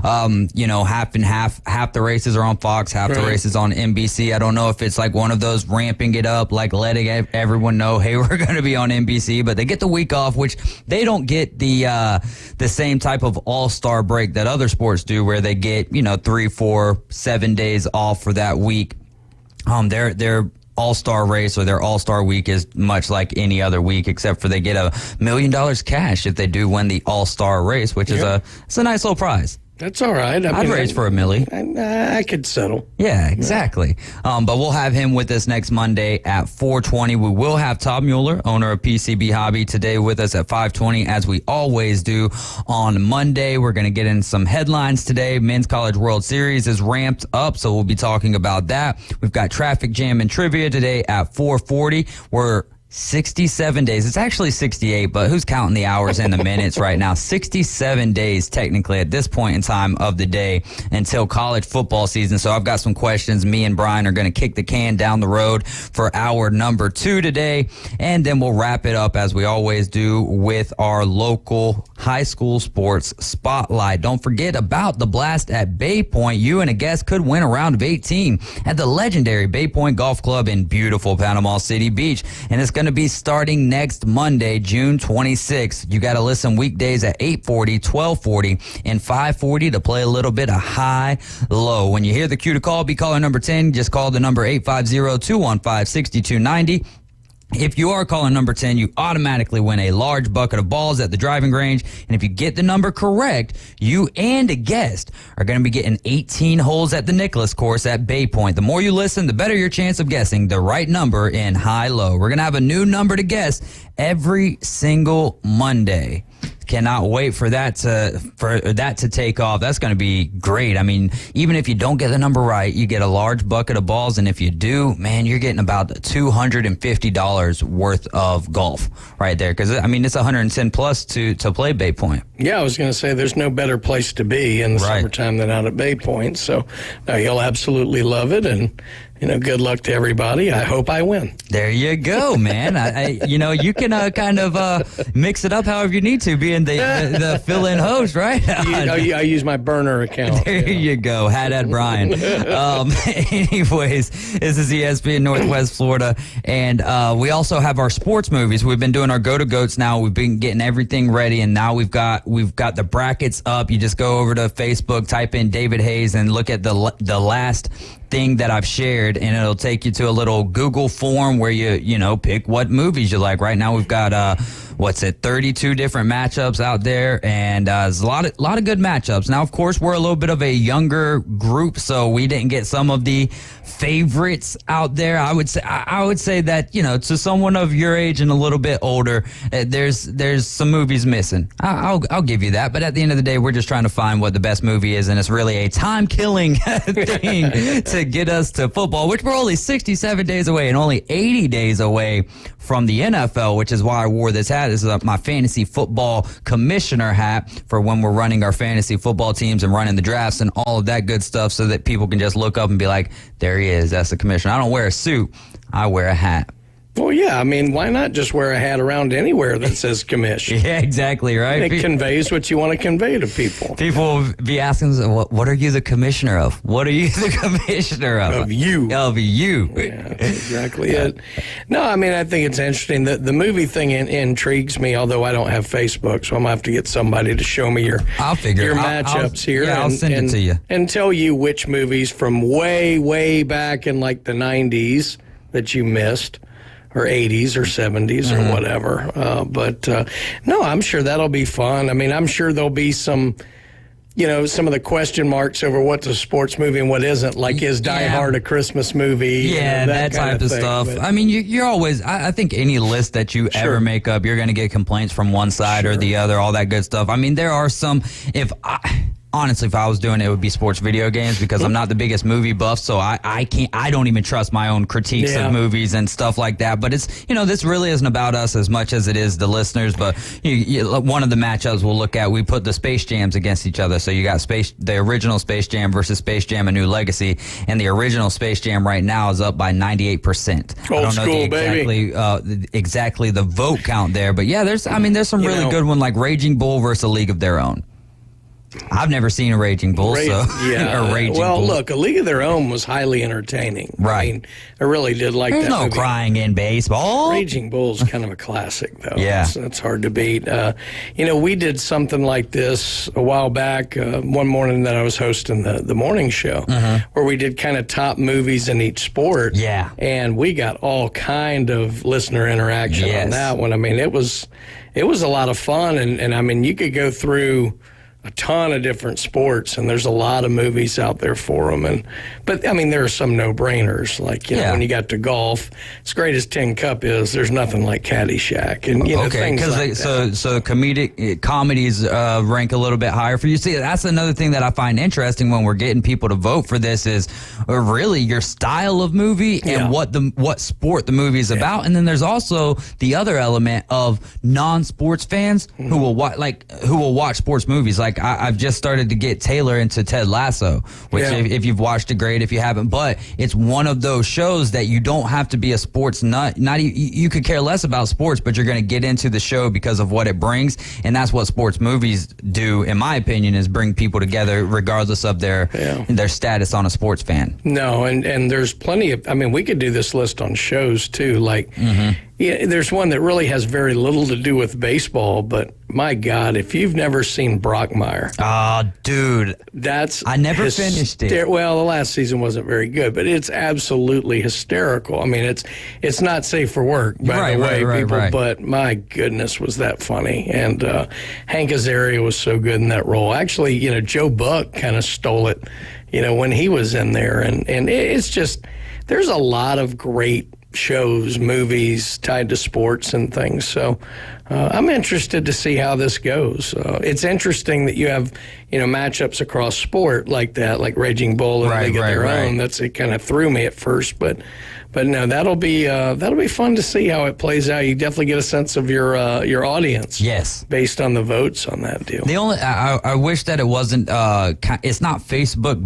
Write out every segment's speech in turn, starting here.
half and half. Half the races are on Fox, half the races on NBC. I don't know if it's like one of those ramping it up, like letting everyone know, hey, we're going to be on NBC, but they get the week off, which they don't get the same type of all-star break that other sports do, where they get 3, 4, 7 days off for that week. Their all-star race or their all-star week is much like any other week, except for they get $1 million cash if they do win the all-star race, which is it's a nice little prize. That's all right. I'd raise for $1 million. I could settle. Yeah, exactly. But we'll have him with us next Monday at 4:20. We will have Todd Mueller, owner of PCB Hobby, today with us at 5:20, as we always do on Monday. We're going to get in some headlines today. Men's College World Series is ramped up, so we'll be talking about that. We've got Traffic Jam and Trivia today at 4:40. We're 67 days. It's actually 68, but who's counting the hours and the minutes right now? 67 days technically at this point in time of the day until college football season. So I've got some questions. Me and Brian are going to kick the can down the road for hour number 2 today, and then we'll wrap it up as we always do with our local high school sports spotlight. Don't forget about the blast at Bay Point. You and a guest could win a round of 18 at the legendary Bay Point Golf Club in beautiful Panama City Beach, and it's going to be starting next Monday, June 26th. You got to listen weekdays at 8:40, 12:40, and 5:40 to play a little bit of high-low. When you hear the cue to call, be caller number 10. Just call the number 850-215-6290. If you are calling number 10, you automatically win a large bucket of balls at the driving range. And if you get the number correct, you and a guest are going to be getting 18 holes at the Nicholas course at Bay Point. The more you listen, the better your chance of guessing the right number in high-low. We're going to have a new number to guess every single Monday. Cannot wait for that to take off. That's going to be great. I mean, even if you don't get the number right, you get a large bucket of balls, and if you do, man, you're getting about $250 worth of golf right there. Because I mean, it's 110 plus to play Bay Point. Yeah, I was going to say there's no better place to be in the summertime than out at Bay Point. So you'll absolutely love it, and good luck to everybody. I hope I win. There you go, man. You can kind of mix it up however you need to, being the fill-in host, right? I use my burner account. There you go. Had Brian. Anyways, this is ESPN Northwest Florida, and we also have our sports movies. We've been doing our go-to-goats now. We've been getting everything ready, and now we've got the brackets up. You just go over to Facebook, type in David Hayes, and look at the last thing that I've shared, and it'll take you to a little Google form where you pick what movies you like. Right now we've got 32 different matchups out there, and there's a lot of good matchups. Now, of course, we're a little bit of a younger group, so we didn't get some of the favorites out there. I would say that to someone of your age and a little bit older, there's some movies missing. I'll give you that, but at the end of the day, we're just trying to find what the best movie is, and it's really a time-killing thing to get us to football, which we're only 67 days away and only 80 days away from the NFL, which is why I wore this hat. This is my fantasy football commissioner hat for when we're running our fantasy football teams and running the drafts and all of that good stuff, so that people can just look up and be like, there he is, that's the commissioner. I don't wear a suit, I wear a hat. Well, yeah, I mean, why not just wear a hat around anywhere that says commish? Yeah, exactly, right? It conveys what you want to convey to people. People will be asking, what are you the commissioner of? What are you the commissioner of? Of you. Of you. Yeah, that's exactly it. No, I mean, I think it's interesting. The movie thing intrigues me, although I don't have Facebook, so I'm going to have to get somebody to show me your matchups here. Yeah, I'll send it to you. And tell you which movies from way, way back in like the 90s that you missed, or 80s or 70s or whatever. No, I'm sure that'll be fun. I mean, I'm sure there'll be some some of the question marks over what's a sports movie and what isn't, like is Die Hard a Christmas movie? Yeah, that type of stuff. But I mean, you're always, I think any list that you ever make up, you're going to get complaints from one side or the other, all that good stuff. I mean, there are some, honestly, if I was doing it, it would be sports video games, because I'm not the biggest movie buff, so I don't even trust my own critiques of movies and stuff like that. But it's, this really isn't about us as much as it is the listeners. But one of the matchups we'll look at, we put the Space Jams against each other. So you got the original Space Jam versus Space Jam: A New Legacy, and the original Space Jam right now is up by 98%. I don't know exactly the vote count there, but yeah, there's some really good one, like Raging Bull versus A League of Their Own. I've never seen a Raging Bull, so yeah. or Raging well, Bull. look, A League of Their Own was highly entertaining. Right. I mean, I really did like There's that no movie. crying in baseball. Raging Bull's kind of a classic, though. Yeah. It's hard to beat. We did something like this a while back, one morning that I was hosting the morning show, where we did kind of top movies in each sport. Yeah. And we got all kind of listener interaction Yes. on that one. I mean, it was a lot of fun, and I mean, you could go through a ton of different sports, and there's a lot of movies out there for them. But I mean, there are some no-brainers, like when you got to golf, as great as Tin Cup is, there's nothing like Caddyshack, and Okay, things like that. so comedies rank a little bit higher for you. See, that's another thing that I find interesting when we're getting people to vote for this is really your style of movie and what sport the movie is about, and then there's also the other element of non-sports fans who will watch sports movies. Like I've just started to get Taylor into Ted Lasso, which if you've watched it, great. If you haven't, but it's one of those shows that you don't have to be a sports nut. You could care less about sports, but you're going to get into the show because of what it brings, and that's what sports movies do, in my opinion, is bring people together regardless of their status on a sports fan. No, and there's plenty of. I mean, we could do this list on shows too. Like, there's one that really has very little to do with baseball, but my God, if you've never seen Brockmire, dude, I never finished it. Well, the last season wasn't very good, but it's absolutely hysterical. I mean, it's not safe for work, by the way, people. But my goodness, was that funny? And Hank Azaria was so good in that role. Actually, Joe Buck kind of stole it, when he was in there, and it's just there's a lot of great shows, movies tied to sports and things. So I'm interested to see how this goes. It's interesting that you have, matchups across sport like that, like Raging Bull and League of Their Own. It kind of threw me at first, but no, that'll be fun to see how it plays out. You definitely get a sense of your audience, based on the votes on that deal. The only I wish that it wasn't. It's not Facebook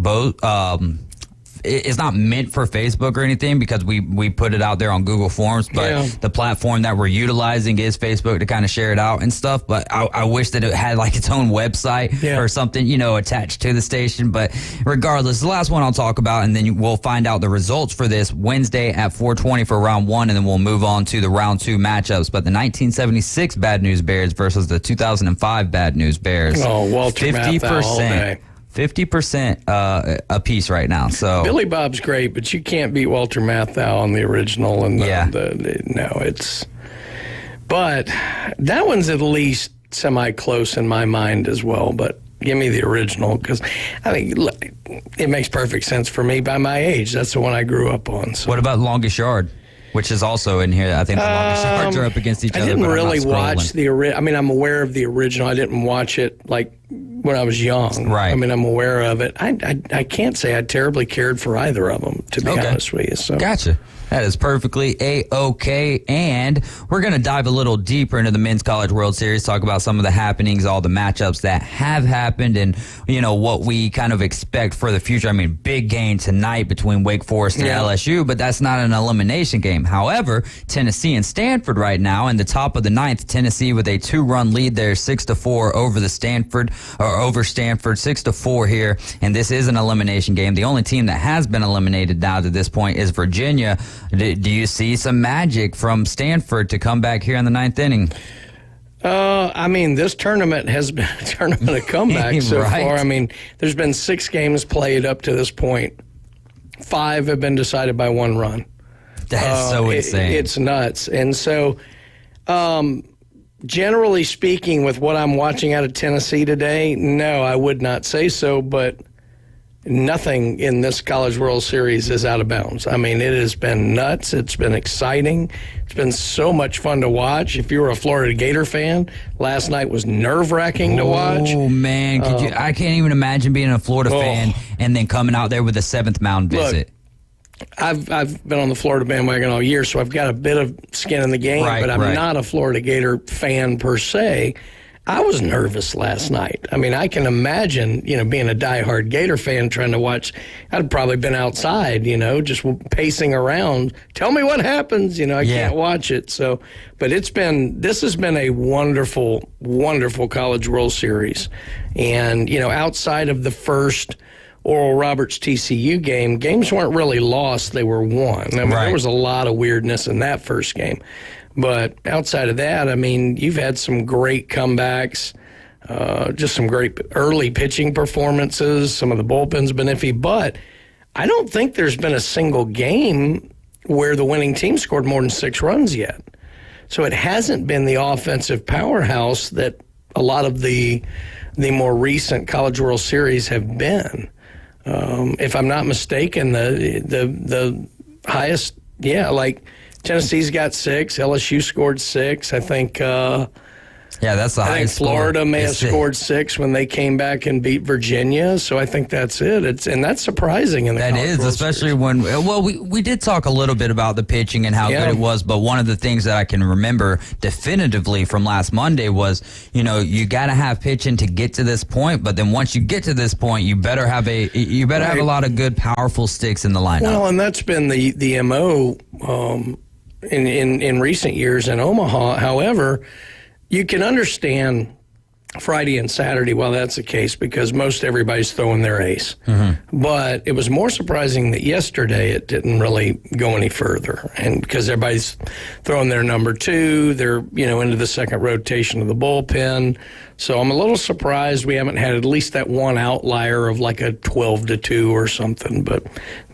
it's not meant for Facebook or anything because we put it out there on Google Forms, but the platform that we're utilizing is Facebook to kind of share it out and stuff. But I wish that it had like its own website or something, attached to the station. But regardless, the last one I'll talk about, and then we'll find out the results for this Wednesday at 4:20 for round one, and then we'll move on to the round two matchups. But the 1976 Bad News Bears versus the 2005 Bad News Bears. Oh, Walter Matthau all day. 50% a piece right now. So Billy Bob's great, but you can't beat Walter Matthau on the original. And but that one's at least semi-close in my mind as well. But give me the original because it makes perfect sense for me by my age. That's the one I grew up on. So. What about Longest Yard? Which is also in here. I think the longest yards are up against each other. I didn't really watch the original. I mean, I'm aware of the original. I didn't watch it like when I was young. Right. I mean, I'm aware of it. I can't say I terribly cared for either of them, to be honest with you. So. Gotcha. That is perfectly A-OK. And we're going to dive a little deeper into the Men's College World Series, talk about some of the happenings, all the matchups that have happened, and, what we kind of expect for the future. I mean, big game tonight between Wake Forest and LSU, but that's not an elimination game. However, Tennessee and Stanford right now in the top of the ninth. Tennessee with a 2-run lead there, 6-4 over Stanford, 6-4 here. And this is an elimination game. The only team that has been eliminated now to this point is Virginia. Do you see some magic from Stanford to come back here in the ninth inning? I mean, this tournament has been a tournament of comebacks so far. I mean, there's been 6 games played up to this point. 5 have been decided by 1 run. That's so insane. It's nuts. And so, generally speaking, with what I'm watching out of Tennessee today, no, I would not say so, but nothing in this College World Series is out of bounds. I mean, it has been nuts. It's been exciting. It's been so much fun to watch. If you were a Florida Gator fan, last night was nerve-wracking to watch. Oh, man. I can't even imagine being a Florida fan and then coming out there with a 7th mound visit. Look, I've been on the Florida bandwagon all year, so I've got a bit of skin in the game, but I'm not a Florida Gator fan per se. I was nervous last night. I mean, I can imagine, being a diehard Gator fan trying to watch. I'd probably been outside, just pacing around. Tell me what happens. I can't watch it. So, but this has been a wonderful, wonderful College World Series. And, outside of the first Oral Roberts TCU game, games weren't really lost. They were won. I mean, There was a lot of weirdness in that first game. But outside of that, I mean, you've had some great comebacks, just some great early pitching performances. Some of the bullpen's been iffy, but I don't think there's been a single game where the winning team scored more than 6 runs yet. So it hasn't been the offensive powerhouse that a lot of the more recent College World Series have been. If I'm not mistaken, the highest, Tennessee's got 6. LSU scored 6. I think. That's the highest. Florida may have scored 6 when they came back and beat Virginia. So I think that's it. And that's surprising. That is, especially when. Well, we did talk a little bit about the pitching and how good it was, but one of the things that I can remember definitively from last Monday was, you got to have pitching to get to this point. But then once you get to this point, you better have a lot of good, powerful sticks in the lineup. Well, and that's been the MO in recent years in Omaha. However, you can understand Friday and Saturday while that's the case because most everybody's throwing their ace. Mm-hmm. But it was more surprising that yesterday it didn't really go any further. And because everybody's throwing their number 2, they're, into the second rotation of the bullpen. So I'm a little surprised we haven't had at least that one outlier of like a 12-2 or something. But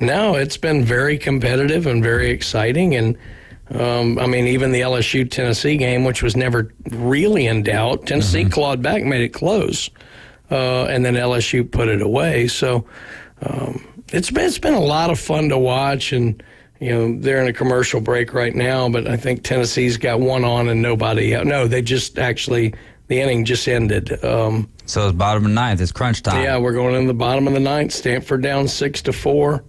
no, it's been very competitive and very exciting. And even the LSU-Tennessee game, which was never really in doubt, Tennessee clawed back, made it close, and then LSU put it away. So it's been a lot of fun to watch, and they're in a commercial break right now, but I think Tennessee's got one on and nobody out. No, they just actually the inning just ended. So it's bottom of the 9th. It's crunch time. Yeah, we're going in the bottom of the 9th. Stanford down 6-4,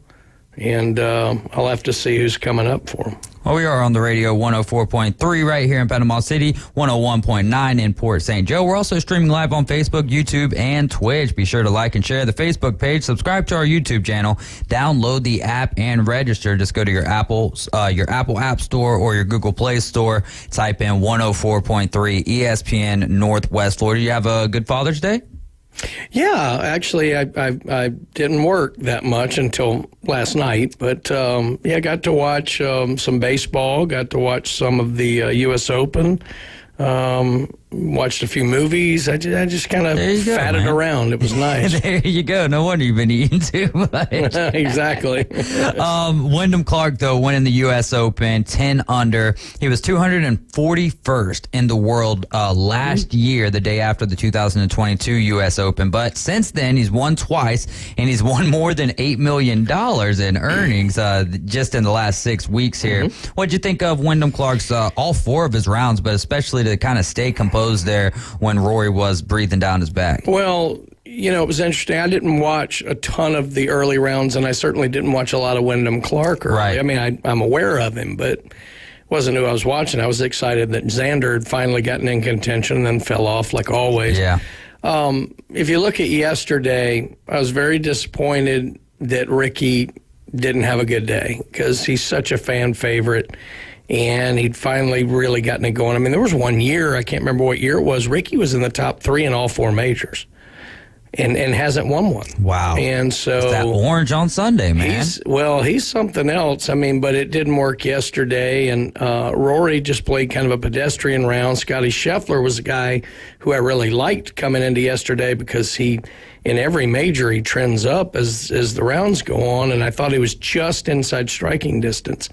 and I'll have to see who's coming up for them. Well, we are on the radio 104.3 right here in Panama City, 101.9 in Port St. Joe. We're also streaming live on Facebook, YouTube, and Twitch. Be sure to like and share the Facebook page. Subscribe to our YouTube channel. Download the app and register. Just go to your Apple App Store or your Google Play Store. Type in 104.3 ESPN Northwest Florida. You have a good Father's Day? Yeah, actually, I didn't work that much until last night, but I got to watch some baseball, got to watch some of the U.S. Open, watched a few movies. I just kind of fatted around. It was nice. There you go. No wonder you've been eating too much. Exactly. Wyndham Clark, though, winning the U.S. Open 10 under. He was 241st in the world last year, the day after the 2022 U.S. Open. But since then, he's won twice, and he's won more than $8 million in earnings just in the last 6 weeks here. Mm-hmm. What'd you think of Wyndham Clark's all 4 of his rounds, but especially to kind of stay composed there when Rory was breathing down his back? Well, it was interesting. I didn't watch a ton of the early rounds, and I certainly didn't watch a lot of Wyndham Clark. Right. I mean, I'm aware of him, but it wasn't who I was watching. I was excited that Xander had finally gotten in contention and then fell off like always. Yeah. If you look at yesterday, I was very disappointed that Ricky didn't have a good day because he's such a fan favorite. And he'd finally really gotten it going. I mean, there was one year, I can't remember what year it was, Ricky was in the top 3 in all 4 majors and hasn't won one. Wow. And so it's that orange on Sunday, man. He's something else. I mean, but it didn't work yesterday. And Rory just played kind of a pedestrian round. Scotty Scheffler was a guy who I really liked coming into yesterday because in every major, he trends up as the rounds go on. And I thought he was just inside striking distance.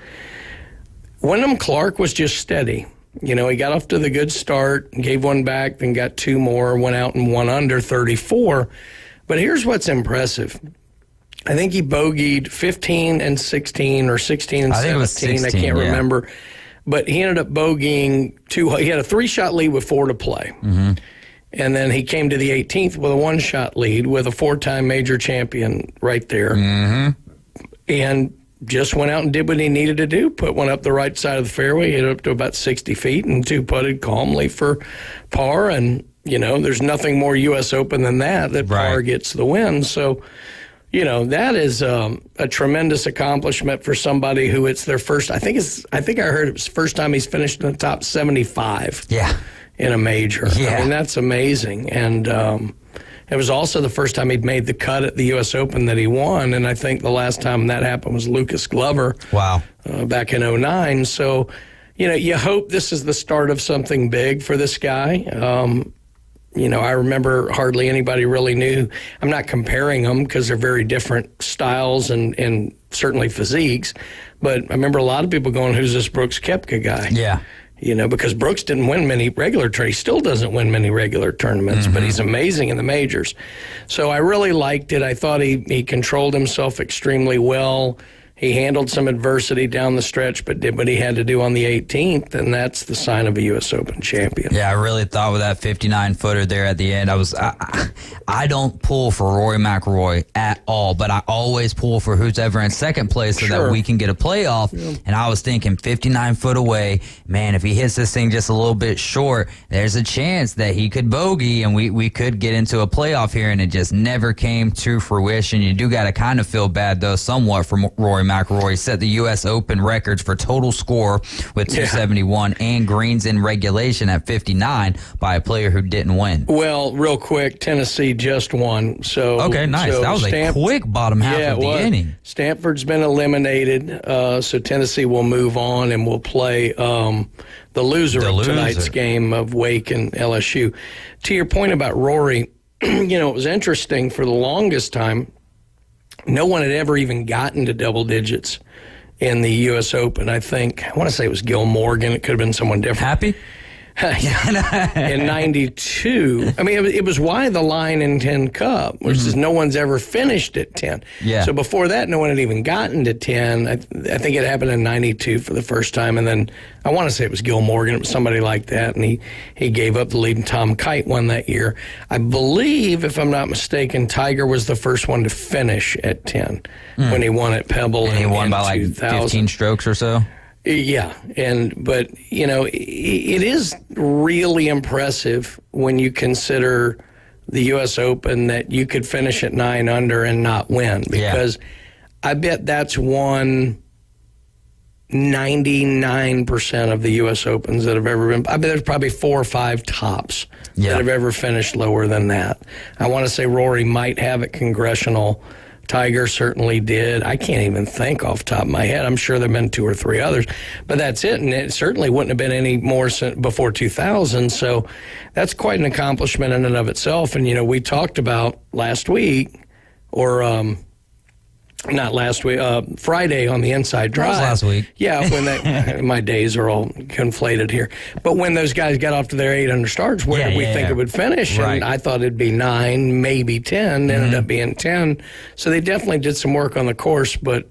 Wyndham Clark was just steady. He got off to the good start, gave one back, then got 2 more, went out and won under 34. But here's what's impressive. I think he bogeyed 15 and 16 or 16 and 17. I think it was 16, I can't remember. But he ended up bogeying 2. He had a 3-shot lead with 4 to play. Mm-hmm. And then he came to the 18th with a 1-shot lead with a 4-time major champion right there. Mm-hmm. And just went out and did what he needed to do, put one up the right side of the fairway, hit it up to about 60 feet, and 2-putted calmly for par. And There's nothing more U.S. Open than that par gets the win. So, that is a tremendous accomplishment for somebody who it's their first. I think I heard it was the first time he's finished in the top 75. Yeah. In a major. Yeah. I mean, that's amazing. And it was also the first time he'd made the cut at the U.S. Open that he won. And I think the last time that happened was Lucas Glover. Wow. Back in 2009. So, you hope this is the start of something big for this guy. I remember hardly anybody really knew. I'm not comparing them because they're very different styles and certainly physiques. But I remember a lot of people going, who's this Brooks Koepka guy? Yeah. Because Brooks didn't win many regular tournaments. He still doesn't win many regular tournaments, but he's amazing in the majors. So I really liked it. I thought he controlled himself extremely well. He handled some adversity down the stretch, but did what he had to do on the 18th, and that's the sign of a U.S. Open champion. Yeah, I really thought with that 59-footer there at the end, I don't pull for Rory McIlroy at all, but I always pull for who's ever in second place so that we can get a playoff. Yeah. And I was thinking 59 foot away, man, if he hits this thing just a little bit short, there's a chance that he could bogey and we could get into a playoff here, and it just never came to fruition. You do got to kind of feel bad, though, somewhat for Rory McIlroy. Set the U.S. Open records for total score with 271 and greens in regulation at 59 by a player who didn't win. Well, real quick, Tennessee just won. So okay, nice. So that was a quick bottom half of the inning. Stanford's been eliminated, so Tennessee will move on and will play the loser of tonight's game of Wake and LSU. To your point about Rory, it was interesting for the longest time. No one had ever even gotten to double digits in the U.S. Open. I want to say it was Gil Morgan. It could have been someone different. Happy? In 92. I mean, it was why the line in 10 Cup, which is no one's ever finished at 10. Yeah. So before that, no one had even gotten to 10. I think it happened in 92 for the first time. And then I want to say it was Gil Morgan. It was somebody like that. And he gave up the lead, and Tom Kite won that year. I believe, if I'm not mistaken, Tiger was the first one to finish at 10 when he won at Pebble. And he won by like 15 strokes or so? Yeah, but it is really impressive when you consider the U.S. Open that you could finish at 9 under and not win, because I bet that's won 99% of the U.S. Opens that have ever been. I bet there's probably 4 or 5 tops that have ever finished lower than that. I want to say Rory might have it Congressional. Tiger certainly did. I can't even think off the top of my head. I'm sure there have been 2 or 3 others, but that's it. And it certainly wouldn't have been any more before 2000. So that's quite an accomplishment in and of itself. And, we talked about last week, or not last week, Friday on the Inside Drive. That was last week. Yeah, when my days are all conflated here. But when those guys got off to their 8 under starts, where did we think it would finish? Right. And I thought it'd be 9, maybe 10. Ended up being 10. So they definitely did some work on the course. But,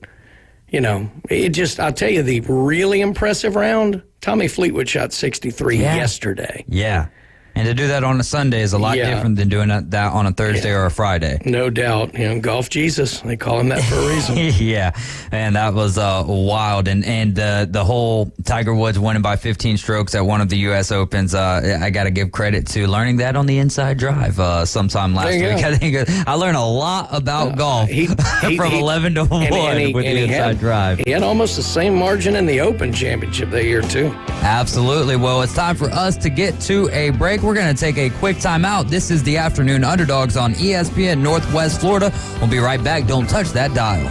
I'll tell you, the really impressive round, Tommy Fleetwood shot 63 yesterday. Yeah. And to do that on a Sunday is a lot different than doing that on a Thursday or a Friday. No doubt. Golf Jesus, they call him that for a reason. Yeah, and that was wild. And the whole Tiger Woods winning by 15 strokes at one of the U.S. Opens, I got to give credit to learning that on the Inside Drive sometime last week. I think I learned a lot about golf from 11 to 1 with the Inside Drive. He had almost the same margin in the Open Championship that year, too. Absolutely. Well, it's time for us to get to a break. We're going to take a quick time out. This is the Afternoon Underdogs on ESPN Northwest Florida. We'll be right back. Don't touch that dial.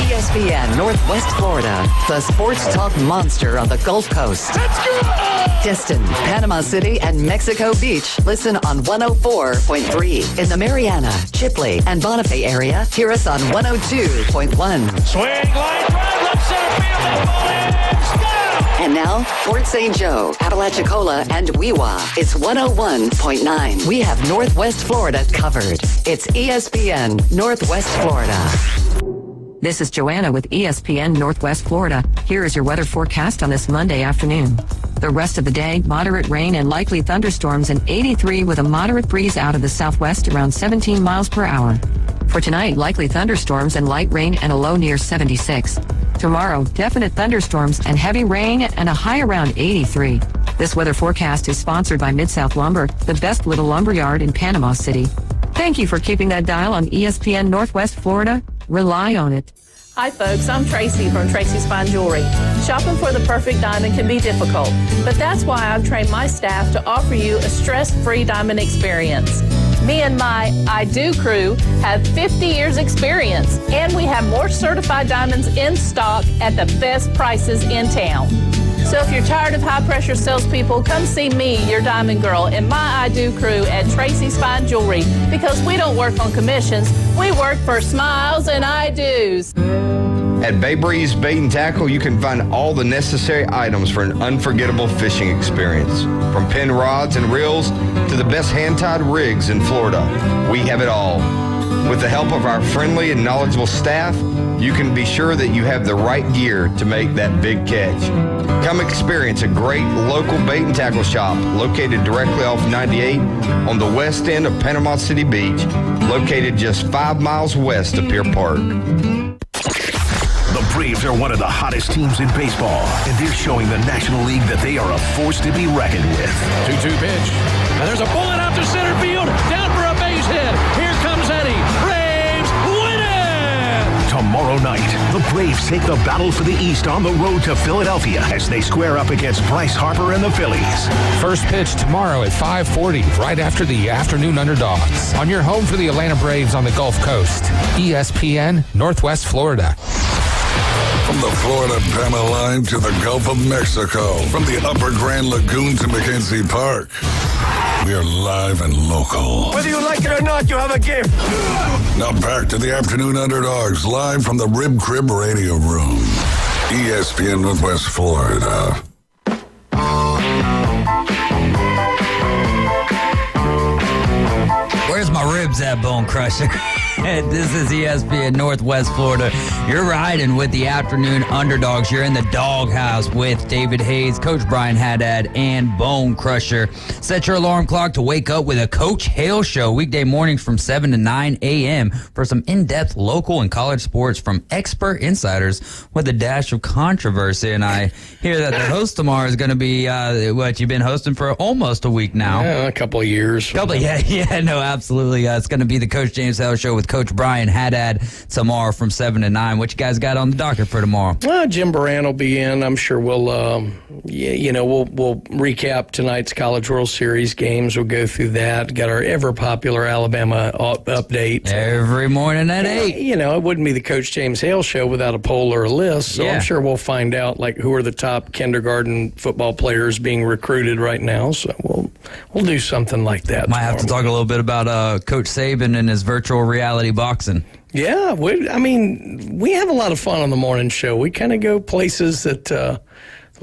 ESPN Northwest Florida, the sports talk monster on the Gulf Coast. Let's go! Destin, Panama City, and Mexico Beach. Listen on 104.3. In the Mariana, Chipley, and Bonifay area, hear us on 102.1. Swing, line drive, left center field, and now, Fort St. Joe, Apalachicola, and Weewa. It's 101.9. We have Northwest Florida covered. It's ESPN Northwest Florida. This is Joanna with ESPN Northwest Florida. Here is your weather forecast on this Monday afternoon. The rest of the day, moderate rain and likely thunderstorms, and 83 with a moderate breeze out of the southwest around 17 miles per hour. For tonight, likely thunderstorms and light rain and a low near 76. Tomorrow, definite thunderstorms and heavy rain and a high around 83. This weather forecast is sponsored by Mid-South Lumber, the best little lumber yard in Panama City. Thank you for keeping that dial on ESPN Northwest Florida. Rely on it. Hi folks, I'm Tracy from Tracy's Fine Jewelry. Shopping for the perfect diamond can be difficult, but that's why I've trained my staff to offer you a stress-free diamond experience. Me and my I Do crew have 50 years experience, and we have more certified diamonds in stock at the best prices in town. So if you're tired of high-pressure salespeople, come see me, your diamond girl, and my I Do crew at Tracy's Fine Jewelry, because we don't work on commissions. We work for smiles and I Do's. At Bay Breeze Bait and Tackle, you can find all the necessary items for an unforgettable fishing experience. From pin rods and reels to the best hand-tied rigs in Florida, we have it all. With the help of our friendly and knowledgeable staff, you can be sure that you have the right gear to make that big catch. Come experience a great local bait and tackle shop located directly off 98 on the west end of Panama City Beach, located just 5 miles west of Pier Park. The Braves are one of the hottest teams in baseball, and they're showing the National League that they are a force to be reckoned with. 2-2 pitch. And there's a bullet out to center field. Down for a base hit. Here comes Eddie. Braves win it! Tomorrow night, the Braves take the battle for the East on the road to Philadelphia as they square up against Bryce Harper and the Phillies. First pitch tomorrow at 5:40, right after the Afternoon Underdogs. On your home for the Atlanta Braves on the Gulf Coast. ESPN, Northwest Florida. From the Florida-Panama line to the Gulf of Mexico, from the Upper Grand Lagoon to McKenzie Park, we are live and local. Whether you like it or not, you have a gift. Now back to the Afternoon Underdogs, live from the Rib Crib Radio Room. ESPN Northwest Florida. Where's my ribs at, Bone Crusher? This is ESPN Northwest Florida. You're riding with the Afternoon Underdogs. You're in the doghouse with David Hayes, Coach Brian Haddad, and Bone Crusher. Set your alarm clock to wake up with a Coach Hale Show weekday mornings from 7 to 9 a.m. for some in-depth local and college sports from expert insiders with a dash of controversy. And I hear that the host tomorrow is going to be what you've been hosting for almost a week now. Yeah, a couple of years. No, absolutely. It's going to be the Coach James Hale Show with Coach Brian Haddad tomorrow from 7 to 9. What you guys got on the docket for tomorrow? Jim Baran will be in. I'm sure we'll recap tonight's College World Series games. We'll go through that. Got our ever popular Alabama update every morning at 8. It wouldn't be the Coach James Hale Show without a poll or a list. So I'm sure we'll find out who are the top kindergarten football players being recruited right now. So we'll do something like that. Might have to talk a little bit about Coach Saban and his virtual reality boxing. Yeah, we have a lot of fun on the morning show. We kind of go places that a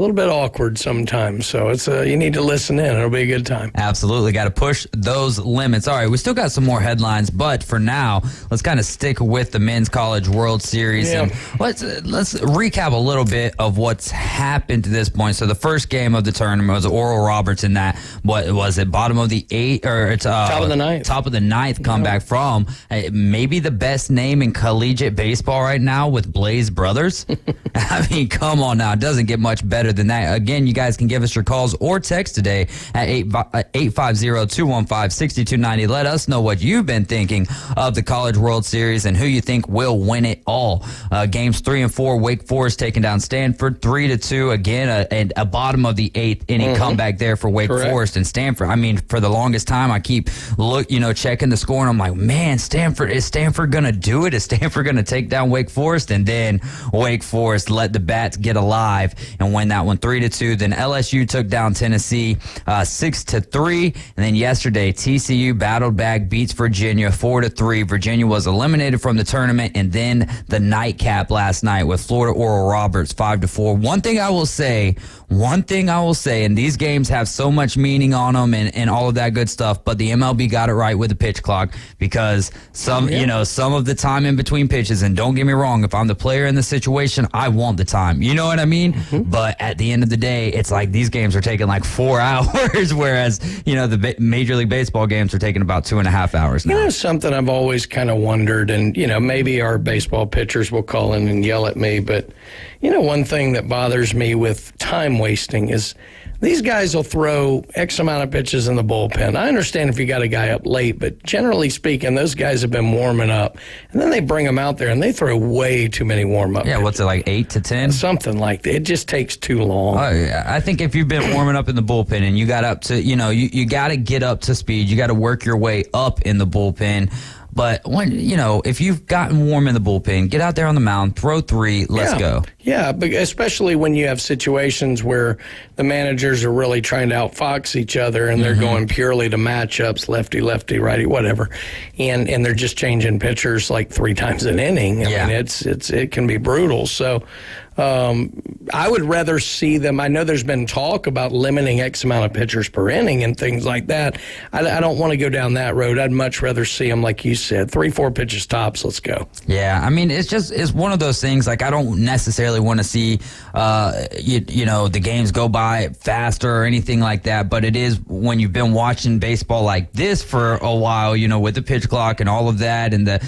little bit awkward sometimes, so it's you need to listen in. It'll be a good time. Absolutely, got to push those limits. All right, we still got some more headlines, but for now, let's kind of stick with the Men's College World Series. Yeah. And let's recap a little bit of what's happened to this point. So the first game of the tournament was Oral Roberts in that. What was it? Bottom of the 8th, or it's top of the 9th. Top of the 9th comeback from maybe the best name in collegiate baseball right now with Blaze Brothers. I mean, come on now, it doesn't get much better than that. Again, you guys can give us your calls or text today at 850-215-6290. Let us know what you've been thinking of the College World Series and who you think will win it all. Games 3 and 4, Wake Forest taking down Stanford 3-2. Again, a bottom of the 8th inning comeback there for Wake Forest and Stanford. I mean, for the longest time, I keep checking the score, and I'm like, man, is Stanford going to do it? Is Stanford going to take down Wake Forest? And then Wake Forest let the bats get alive and win that one 3-2. Then LSU took down Tennessee 6-3. And then yesterday, TCU battled back, beats Virginia 4-3. Virginia was eliminated from the tournament. And then the nightcap last night with Florida Oral Roberts 5-4. One thing I will say, and these games have so much meaning on them and all of that good stuff, but the MLB got it right with the pitch clock, because some of the time in between pitches, and don't get me wrong, if I'm the player in the situation, I want the time. You know what I mean? But at the end of the day, it's like these games are taking like 4 hours, whereas, the Major League Baseball games are taking about 2.5 hours now. Something I've always kind of wondered, and, maybe our baseball pitchers will call in and yell at me, but, one thing that bothers me with time wasting is these guys will throw X amount of pitches in the bullpen. I understand if you got a guy up late, but generally speaking, those guys have been warming up. And then they bring them out there, and they throw way too many warm-up pitches. What's it, like 8 to 10? Something like that. It just takes too long. I think if you've been warming up in the bullpen and you got up to, you got to get up to speed. You got to work your way up in the bullpen. But when if you've gotten warm in the bullpen, get out there on the mound, throw 3, let's go. Yeah, but especially when you have situations where the managers are really trying to outfox each other and they're going purely to matchups, lefty, lefty, righty, whatever, and they're just changing pitchers like 3 times an inning. I mean, it can be brutal. So I would rather see them. I know there's been talk about limiting X amount of pitchers per inning and things like that. I don't want to go down that road. I'd much rather see them, like you said, 3-4 pitches tops. Let's go. Yeah, I mean, it's one of those things. Like, I don't necessarily want to see the games go by faster or anything like that. But it is when you've been watching baseball like this for a while, with the pitch clock and all of that, and the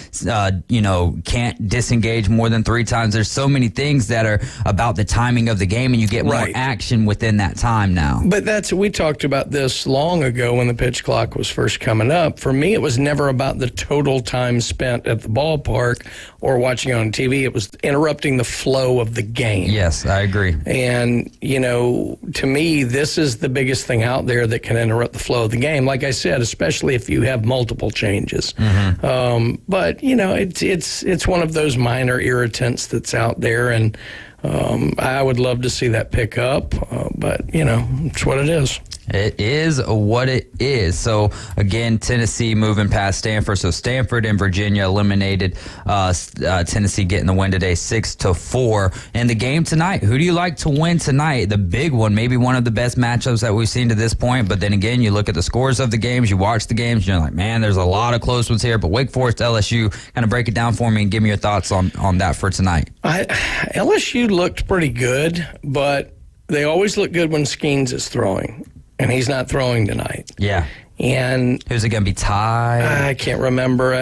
can't disengage more than 3 times. There's so many things that are about the timing of the game, and you get more action within that time now. But we talked about this long ago when the pitch clock was first coming up. For me, it was never about the total time spent at the ballpark or watching on TV. It was interrupting the flow of the game. Yes, I agree. And, to me, this is the biggest thing out there that can interrupt the flow of the game. Like I said, especially if you have multiple changes. But, it's one of those minor irritants that's out there, and I would love to see that pick up, but, it's what it is. It is what it is. So, again, Tennessee moving past Stanford. So, Stanford and Virginia eliminated. Tennessee getting the win today, 6-4. And the game tonight, who do you like to win tonight? The big one, maybe one of the best matchups that we've seen to this point. But then again, you look at the scores of the games, you watch the games, you're like, man, there's a lot of close ones here. But Wake Forest, LSU, kind of break it down for me and give me your thoughts on that for tonight. LSU looked pretty good, but they always look good when Skeens is throwing. And he's not throwing tonight. Yeah. And who's it going to be? Ty? I can't remember.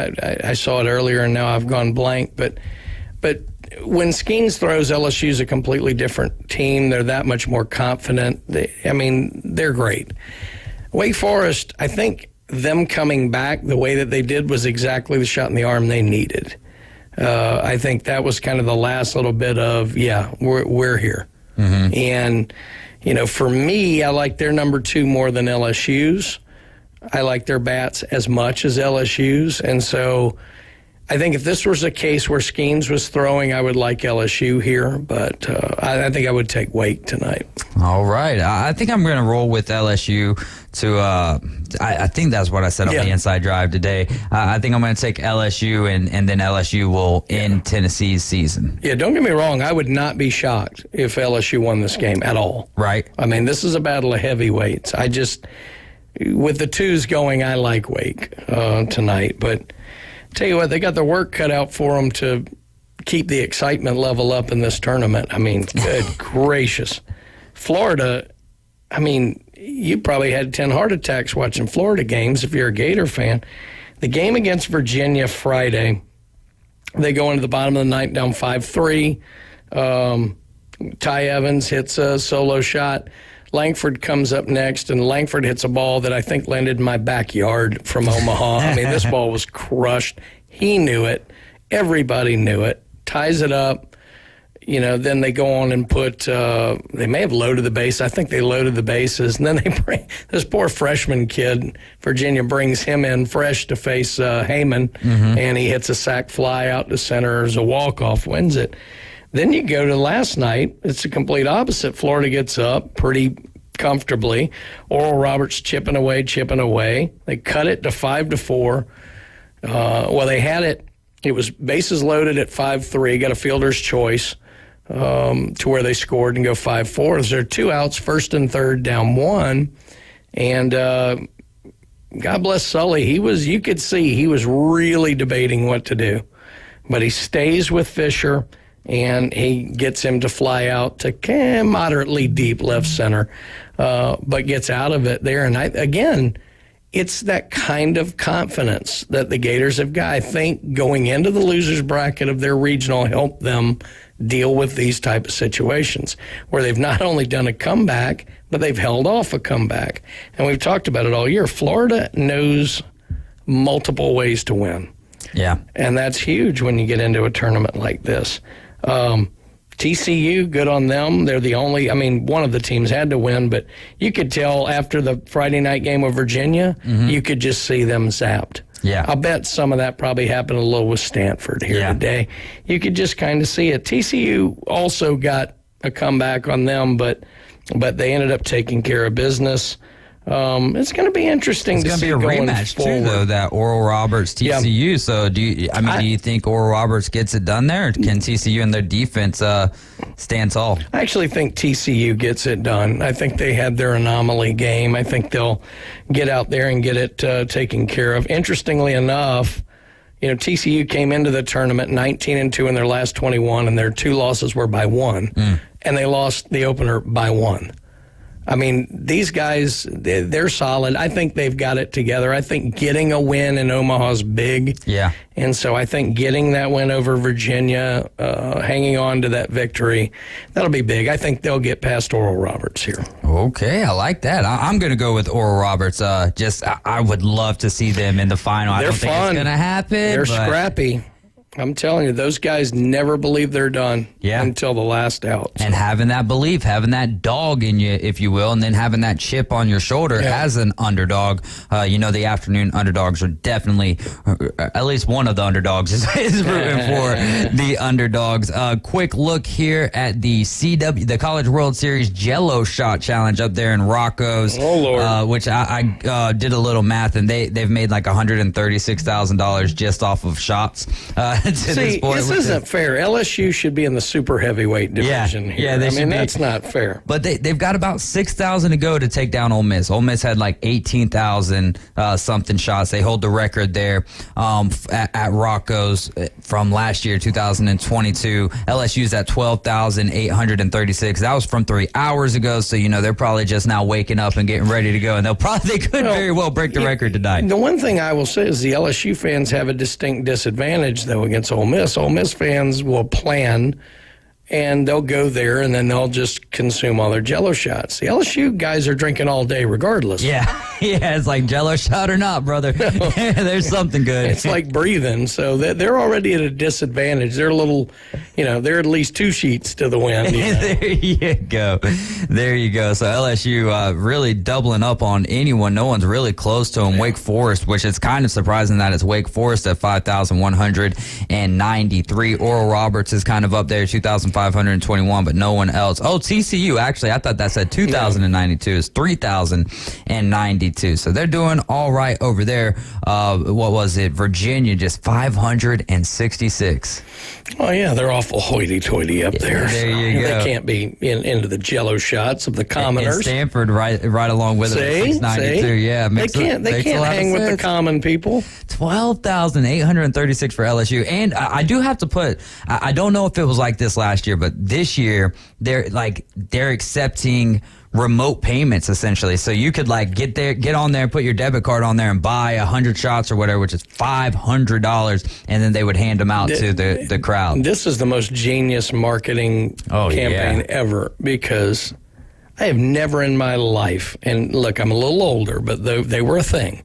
I saw it earlier, and now I've gone blank. But when Skeens throws, LSU's a completely different team. They're that much more confident. They're great. Wake Forest, I think them coming back the way that they did was exactly the shot in the arm they needed. I think that was kind of the last little bit of, we're here. And for me, I like their number 2 more than LSU's. I like their bats as much as LSU's. And so I think if this was a case where Skeens was throwing, I would like LSU here. But I think I would take Wake tonight. All right. I think I'm going to roll with LSU to I think that's what I said on the Inside Drive today. I think I'm going to take LSU, and then LSU will end Tennessee's season. Yeah, don't get me wrong. I would not be shocked if LSU won this game at all. Right. I mean, this is a battle of heavyweights. With the 2s going, I like Wake tonight. But tell you what, they got their work cut out for them to keep the excitement level up in this tournament. I mean, good gracious. Florida, you probably had 10 heart attacks watching Florida games if you're a Gator fan. The game against Virginia Friday, they go into the bottom of the ninth down 5-3. Ty Evans hits a solo shot. Langford comes up next, and Langford hits a ball that I think landed in my backyard from Omaha. This ball was crushed. He knew it. Everybody knew it. Ties it up. Then they go on and put, they may have loaded the base. I think they loaded the bases. And then they bring this poor freshman kid, Virginia brings him in fresh to face Heyman, and he hits a sac fly out to center as a walk-off, wins it. Then you go to last night. It's the complete opposite. Florida gets up pretty comfortably. Oral Roberts chipping away. They cut it to 5-4. They had it. It was bases loaded at 5-3. Got a fielder's choice to where they scored and go 5-4. There are 2 outs, first and third, down 1. And God bless Sully. You could see he was really debating what to do. But he stays with Fisher, and he gets him to fly out to moderately deep left center, but gets out of it there. And it's that kind of confidence that the Gators have got. I think going into the losers bracket of their regional helped them deal with these type of situations where they've not only done a comeback, but they've held off a comeback. And we've talked about it all year. Florida knows multiple ways to win. Yeah. And that's huge when you get into a tournament like this. TCU, good on them. They're the only, one of the teams had to win, but you could tell after the Friday night game with Virginia, you could just see them zapped. Yeah. I'll bet some of that probably happened a little with Stanford here today. You could just kind of see it. TCU also got a comeback on them, but they ended up taking care of business. It's going to be interesting to see going forward. It's going to be a rematch, too, though, that Oral Roberts TCU. Yeah. So, do you think Oral Roberts gets it done there? Or can TCU and their defense stand tall? I actually think TCU gets it done. I think they had their anomaly game. I think they'll get out there and get it taken care of. Interestingly enough, TCU came into the tournament 19-2 in their last 21, and their 2 losses were by 1, and they lost the opener by 1. These guys, they're solid. I think they've got it together. I think getting a win in Omaha is big. Yeah. And so I think getting that win over Virginia, hanging on to that victory, that'll be big. I think they'll get past Oral Roberts here. Okay, I like that. I'm going to go with Oral Roberts. I would love to see them in the final. They're I don't think fun. It's going to happen. They're scrappy. I'm telling you, those guys never believe they're done until the last out. So. And having that belief, having that dog in you, if you will, and then having that chip on your shoulder as an underdog. The Afternoon Underdogs are definitely, at least one of the underdogs is rooting for the underdogs. Quick look here at the the College World Series Jello Shot Challenge up there in Rocco's. Oh, Lord. Which I did a little math, and they've made like $136,000 just off of shots. See, this isn't fair. LSU should be in the super heavyweight division here. Yeah, they should be. That's not fair. But they've got about 6,000 to go to take down Ole Miss. Ole Miss had like 18,000 something shots. They hold the record there at Rocco's from last year, 2022. LSU's at 12,836. That was from 3 hours ago. So they're probably just now waking up and getting ready to go, and they could very well break the record tonight. The one thing I will say is the LSU fans have a distinct disadvantage though against Ole Miss. Ole Miss fans will plan and they'll go there and then they'll just consume all their Jello shots. The LSU guys are drinking all day regardless. Yeah, it's like Jello shot or not, brother. There's something good. It's like breathing. So they're already at a disadvantage. They're a little, they're at least 2 sheets to the wind. There you go. There you go. So LSU really doubling up on anyone. No one's really close to them. Wake Forest, which is kind of surprising that it's Wake Forest at 5,193. Oral Roberts is kind of up there, 2,521, but no one else. Oh, TCU, actually, I thought that said 2,092. It's 3,092. So they're doing all right over there. What was it? Virginia, just 566. Oh, yeah, they're awful hoity-toity up there. There you go. They can't be into the Jello shots of the commoners. And Stanford right along with it. 692. Yeah, they can't hang with the common people. 12,836 for LSU. And I do have to put, I don't know if it was like this last year, but this year they're accepting remote payments essentially. So you could get on there, put your debit card on there and buy 100 shots or whatever, which is $500, and then they would hand them out to the crowd. This is the most genius marketing campaign ever, because I have never in my life, and look, I'm a little older, but they were a thing.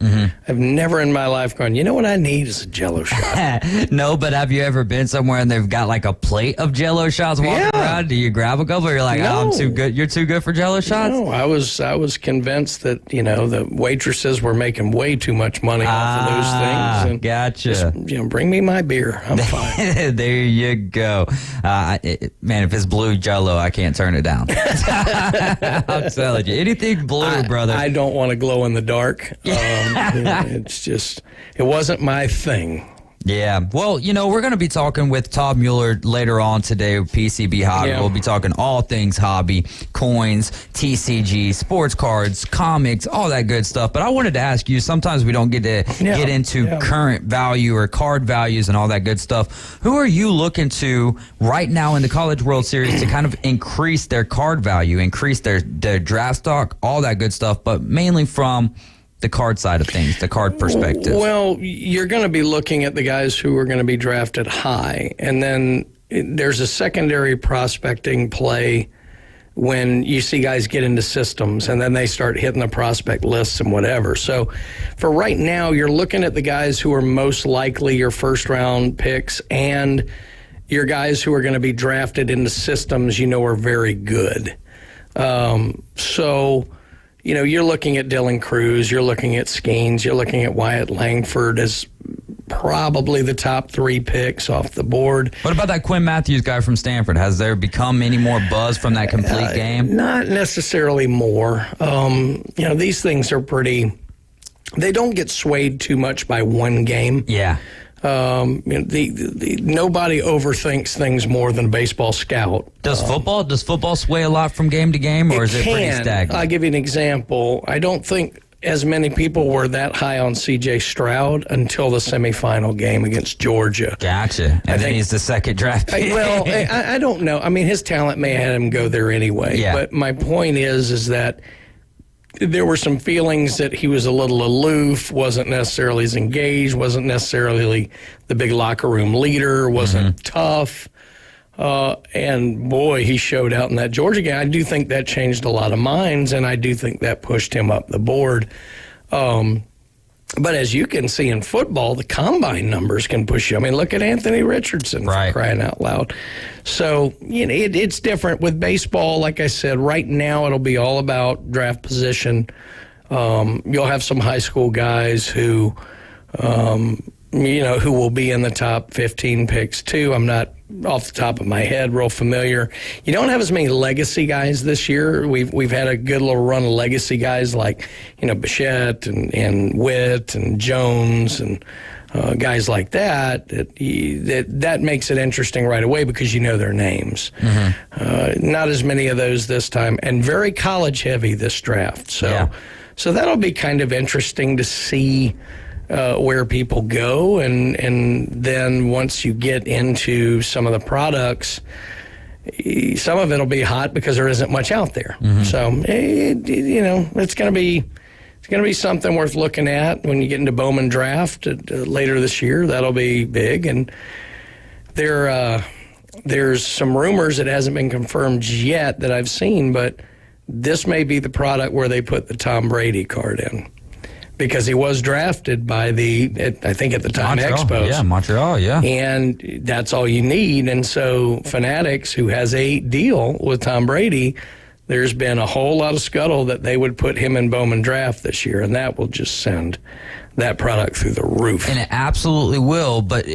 I've never in my life gone, you know what I need is a Jello shot. No, but have you ever been somewhere and they've got like a plate of Jello shots walking around? Do you grab a couple, or you're like, no. I'm too good? You're too good for Jello shots? No, I was convinced that, the waitresses were making way too much money off of those things. And gotcha. Just, bring me my beer. I'm fine. There you go. Man, if it's blue Jello, I can't turn it down. I'm telling you, anything blue, brother. I don't want to glow in the dark. It's just, it wasn't my thing. Yeah. Well, we're going to be talking with Todd Mueller later on today with PCB Hobby. Yeah. We'll be talking all things hobby, coins, TCG, sports cards, comics, all that good stuff. But I wanted to ask you, sometimes we don't get to get into current value or card values and all that good stuff. Who are you looking to right now in the College World Series to kind of increase their card value, increase their draft stock, all that good stuff, but mainly from the card side of things, the card perspective? Well, you're going to be looking at the guys who are going to be drafted high, and then there's a secondary prospecting play when you see guys get into systems and then they start hitting the prospect lists and whatever. So for right now, you're looking at the guys who are most likely your first round picks and your guys who are going to be drafted into systems are very good. So, you're looking at Dylan Cruz, you're looking at Skeens, you're looking at Wyatt Langford as probably the top 3 picks off the board. What about that Quinn Matthews guy from Stanford? Has there become any more buzz from that complete game? Not necessarily more. These things are they don't get swayed too much by one game. Yeah. Nobody overthinks things more than a baseball scout. Does football sway a lot from game to game, or is it pretty stagnant? I'll give you an example. I don't think as many people were that high on C.J. Stroud until the semifinal game against Georgia. Gotcha. And then he's the second draft pick. I don't know. I mean, his talent may have had him go there anyway. Yeah. But my point is that there were some feelings that he was a little aloof, wasn't necessarily as engaged, wasn't necessarily the big locker room leader, wasn't tough. And boy, he showed out in that Georgia game. I do think that changed a lot of minds, and I do think that pushed him up the board. But as you can see in football, the combine numbers can push you. I mean, look at Anthony Richardson, for crying out loud. So, it's different with baseball. Like I said, right now it'll be all about draft position. You'll have some high school guys who, who will be in the top 15 picks too. I'm not off the top of my head real familiar. You don't have as many legacy guys this year. We've had a good little run of legacy guys like, Bichette and Witt and Jones and guys like that. That makes it interesting right away because you know their names. Not as many of those this time, and very college heavy this draft. So that'll be kind of interesting to see where people go, and then once you get into some of the products, some of it'll be hot because there isn't much out there. So it's going to be something worth looking at when you get into Bowman draft later this year. That'll be big, and there's some rumors that hasn't been confirmed yet that I've seen, but this may be the product where they put the Tom Brady card in. Because he was drafted by I think at the time, Montreal. Expos. Yeah, Montreal, yeah. And that's all you need. And so Fanatics, who has a deal with Tom Brady, there's been a whole lot of scuttle that they would put him in Bowman draft this year, and that will just send that product through the roof. And it absolutely will, but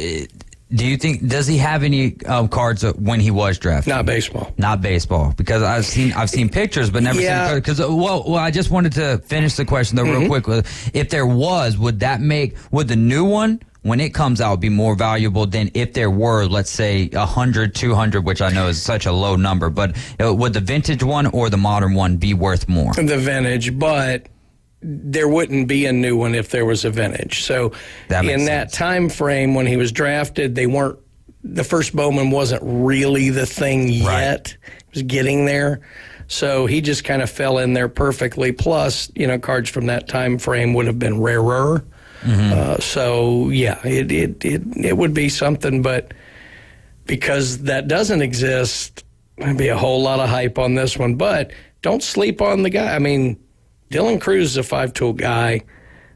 do you think, does he have any cards when he was drafted? Not baseball. Not baseball, because I've seen pictures, but never seen. Because I just wanted to finish the question though real quick. If there was, would the new one when it comes out be more valuable than if there were, let's say 100, 200, which I know is such a low number, but would the vintage one or the modern one be worth more? The vintage, but there wouldn't be a new one if there was a vintage. So in that time frame when he was drafted, the first Bowman wasn't really the thing yet. It was getting there. So he just kind of fell in there perfectly. Plus, cards from that time frame would have been rarer. So yeah, it would be something, but because that doesn't exist, there'd be a whole lot of hype on this one. But don't sleep on the guy. I mean, Dylan Cruz is a 5-tool guy.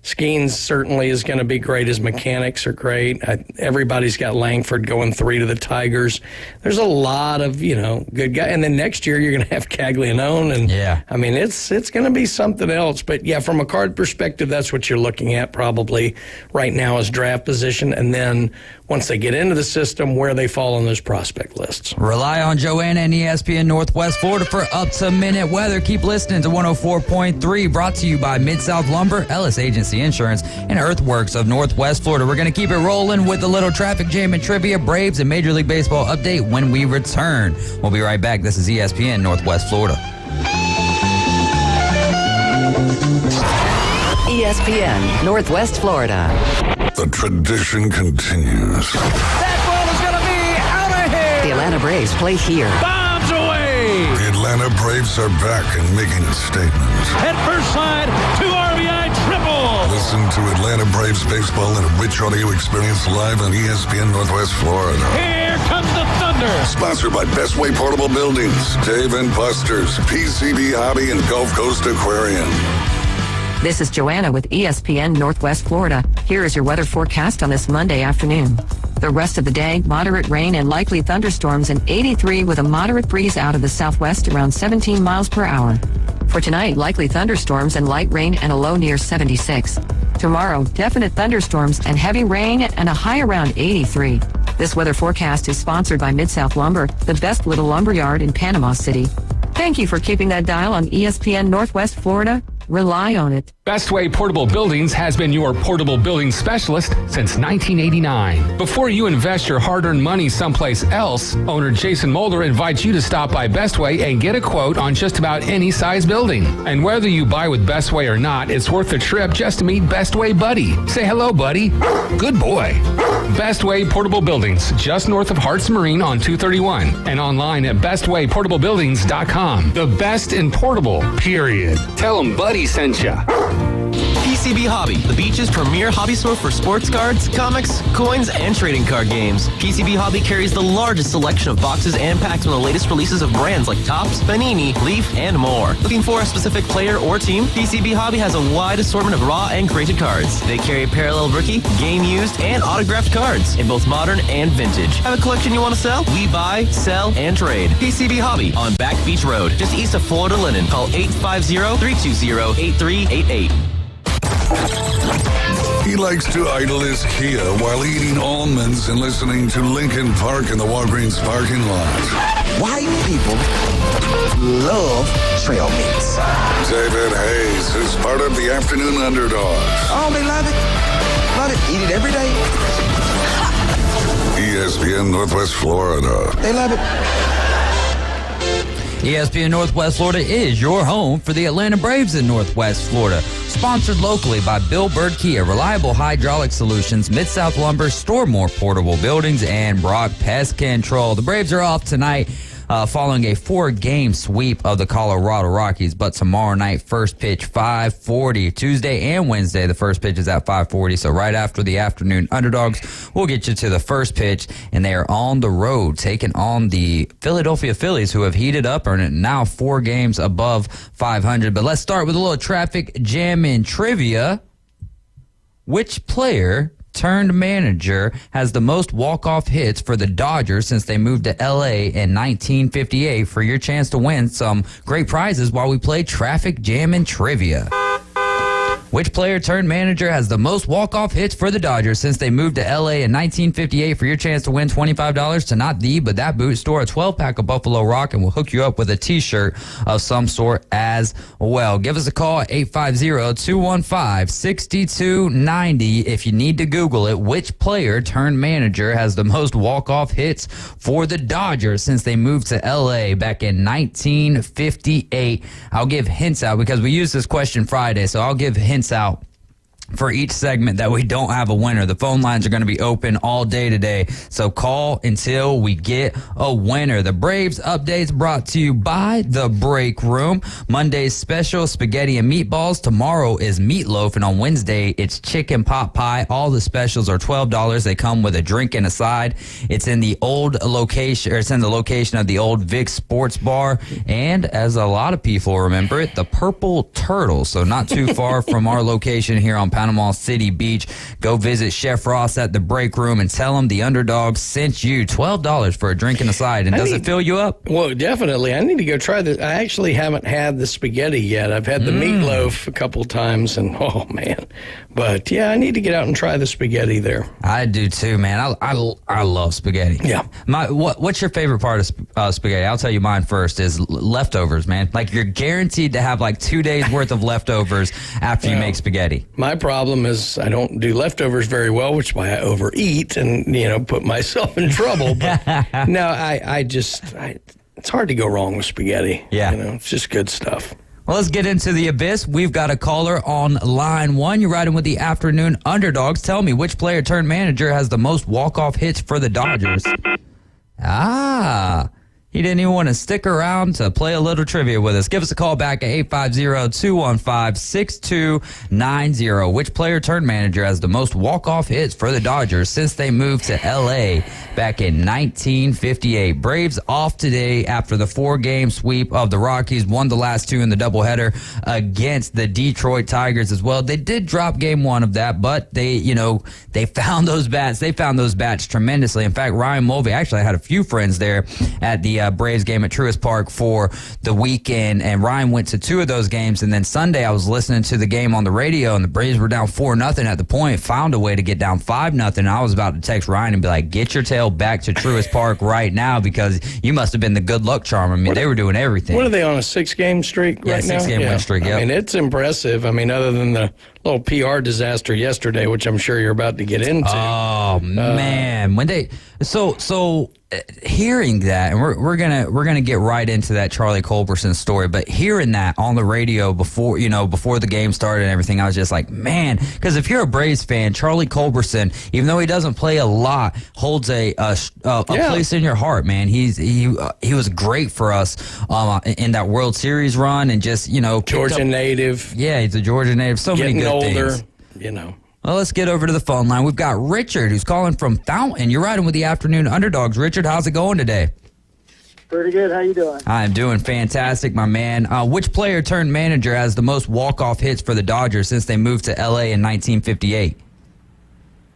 Skeens certainly is going to be great. His mechanics are great. Everybody's got Langford going 3 to the Tigers. There's a lot of, good guys. And then next year you're going to have Caglianone. And I mean, it's going to be something else. But yeah, from a card perspective, that's what you're looking at probably right now is draft position. And then once they get into the system, where they fall on those prospect lists. Rely on Joanna and ESPN Northwest Florida for up-to-minute weather. Keep listening to 104.3, brought to you by Mid-South Lumber, Ellis Agency Insurance, and Earthworks of Northwest Florida. We're going to keep it rolling with a little traffic jam and trivia, Braves, and Major League Baseball update when we return. We'll be right back. This is ESPN Northwest Florida. ESPN Northwest Florida. The tradition continues. That ball is going to be out of here. The Atlanta Braves play here. Bombs away. The Atlanta Braves are back and making a statement. Head first side, 2 RBI triple. Listen to Atlanta Braves baseball in a rich audio experience live on ESPN Northwest Florida. Here comes the thunder. Sponsored by Bestway Portable Buildings, Dave & Buster's, PCB Hobby, and Gulf Coast Aquarium. This is Joanna with ESPN Northwest Florida. Here is your weather forecast on this Monday afternoon. The rest of the day, moderate rain and likely thunderstorms and 83 with a moderate breeze out of the southwest around 17 miles per hour. For tonight, likely thunderstorms and light rain and a low near 76. Tomorrow, definite thunderstorms and heavy rain and a high around 83. This weather forecast is sponsored by Mid-South Lumber, the best little lumber yard in Panama City. Thank you for keeping that dial on ESPN Northwest Florida. Rely on it. Bestway Portable Buildings has been your portable building specialist since 1989. Before you invest your hard-earned money someplace else, owner Jason Mulder invites you to stop by Bestway and get a quote on just about any size building. And whether you buy with Bestway or not, it's worth the trip just to meet Bestway Buddy. Say hello, buddy. Good boy. Bestway Portable Buildings, just north of Harts Marine on 231, and online at bestwayportablebuildings.com. The best in portable, period. Tell them Buddy sent ya. PCB Hobby, the beach's premier hobby store for sports cards, comics, coins, and trading card games. PCB Hobby carries the largest selection of boxes and packs from the latest releases of brands like Topps, Panini, Leaf, and more. Looking for a specific player or team? PCB Hobby has a wide assortment of raw and graded cards. They carry parallel rookie, game used, and autographed cards in both modern and vintage. Have a collection you want to sell? We buy, sell, and trade. PCB Hobby on Back Beach Road, just east of Florida Linen. Call 850-320-8388. He likes to idle his Kia while eating almonds and listening to Lincoln Park in the Walgreens parking lot. White people love trail mix. David Hayes is part of the Afternoon Underdogs. Oh, they love it. Love it. Eat it every day. ESPN Northwest Florida. They love it. ESPN Northwest Florida is your home for the Atlanta Braves in Northwest Florida. Sponsored locally by Bill Bird Kia, Reliable Hydraulic Solutions, Mid-South Lumber, Stormore Portable Buildings, and Brock Pest Control. The Braves are off tonight following a 4-game sweep of the Colorado Rockies, but tomorrow night, first pitch 5:40. Tuesday and Wednesday, the first pitch is at 5:40, so right after the Afternoon Underdogs, we'll get you to the first pitch, and they are on the road taking on the Philadelphia Phillies, who have heated up, are now 4 games above 500. But let's start with a little traffic jam in trivia. Which player turned manager has the most walk-off hits for the Dodgers since they moved to LA in 1958? For your chance to win some great prizes while we play traffic jam and trivia. Which player turned manager has the most walk-off hits for the Dodgers since they moved to LA in 1958? For your chance to win $25 to not the, but that boot store, a 12-pack of Buffalo Rock, and we'll hook you up with a t-shirt of some sort as well. Give us a call at 850-215-6290 if you need to Google it. Which player turned manager has the most walk-off hits for the Dodgers since they moved to LA back in 1958? I'll give hints out because we used this question Friday, so I'll give hints out for each segment that we don't have a winner. The phone lines are going to be open all day today, so call until we get a winner. The Braves updates brought to you by The Break Room. Monday's special, spaghetti and meatballs. Tomorrow is meatloaf, and on Wednesday, it's chicken pot pie. All the specials are $12. They come with a drink and a side. It's in the old location, or it's in the location of the old Vic Sports Bar, and as a lot of people remember it, the Purple Turtle. So not too far from our location here on Panama City Beach. Go visit Chef Ross at The Break Room and tell him the Underdogs sent you. $12 for a drink and a side. And does it fill you up? Well, definitely. I need to go try this. I actually haven't had the spaghetti yet. I've had the meatloaf a couple times, and oh, man. But, yeah, I need to get out and try the spaghetti there. I do, too, man. I love spaghetti. Yeah. What's your favorite part of spaghetti? I'll tell you mine first is leftovers, man. Like, you're guaranteed to have, like, 2 days worth of leftovers after you make spaghetti. My problem is I don't do leftovers very well, which is why I overeat and, put myself in trouble. But no, it's hard to go wrong with spaghetti. Yeah. It's just good stuff. Well, let's get into the abyss. We've got a caller on line 1. You're riding with the Afternoon Underdogs. Tell me, which player turned manager has the most walk-off hits for the Dodgers? he didn't even want to stick around to play a little trivia with us. Give us a call back at 850-215-6290. Which player turned manager has the most walk-off hits for the Dodgers since they moved to L.A. back in 1958? Braves off today after the 4-game sweep of the Rockies, won the last 2 in the doubleheader against the Detroit Tigers as well. They did drop game 1 of that, but they found those bats. They found those bats tremendously. In fact, Ryan Mulvey, actually I had a few friends there at the Braves game at Truist Park for the weekend, and Ryan went to 2 of those games. And then Sunday I was listening to the game on the radio, and the Braves were down 4-0 at the point, found a way to get down 5-0. And I was about to text Ryan and be like, get your tail back to Truist Park right now, because you must have been the good luck charm. I mean, they were doing everything. What are they on, a 6-game streak right now? 6-game win streak, yep. I mean, it's impressive. I mean, other than the little PR disaster yesterday, which I'm sure you're about to get into. Oh, man. When they hearing that, and we're gonna get right into that Charlie Culberson story, but hearing that on the radio before the game started and everything, I was just like, man, because if you're a Braves fan, Charlie Culberson, even though he doesn't play a lot, holds a place in your heart, man. He was great for us in that World Series run, and just Georgia native. Yeah, he's a Georgia native. So many good older, things. Well, let's get over to the phone line. We've got Richard, who's calling from Fountain. You're riding with the Afternoon Underdogs. Richard, how's it going today? Pretty good. How you doing? I'm doing fantastic, my man. Which player turned manager has the most walk-off hits for the Dodgers since they moved to L.A. in 1958?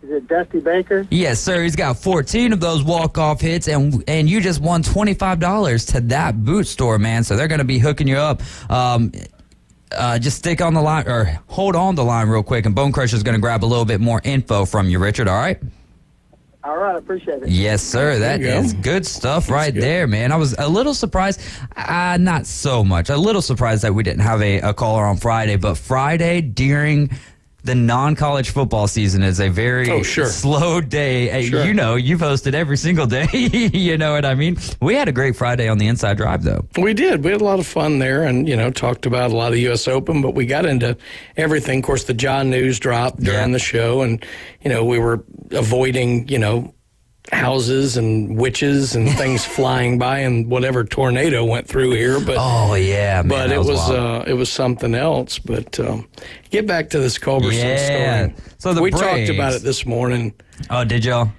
Is it Dusty Baker? Yes, sir. He's got 14 of those walk-off hits, and you just won $25 to that boot store, man. So they're going to be hooking you up. Just stick on the line, or hold on the line real quick, and Bone Crusher's going to grab a little bit more info from you, Richard, all right? All right, I appreciate it. Yes, sir. That is good stuff right there, man. I was a little surprised, not so much, a little surprised that we didn't have a caller on Friday, but Friday during the non-college football season is a very slow day. Sure. You've hosted every single day. You know what I mean? We had a great Friday on the Inside Drive, though. We did. We had a lot of fun there, and, talked about a lot of the U.S. Open, but we got into everything. Of course, the John news dropped during the show, and, we were avoiding, houses and witches and things flying by, and whatever tornado went through here. But man, but it was something else. But get back to this Culberson story. So we talked about it this morning. Oh, did y'all?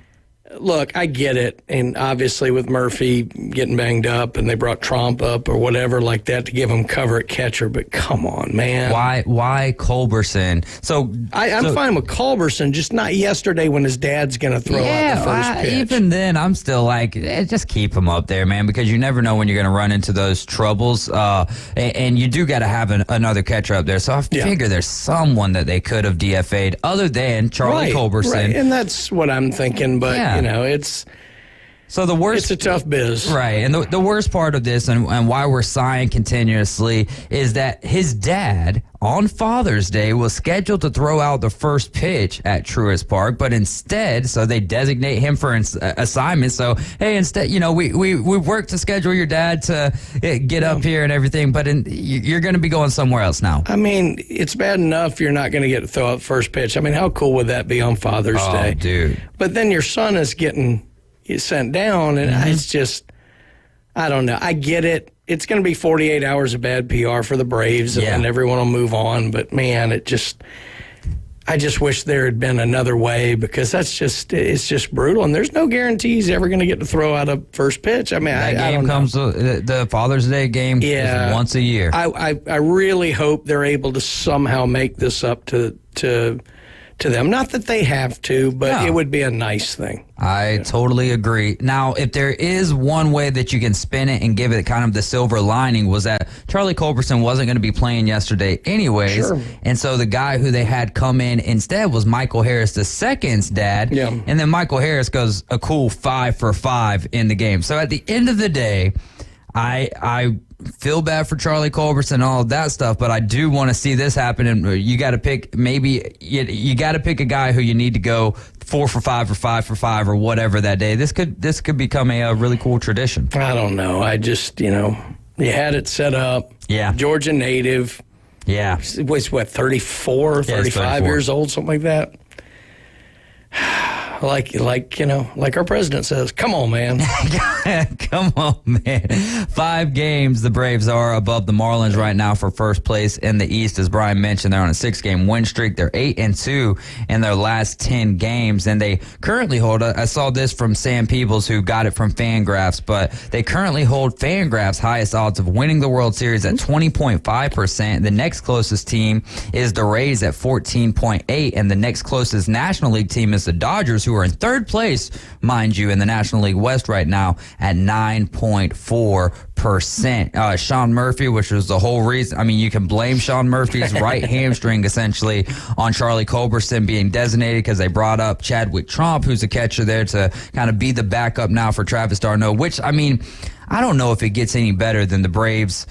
Look, I get it, and obviously with Murphy getting banged up, and they brought Trump up or whatever like that to give him cover at catcher, but come on, man. Why Culberson? So I'm fine with Culberson, just not yesterday when his dad's going to throw out the first pitch. Even then, I'm still like, just keep him up there, man, because you never know when you're going to run into those troubles, and you do got to have another catcher up there. So I figure there's someone that they could have DFA'd other than Charlie Culberson. Right, and that's what I'm thinking, but it's a tough biz. Right. And the worst part of this and why we're sighing continuously is that his dad on Father's Day was scheduled to throw out the first pitch at Truist Park, but instead, so they designate him for assignment. So, hey, instead, we worked to schedule your dad to get up here and everything, but you're going to be going somewhere else now. I mean, it's bad enough you're not going to get to throw out the first pitch. I mean, how cool would that be on Father's Day? Oh, dude. But then your son is getting sent down, and it's just, I don't know. I get it. It's going to be 48 hours of bad PR for the Braves, and then everyone will move on. But, man, I just wish there had been another way, because it's just brutal, and there's no guarantee he's ever going to get to throw out a first pitch. I mean, that game comes, the Father's Day game is once a year. I really hope they're able to somehow make this up to them. Not that they have to, but it would be a nice thing. I totally agree. Now, if there is one way that you can spin it and give it kind of the silver lining, was that Charlie Culberson wasn't going to be playing yesterday anyways. Sure. And so the guy who they had come in instead was Michael Harris II's dad. Yeah. And then Michael Harris goes a cool 5 for 5 in the game. So at the end of the day, I feel bad for Charlie Culberson and all of that stuff, but I do want to see this happen. And you got to pick, maybe you got to pick a guy who you need to go 4 for 5 or 5 for 5 or whatever that day. This could become a really cool tradition. I don't know. I just, you had it set up. Yeah. Georgia native. Yeah. Was 34, 35 years old, something like that. like our president says, come on, man. Come on, man. 5 games the Braves are above the Marlins right now for first place in the East. As Brian mentioned, they're on a 6-game win streak. They're 8-2 in their last 10 games, and they currently hold, I saw this from Sam Peebles, who got it from Fangraphs, but they currently hold Fangraphs' highest odds of winning the World Series at 20.5%. The next closest team is the Rays at 14.8%, and the next closest National League team is the Dodgers, who are in third place, mind you, in the National League West right now at 9.4%. Sean Murphy, which was the whole reason. I mean, you can blame Sean Murphy's right hamstring essentially on Charlie Culberson being designated because they brought up Chadwick Tromp, who's a catcher there, to kind of be the backup now for Travis d'Arnaud, which, I mean, I don't know if it gets any better than the Braves.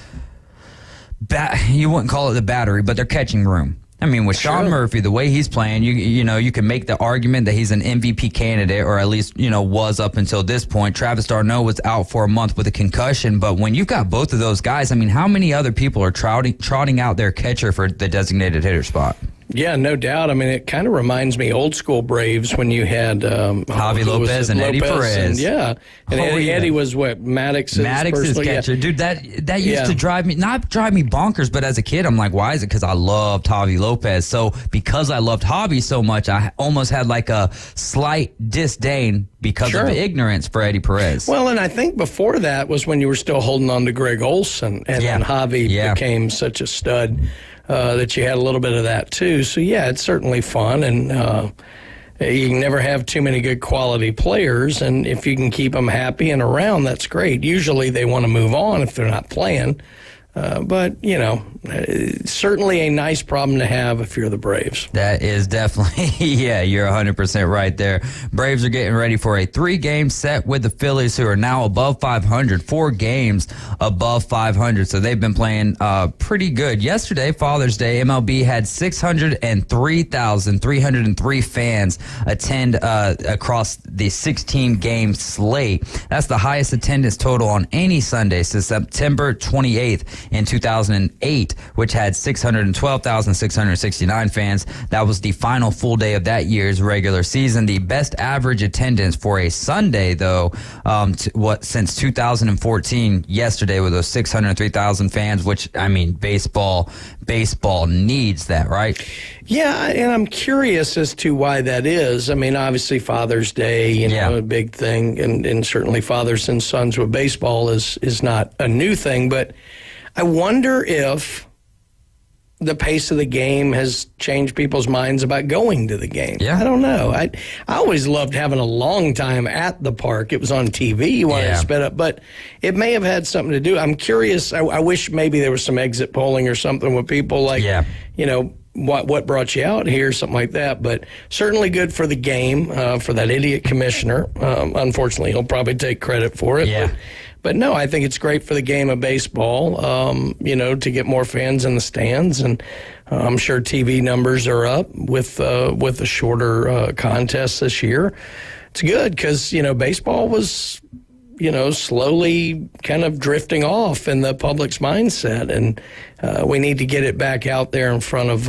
You wouldn't call it the battery, but their catching room. I mean, with Sean Murphy, the way he's playing, you can make the argument that he's an MVP candidate, or at least, was up until this point. Travis d'Arnaud was out for a month with a concussion, but when you've got both of those guys, I mean, how many other people are trotting out their catcher for the designated hitter spot? Yeah, no doubt. I mean, it kind of reminds me old school Braves when you had Javi Lopez and Eddie Perez. And Eddie was what, Maddox's catcher. Dude, that used to drive me bonkers, but as a kid, I'm like, why is it? Because I loved Javi Lopez. So because I loved Javi so much, I almost had like a slight disdain because of ignorance for Eddie Perez. Well, and I think before that was when you were still holding on to Greg Olson, and then Javi became such a stud. That you had a little bit of that too. So yeah, it's certainly fun, and you can never have too many good quality players, and if you can keep them happy and around, that's great. Usually they want to move on if they're not playing. But, certainly a nice problem to have if you're the Braves. That is definitely, you're 100% right there. Braves are getting ready for a 3-game set with the Phillies, who are now above 500, 4 games above 500. So they've been playing pretty good. Yesterday, Father's Day, MLB had 603,303 fans attend across the 16-game slate. That's the highest attendance total on any Sunday since September 28th. In 2008, which had 612,669 fans. That was the final full day of that year's regular season. The best average attendance for a Sunday, though, since 2014, yesterday, with those 603,000 fans, which, I mean, baseball needs that, right? Yeah, and I'm curious as to why that is. I mean, obviously Father's Day, a big thing, and certainly fathers and sons with baseball is not a new thing, but I wonder if the pace of the game has changed people's minds about going to the game. Yeah. I don't know. I always loved having a long time at the park. It was on TV. You wanted to sped up, but it may have had something to do. I'm curious. I wish maybe there was some exit polling or something with people like, what brought you out here, something like that. But certainly good for the game, for that idiot commissioner. Unfortunately, he'll probably take credit for it. Yeah. But no, I think it's great for the game of baseball, to get more fans in the stands. And I'm sure TV numbers are up with a shorter contest this year. It's good because, baseball was, slowly kind of drifting off in the public's mindset. And we need to get it back out there in front of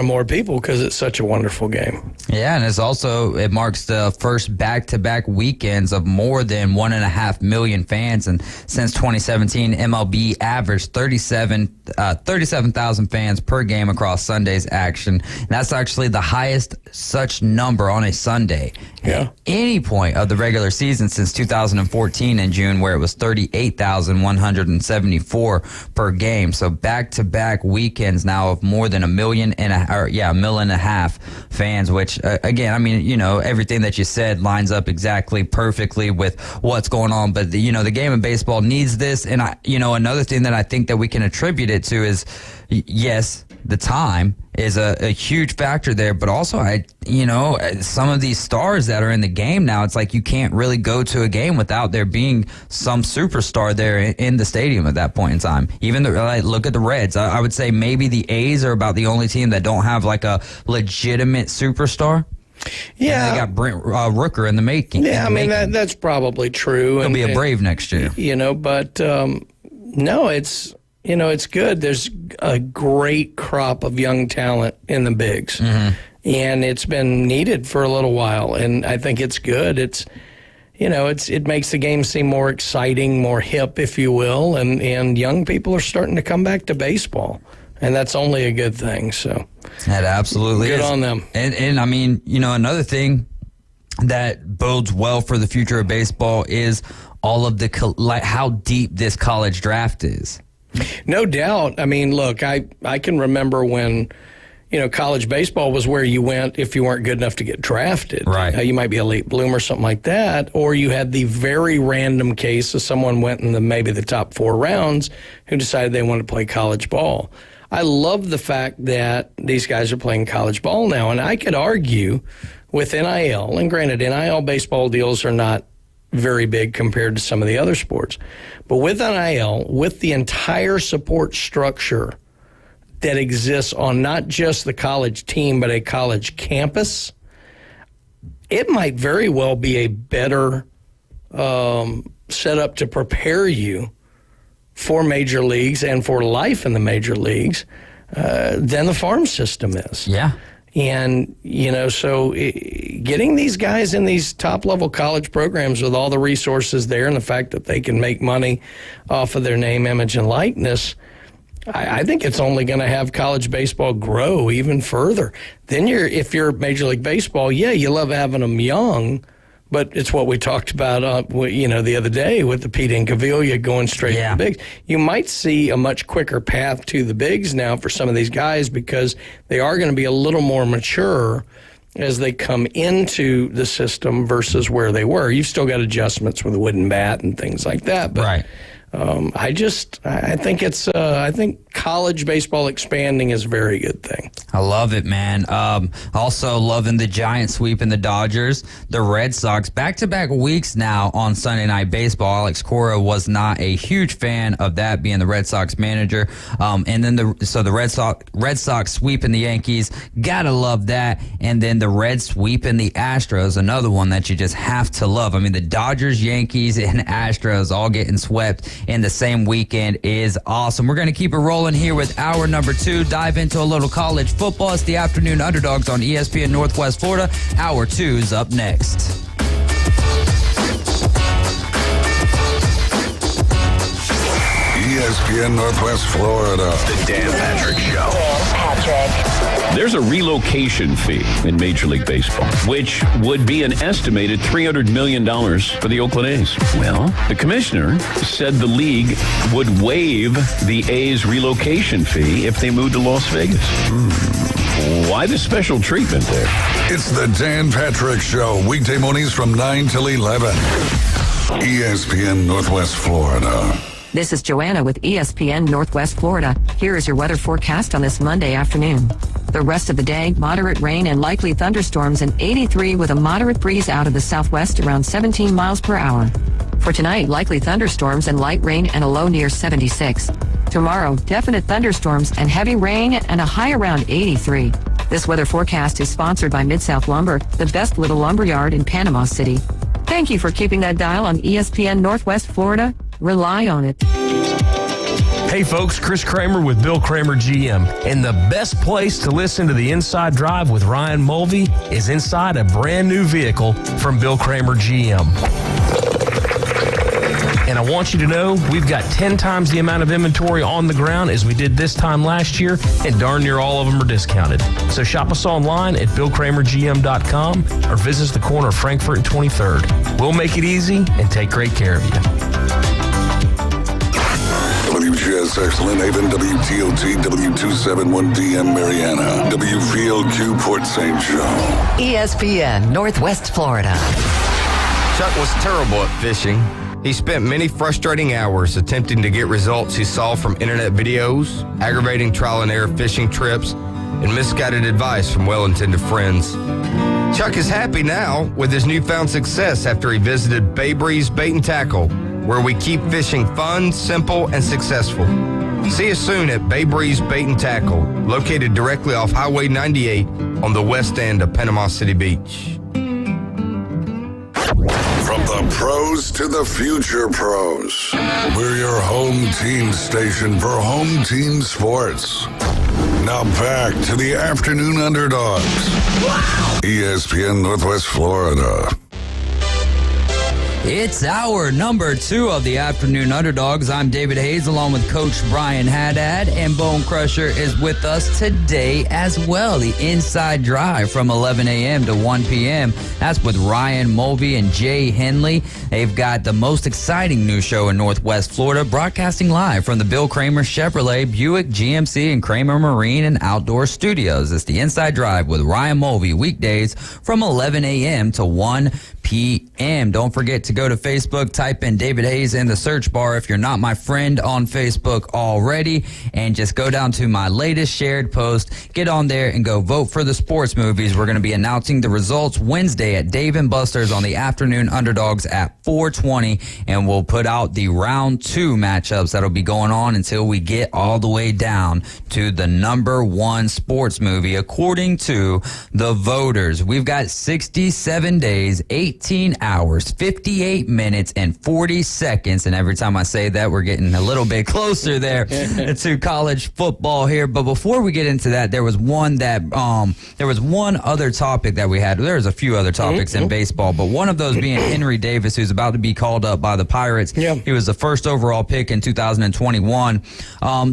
more people because it's such a wonderful game. Yeah, and it marks the first back-to-back weekends of more than 1.5 million fans. And since 2017, MLB averaged 37,000 fans per game across Sunday's action. And that's actually the highest such number on a Sunday at any point of the regular season since 2014 in June, where it was 38,174 per game. So back-to-back weekends now of more than 1.5 million fans, which again, I mean, everything that you said lines up exactly perfectly with what's going on. But the game of baseball needs this. And another thing that I think that we can attribute it to is, yes, the time is a huge factor there, but also some of these stars that are in the game now, it's like you can't really go to a game without there being some superstar there in the stadium at that point in time. Even look at the Reds. I would say maybe the A's are about the only team that don't have like a legitimate superstar. Yeah, and they got Brent Rooker in the making. Yeah, that's probably true. He'll be a Brave next year. But no, it's. It's good. There's a great crop of young talent in the bigs. Mm-hmm. and it's been needed for a little while, and I think it's good. It makes the game seem more exciting, more hip, if you will, and young people are starting to come back to baseball, and that's only a good thing. So that absolutely good is. on them. And I mean, another thing that bodes well for the future of baseball is all of how deep this college draft is. No doubt. I mean, look, I can remember when, college baseball was where you went if you weren't good enough to get drafted. Right. You might be a late bloomer, something like that, or you had the very random case of someone went in maybe the top 4 rounds who decided they wanted to play college ball. I love the fact that these guys are playing college ball now, and I could argue with NIL, and granted, NIL baseball deals are not very big compared to some of the other sports, but with NIL, with the entire support structure that exists on not just the college team, but a college campus, it might very well be a better setup to prepare you for major leagues and for life in the major leagues than the farm system is. Yeah. And, so getting these guys in these top-level college programs with all the resources there and the fact that they can make money off of their name, image, and likeness, I think it's only going to have college baseball grow even further. Then if you're Major League Baseball, you love having them young, but it's what we talked about, the other day with the Pete Incaviglia going straight to the bigs. You might see a much quicker path to the bigs now for some of these guys because they are going to be a little more mature as they come into the system versus where they were. You've still got adjustments with a wooden bat and things like that. But right. I think college baseball expanding is a very good thing. I love it, man. Also loving the giant sweep in the Dodgers. The Red Sox, back-to-back weeks now on Sunday Night Baseball. Alex Cora was not a huge fan of that, being the Red Sox manager. And then the Red Sox sweeping the Yankees. Gotta love that. And then the Reds sweeping the Astros, another one that you just have to love. I mean, the Dodgers, Yankees, and Astros all getting swept in the same weekend is awesome. We're going to keep it rolling here with hour number 2. Dive into a little college football. It's the Afternoon Underdogs on ESPN Northwest Florida. Hour 2 is up next. ESPN Northwest Florida. The Dan Patrick Show. Dan Patrick. There's a relocation fee in Major League Baseball, which would be an estimated $300 million for the Oakland A's. Well, the commissioner said the league would waive the A's relocation fee if they moved to Las Vegas. Why the special treatment there? It's the Dan Patrick Show, weekday mornings from 9 till 11. ESPN Northwest Florida. This is Joanna with ESPN Northwest Florida. Here is your weather forecast on this Monday afternoon. The rest of the day, moderate rain and likely thunderstorms and 83 with a moderate breeze out of the southwest around 17 miles per hour. For tonight, likely thunderstorms and light rain and a low near 76. Tomorrow, definite thunderstorms and heavy rain and a high around 83. This weather forecast is sponsored by Mid-South Lumber, the best little lumber yard in Panama City. Thank you for keeping that dial on ESPN Northwest Florida. Rely on it. Hey folks, Chris Kramer with Bill Kramer GM. And the best place to listen to the Inside Drive with Ryan Mulvey is inside a brand new vehicle from Bill Kramer GM. And I want you to know we've got 10 times the amount of inventory on the ground as we did this time last year, and darn near all of them are discounted. So shop us online at BillKramerGM.com or visit us the corner of Frankfurt and 23rd. We'll make it easy and take great care of you. WGSX Lynn Haven, WTOT, W271DM Mariana, WVLQ Port St. Joe. ESPN Northwest Florida. Chuck was terrible at fishing. He spent many frustrating hours attempting to get results he saw from internet videos, aggravating trial and error fishing trips, and misguided advice from well-intended friends. Chuck is happy now with his newfound success after he visited Bay Breeze Bait and Tackle, where we keep fishing fun, simple, and successful. See us soon at Bay Breeze Bait and Tackle, located directly off Highway 98 on the west end of Panama City Beach. From the pros to the future pros, we're your home team station for home team sports. Now back to the Afternoon Underdogs. ESPN Northwest Florida. It's hour number 2 of the Afternoon Underdogs. I'm David Hayes along with Coach Brian Haddad, and Bone Crusher is with us today as well. The Inside Drive from 11 a.m. to 1 p.m. That's with Ryan Mulvey and Jay Henley. They've got the most exciting news show in Northwest Florida, broadcasting live from the Bill Kramer Chevrolet, Buick, GMC, and Kramer Marine and Outdoor Studios. It's the Inside Drive with Ryan Mulvey, weekdays from 11 a.m. to 1 p.m. Don't forget to go to Facebook, type in David Hayes in the search bar if you're not my friend on Facebook already, and just go down to my latest shared post. Get on there and go vote for the sports movies. We're going to be announcing the results Wednesday at Dave & Buster's on the Afternoon Underdogs at 4:20, and we'll put out the round 2 matchups that'll be going on until we get all the way down to the number 1 sports movie according to the voters. We've got 67 days, 18 hours, 58 minutes, and 40 seconds. And every time I say that, we're getting a little bit closer there to college football here. But before we get into that, there was one other topic that we had. There was a few other topics in baseball, but one of those being Henry Davis, who's about to be called up by the Pirates. Yeah. He was the first overall pick in 2021.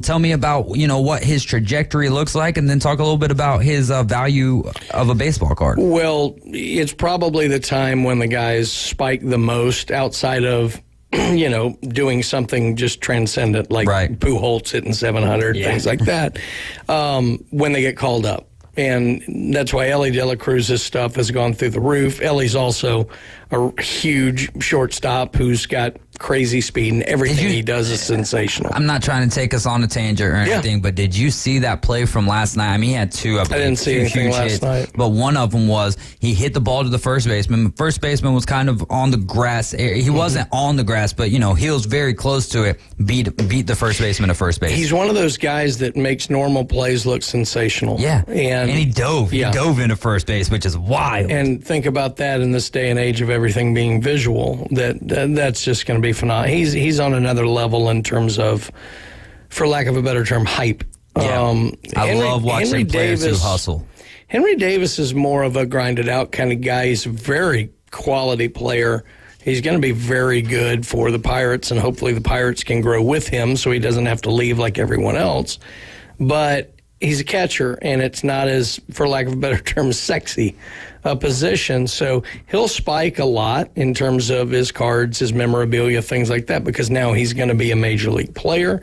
Tell me about, what his trajectory looks like, and then talk a little bit about his value of a baseball card. Well, it's probably the time when the guys spike the most outside of, doing something just transcendent like Pujols hitting 700, things like that, when they get called up. And that's why Ellie De La Cruz's stuff has gone through the roof. Ellie's also a huge shortstop who's got crazy speed, and everything he does is sensational. I'm not trying to take us on a tangent or anything, but did you see that play from last night? I mean, he had 2 I didn't see anything last night. But one of them was he hit the ball to the first baseman. The first baseman was kind of on the grass area. He wasn't on the grass, but, he was very close to it, beat the first baseman to first base. He's one of those guys that makes normal plays look sensational. Yeah, and he dove. He dove into first base, which is wild. And think about that in this day and age of everything being visual, that's just going to be phenomenal. He's on another level in terms of, for lack of a better term, hype. Yeah. I love watching players who hustle. Henry Davis is more of a grinded out kind of guy. He's a very quality player. He's going to be very good for the Pirates, and hopefully the Pirates can grow with him so he doesn't have to leave like everyone else. But he's a catcher, and it's not as, for lack of a better term, sexy a position. So he'll spike a lot in terms of his cards, his memorabilia, things like that, because now he's going to be a major league player.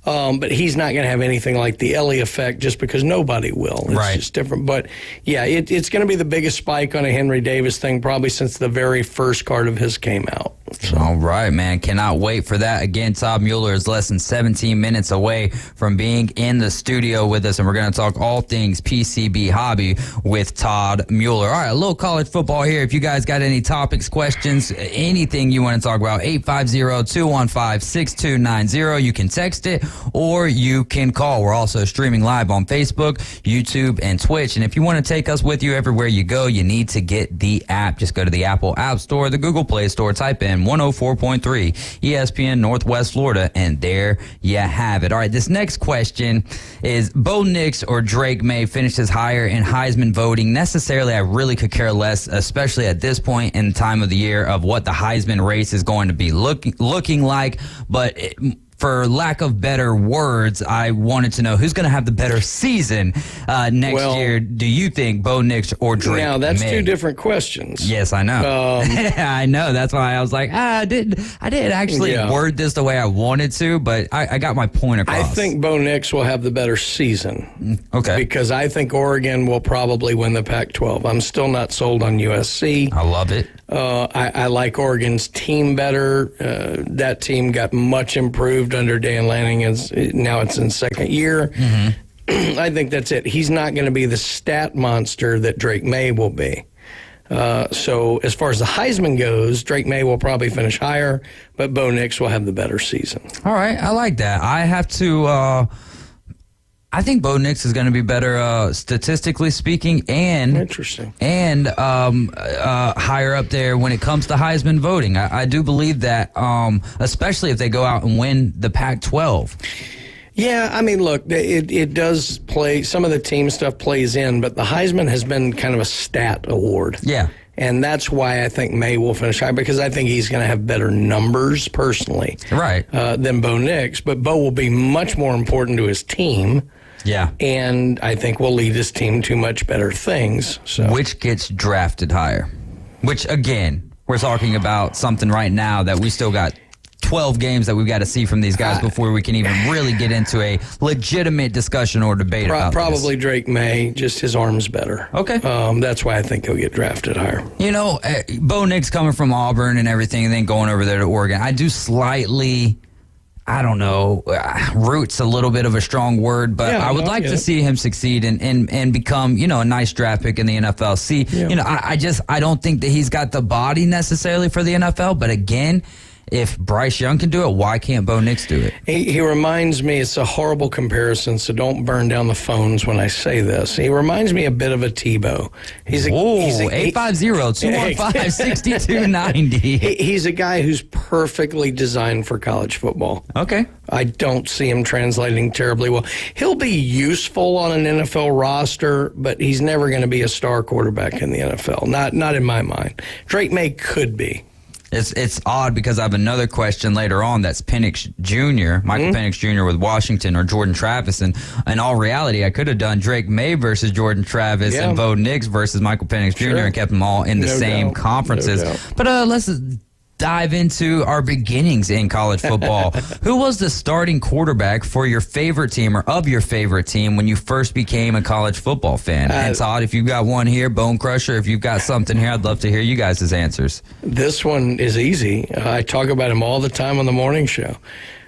But he's not going to have anything like the Ellie effect just because nobody will. It's just different. But, yeah, it's going to be the biggest spike on a Henry Davis thing probably since the very first card of his came out. So. All right, man. Cannot wait for that. Again, Todd Mueller is less than 17 minutes away from being in the studio with us, and we're going to talk all things PCB hobby with Todd Mueller. All right, a little college football here. If you guys got any topics, questions, anything you want to talk about, 850-215-6290. You can text it or you can call. We're also streaming live on Facebook, YouTube, and Twitch. And if you want to take us with you everywhere you go, you need to get the app. Just go to the Apple App Store, the Google Play Store, type in 104.3 ESPN Northwest Florida, and there you have it. All right, this next question is, Bo Nix or Drake May finishes higher in Heisman voting? Necessarily, I really could care less, especially at this point in the time of the year, of what the Heisman race is going to be looking like. But for lack of better words, I wanted to know who's going to have the better season next year. Do you think Bo Nix or Drake? Now that's two different questions. Yes, I know. I know. That's why I was like, I didn't actually word this the way I wanted to, but I got my point across. I think Bo Nix will have the better season. Okay. Because I think Oregon will probably win the Pac-12. I'm still not sold on USC. I love it. I like Oregon's team better. That team got much improved under Dan Lanning. Now it's in second year. Mm-hmm. I think that's it. He's not going to be the stat monster that Drake May will be. So as far as the Heisman goes, Drake May will probably finish higher, but Bo Nix will have the better season. All right, I like that. I have to... I think Bo Nix is going to be better statistically speaking, and interesting, and higher up there when it comes to Heisman voting. I do believe that, especially if they go out and win the Pac-12. Yeah, I mean, look, it does play, some of the team stuff plays in, but the Heisman has been kind of a stat award. Yeah. And that's why I think May will finish high, because I think he's going to have better numbers personally, right, than Bo Nix. But Bo will be much more important to his team. Yeah. And I think will lead his team to much better things. So. Which gets drafted higher? Which, again, we're talking about something right now that we still got 12 games that we've got to see from these guys before we can even really get into a legitimate discussion or debate about probably this. Drake May, just his arm's better. Okay. That's why I think he'll get drafted higher. You know, Bo Nix coming from Auburn and everything, and then going over there to Oregon, I do slightly, I don't know, root's a little bit of a strong word, but I would like to see him succeed and become, you know, a nice draft pick in the NFL. See, you know, I don't think that he's got the body necessarily for the NFL, but again, if Bryce Young can do it, why can't Bo Nix do it? He reminds me, it's a horrible comparison, so don't burn down the phones when I say this. He reminds me a bit of a Tebow. He's 850-215-6290. He's a guy who's perfectly designed for college football. Okay. I don't see him translating terribly well. He'll be useful on an NFL roster, but he's never going to be a star quarterback in the NFL. Not in my mind. Drake May could be. It's odd because I have another question later on that's Penix Jr., Michael Penix Jr. with Washington or Jordan Travis. And in all reality, I could have done Drake May versus Jordan Travis and Bo Nix versus Michael Penix Jr. and kept them all in the same conferences. But let's dive into our beginnings in college football. Who was the starting quarterback for your favorite team or of your favorite team when you first became a college football fan? And Todd, if you've got one here, Bone Crusher, if you've got something here, I'd love to hear you guys' answers. This one is easy. I talk about him all the time on the morning show.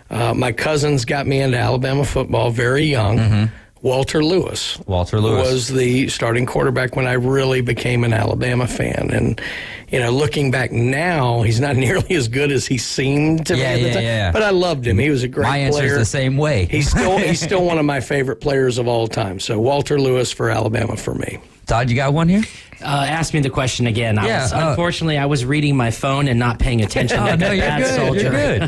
My cousins got me into Alabama football very young. Walter Lewis was the starting quarterback when I really became an Alabama fan. And, you know, looking back now, he's not nearly as good as he seemed to be at the time. But I loved him. He was a great player. My answer's the same way. He's still one of my favorite players of all time. So Walter Lewis for Alabama for me. Todd, you got one here? Ask me the question again. Unfortunately, I was reading my phone and not paying attention. No, you're good. You're good.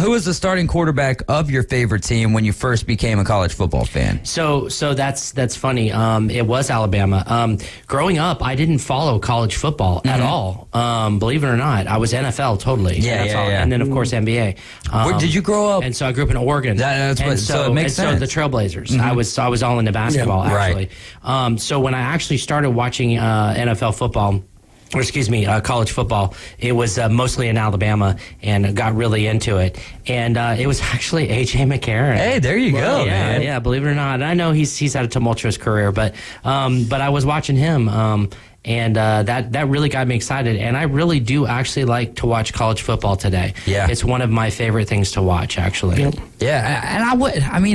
Who was the starting quarterback of your favorite team when you first became a college football fan? So that's funny. It was Alabama. Growing up, I didn't follow college football at all. Believe it or not, I was NFL totally. NFL, and then of course NBA. Where did you grow up? And so I grew up in Oregon. So it makes sense. So the Trailblazers. I was all into basketball actually. So when I actually started watching NFL football, or excuse me, college football, it was mostly in Alabama, and got really into it. And it was actually A.J. McCarron. Hey, there you go, man. Yeah, believe it or not. I know he's had a tumultuous career, but I was watching him, and that really got me excited. And I really do actually like to watch college football today. Yeah. It's one of my favorite things to watch, actually. Yeah, and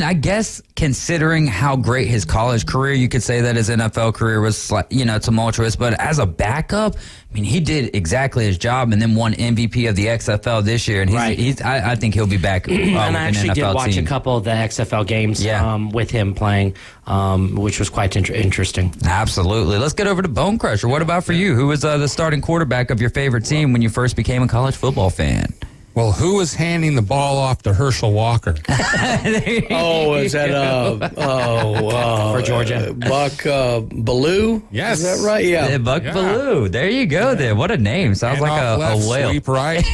I guess considering how great his college career, you could say that his NFL career was, tumultuous, but as a backup, I mean, he did exactly his job and then won MVP of the XFL this year. And I think he'll be back. And I actually NFL did watch a couple of the XFL games with him playing, which was quite interesting. Absolutely. Let's get over to Bone Crusher. What about for you? Who was the starting quarterback of your favorite team when you first became a college football fan? Well, who was handing the ball off to Herschel Walker? Is that for Georgia? Buck Ballou? Yes. Is that right? Yeah. Buck Ballou. There you go. Then what a name. Sounds like a whale. Sweep right,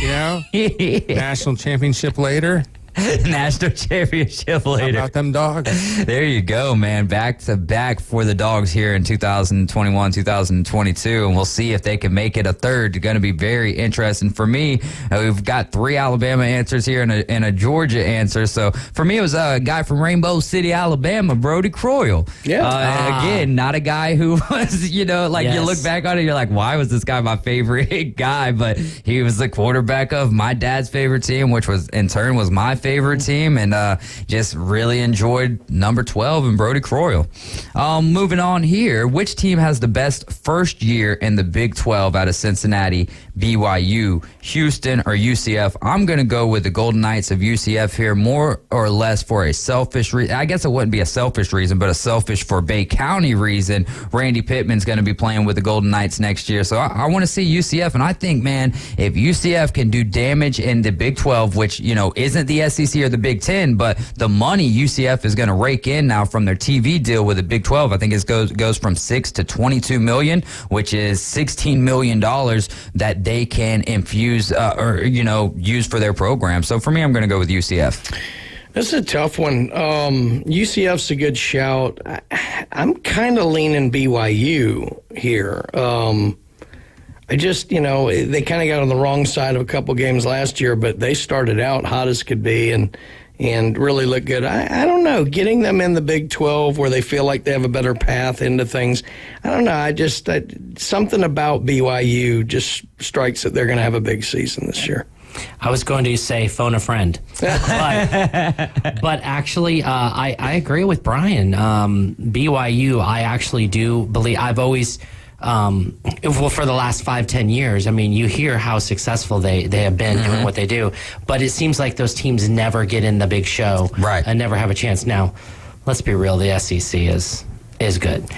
National championship later. National championship later. How about them dogs? There you go, man. Back to back for the dogs here in 2021, 2022. And we'll see if they can make it a third. It's going to be very interesting. For me, we've got 3 Alabama answers here and a Georgia answer. So for me, it was a guy from Rainbow City, Alabama, Brody Croyle. Again, not a guy who was, you look back on it, you're like, why was this guy my favorite guy? But he was the quarterback of my dad's favorite team, which was in turn was my favorite team, and just really enjoyed number 12 and Brody Croyle. Moving on here, which team has the best first year in the Big 12 out of Cincinnati? BYU, Houston, or UCF. I'm going to go with the Golden Knights of UCF here, more or less for a selfish reason. I guess it wouldn't be a selfish reason, but a selfish for Bay County reason. Randy Pittman's going to be playing with the Golden Knights next year. So I want to see UCF, and I think, man, if UCF can do damage in the Big 12, which, isn't the SEC or the Big 10, but the money UCF is going to rake in now from their TV deal with the Big 12, I think it goes from $6 to $22 million, which is $16 million that they can infuse use for their program. So for me, I'm going to go with UCF. This is a tough one. UCF's a good shout. I'm kind of leaning BYU here. I just, they kind of got on the wrong side of a couple games last year, but they started out hot as could be and really looked good. I don't know. Getting them in the Big 12 where they feel like they have a better path into things, I don't know. Something about BYU just strikes that they're going to have a big season this year. I was going to say phone a friend, but actually, I agree with Brian. BYU, I actually do believe. I've always, for the last 5-10 years, I mean, you hear how successful they have been doing what they do, but it seems like those teams never get in the big show, right, and never have a chance. Now, let's be real, the SEC is good.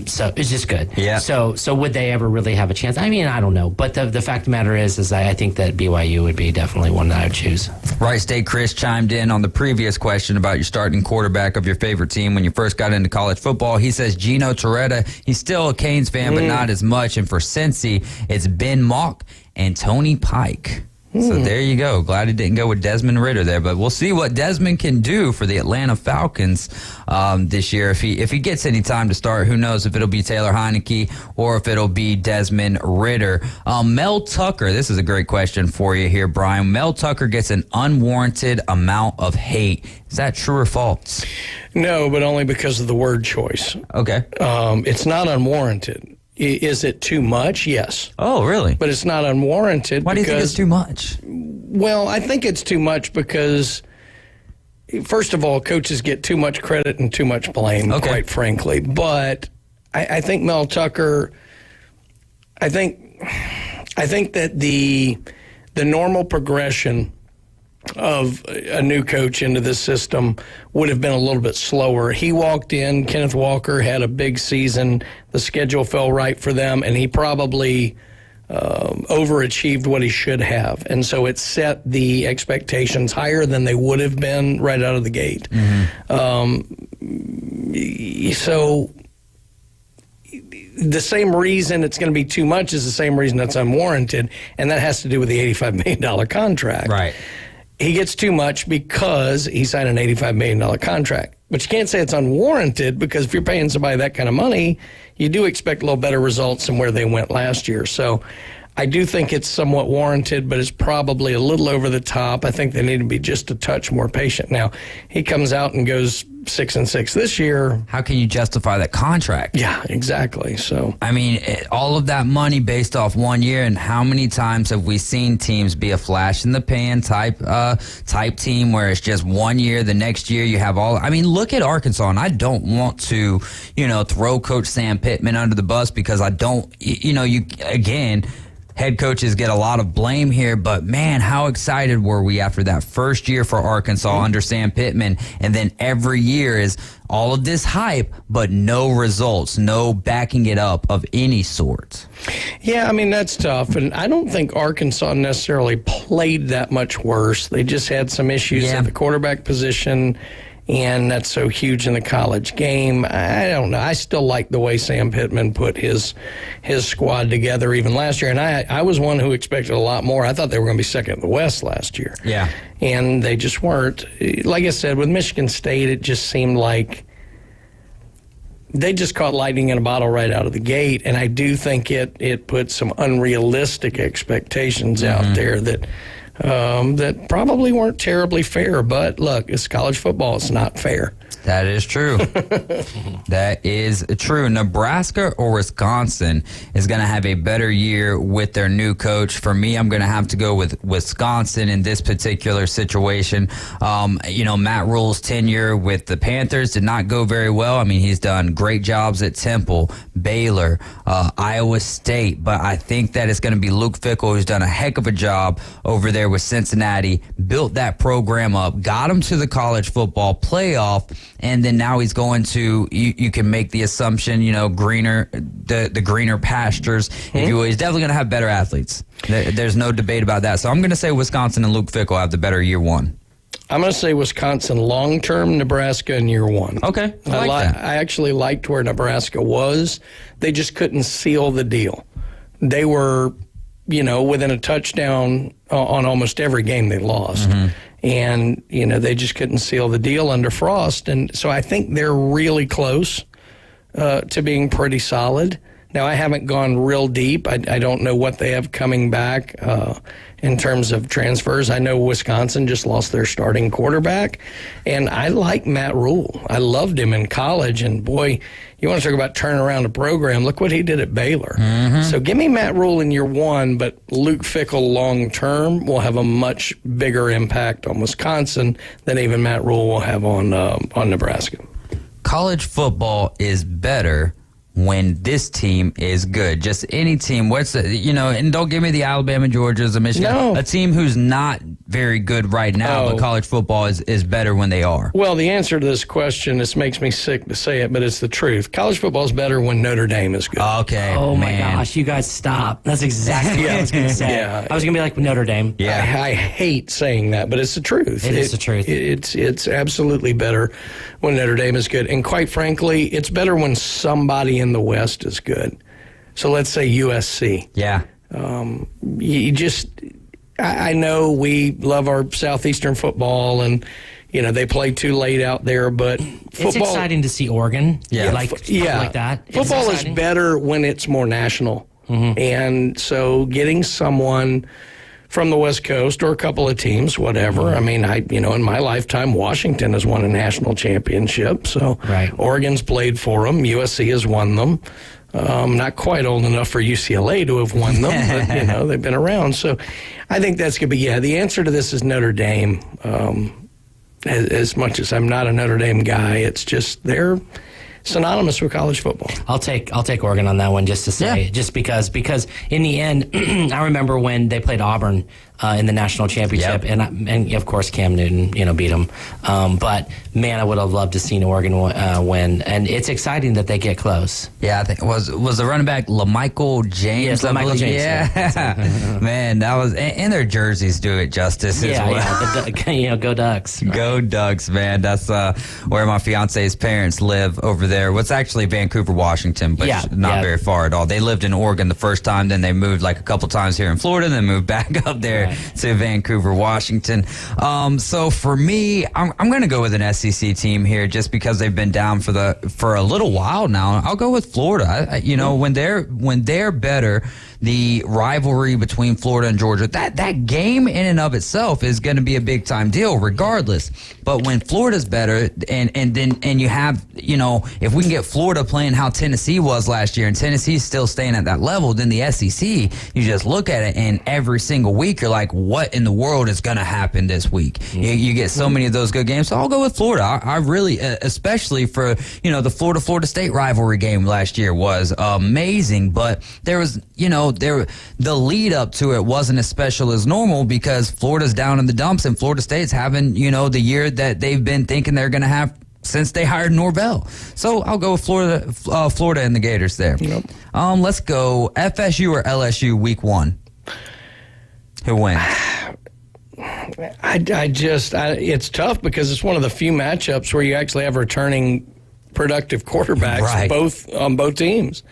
So it's just good. Yeah. So would they ever really have a chance? I mean, I don't know. But the fact of the matter is I think that BYU would be definitely one that I would choose. Wright State Chris chimed in on the previous question about your starting quarterback of your favorite team when you first got into college football. He says Gino Torretta. He's still a Canes fan, but not as much. And for Cincy, it's Ben Mock and Tony Pike. So there you go. Glad he didn't go with Desmond Ridder there, but we'll see what Desmond can do for the Atlanta Falcons this year. If he gets any time to start, who knows if it'll be Taylor Heineke or if it'll be Desmond Ridder. Mel Tucker, this is a great question for you here, Brian. Mel Tucker gets an unwarranted amount of hate. Is that true or false? No, but only because of the word choice. Okay. It's not unwarranted. Is it too much? Yes. Oh, really? But it's not unwarranted. Why do you think it's too much? Well, I think it's too much because, first of all, coaches get too much credit and too much blame, quite frankly. But I think Mel Tucker, I think that the normal progression of a new coach into this system would have been a little bit slower. He walked in, Kenneth Walker had a big season, the schedule fell right for them, and he probably overachieved what he should have. And so it set the expectations higher than they would have been right out of the gate. So the same reason it's going to be too much is the same reason it's unwarranted, and that has to do with the $85 million contract. Right. He gets too much because he signed an $85 million contract. But you can't say it's unwarranted because if you're paying somebody that kind of money, you do expect a little better results than where they went last year. So I do think it's somewhat warranted, but it's probably a little over the top. I think they need to be just a touch more patient. Now, he comes out and goes 6-6 this year. How can you justify that contract? Yeah, exactly. So I mean, all of that money based off 1 year, and how many times have we seen teams be a flash in the pan type team where it's just 1 year, the next year you have all. I mean, look at Arkansas, and I don't want to, throw Coach Sam Pittman under the bus because I don't, head coaches get a lot of blame here, but man, how excited were we after that first year for Arkansas under Sam Pittman, and then every year is all of this hype, but no results, no backing it up of any sort. Yeah, I mean, that's tough, and I don't think Arkansas necessarily played that much worse. They just had some issues at the quarterback position, and that's so huge in the college game. I don't know. I still like the way Sam Pittman put his squad together even last year. And I was one who expected a lot more. I thought they were going to be second in the West last year. Yeah. And they just weren't. Like I said, with Michigan State, it just seemed like they just caught lightning in a bottle right out of the gate. And I do think it put some unrealistic expectations out there that probably weren't terribly fair. But look, it's college football. It's not fair. That is true. That is true. Nebraska or Wisconsin is going to have a better year with their new coach. For me, I'm going to have to go with Wisconsin in this particular situation. Matt Rule's tenure with the Panthers did not go very well. I mean, he's done great jobs at Temple, Baylor, Iowa State, but I think that it's going to be Luke Fickell who's done a heck of a job over there with Cincinnati, built that program up, got him to the college football playoff, and then now he's going to, you can make the assumption, greener, the greener pastures. If you will. He's definitely going to have better athletes. There's no debate about that. So I'm going to say Wisconsin and Luke Fickell have the better year one. I'm going to say Wisconsin long-term, Nebraska in year one. Okay, I actually liked where Nebraska was. They just couldn't seal the deal. They were, within a touchdown on almost every game they lost. Mm-hmm. And, they just couldn't seal the deal under Frost. And so I think they're really close to being pretty solid. Now, I haven't gone real deep. I don't know what they have coming back in terms of transfers. I know Wisconsin just lost their starting quarterback, and I like Matt Rule. I loved him in college, and boy, you want to talk about turning around a program. Look what he did at Baylor. Mm-hmm. So give me Matt Rule in year one, but Luke Fickell long term will have a much bigger impact on Wisconsin than even Matt Rule will have on Nebraska. College football is better when this team is good. Just any team. And don't give me the Alabama, Georgias, the Michigan. No. A team who's not very good right now, but college football is better when they are. Well, the answer to this question, this makes me sick to say it, but it's the truth. College football is better when Notre Dame is good. Okay. Oh, my gosh. You guys stop. That's exactly what I was going to say. Yeah. I was going to be like Notre Dame. Yeah. I hate saying that, but it's the truth. It is the truth. It's absolutely better when Notre Dame is good. And quite frankly, it's better when somebody in the West is good. So let's say USC. Yeah. I know we love our Southeastern football, and they play too late out there, but football, it's exciting to see Oregon. Like that. Football is better when it's more national. Mm-hmm. And so getting someone from the West Coast or a couple of teams, whatever. Mm-hmm. I mean, in my lifetime, Washington has won a national championship. So Oregon's played for them. USC has won them. Not quite old enough for UCLA to have won them, but, they've been around. So I think that's going to be, the answer to this is Notre Dame. As much as I'm not a Notre Dame guy, it's just they're synonymous with college football. I'll take Oregon on that one just to say, just because in the end, I remember when they played Auburn in the national championship, and of course Cam Newton, beat them. But man, I would have loved to seen Oregon win, and it's exciting that they get close. Yeah, I think it was the running back LaMichael James. Yes, LaMichael James. Yeah, man, that was, and their jerseys do it justice as well. Yeah, go Ducks. Right? Go Ducks, man. That's where my fiance's parents live over there. What's actually Vancouver, Washington, but not very far at all. They lived in Oregon the first time, then they moved like a couple times here in Florida, and then moved back up there to Vancouver, Washington. So for me, I'm going to go with an SEC team here just because they've been down for a little while now. I'll go with Florida. When they're better, the rivalry between Florida and Georgia, that game in and of itself is going to be a big time deal regardless. But when Florida's better and you have, if we can get Florida playing how Tennessee was last year and Tennessee's still staying at that level, then the SEC, you just look at it and every single week you're like, what in the world is going to happen this week? You get so many of those good games. So I'll go with Florida. I really, especially for, the Florida State rivalry game last year was amazing, but there was, the lead up to it wasn't as special as normal because Florida's down in the dumps and Florida State's having, the year that they've been thinking they're going to have since they hired Norvell. So I'll go with Florida and the Gators there. Yep. Let's go FSU or LSU week one. Who wins? It's tough because it's one of the few matchups where you actually have returning productive quarterbacks on both teams.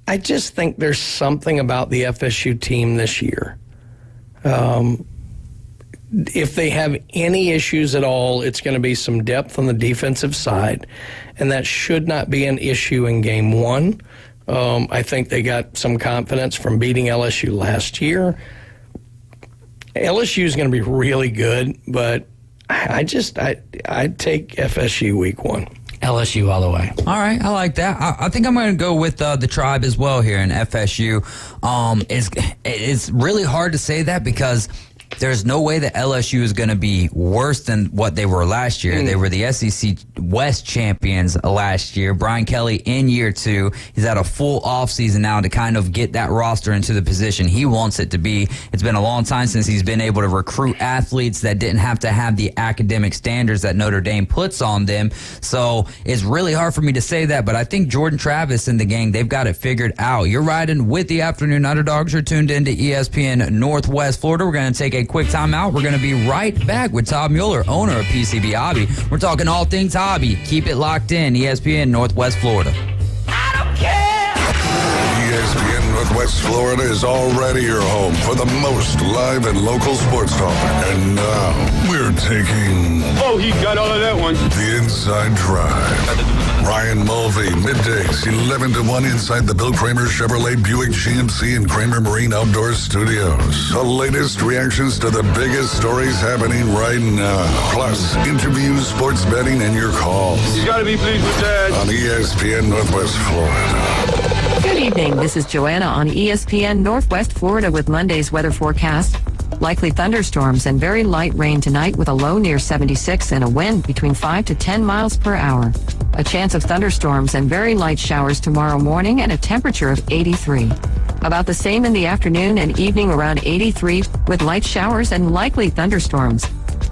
I just think there's something about the FSU team this year. If they have any issues at all, it's going to be some depth on the defensive side, and that should not be an issue in game one. I think they got some confidence from beating LSU last year. LSU is going to be really good, but I'd take FSU week 1. LSU all the way. All right, I like that. I think I'm going to go with the Tribe as well here in FSU. It's really hard to say that because there's no way that LSU is going to be worse than what they were last year. They were the SEC West champions last year. Brian Kelly in year 2. He's had a full offseason now to kind of get that roster into the position he wants it to be. It's been a long time since he's been able to recruit athletes that didn't have to have the academic standards that Notre Dame puts on them. So it's really hard for me to say that, but I think Jordan Travis and the gang, they've got it figured out. You're riding with the Afternoon Underdogs. You're tuned into ESPN Northwest Florida. We're going to take a quick time out. We're going to be right back with Todd Mueller, owner of PCB Hobby. We're talking all things hobby. Keep it locked in. ESPN Northwest Florida. ESPN Northwest Florida is already your home for the most live and local sports talk. And now we're taking... Oh, he got all of that one. The Inside Drive. Ryan Mulvey, middays, 11 to 1 inside the Bill Kramer Chevrolet Buick GMC and Kramer Marine Outdoor Studios. The latest reactions to the biggest stories happening right now. Plus, interviews, sports betting, and your calls. You got to be pleased with that. On ESPN Northwest Florida. Good evening. This is Joanna on ESPN Northwest Florida with Monday's weather forecast. Likely thunderstorms and very light rain tonight with a low near 76 and a wind between 5 to 10 miles per hour. A chance of thunderstorms and very light showers tomorrow morning and a temperature of 83. About the same in the afternoon and evening around 83 with light showers and likely thunderstorms.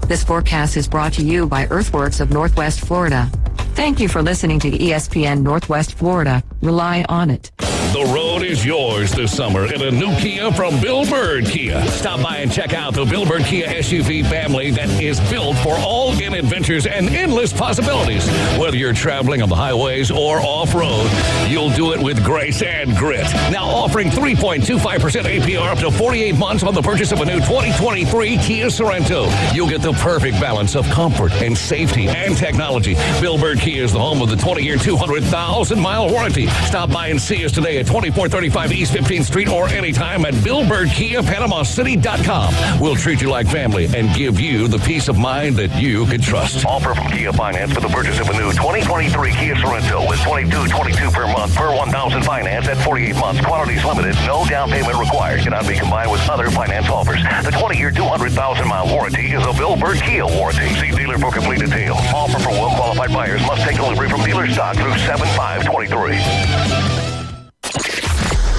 This forecast is brought to you by Earthworks of Northwest Florida. Thank you for listening to ESPN Northwest Florida. Rely on it. The road is yours this summer in a new Kia from Bill Bird Kia. Stop by and check out the Bill Bird Kia SUV family that is built for all-in adventures and endless possibilities. Whether you're traveling on the highways or off-road, you'll do it with grace and grit. Now offering 3.25% APR up to 48 months on the purchase of a new 2023 Kia Sorento. You'll get the perfect balance of comfort and safety and technology. Bill Bird Kia is the home of the 20-year, 200,000-mile warranty. Stop by and see us today at 2435 East 15th Street or anytime at BillBirdKiaPanamaCity.com. We'll treat you like family and give you the peace of mind that you can trust. Offer from Kia Finance for the purchase of a new 2023 Kia Sorento with $22.22 per month per 1,000 finance at 48 months. Quantities limited. No down payment required. Cannot be combined with other finance offers. The 20-year, 200,000-mile warranty is a Bill Bird Kia warranty. See dealer for complete details. Offer for well-qualified buyers. Must take delivery from dealer stock through 7/5/23.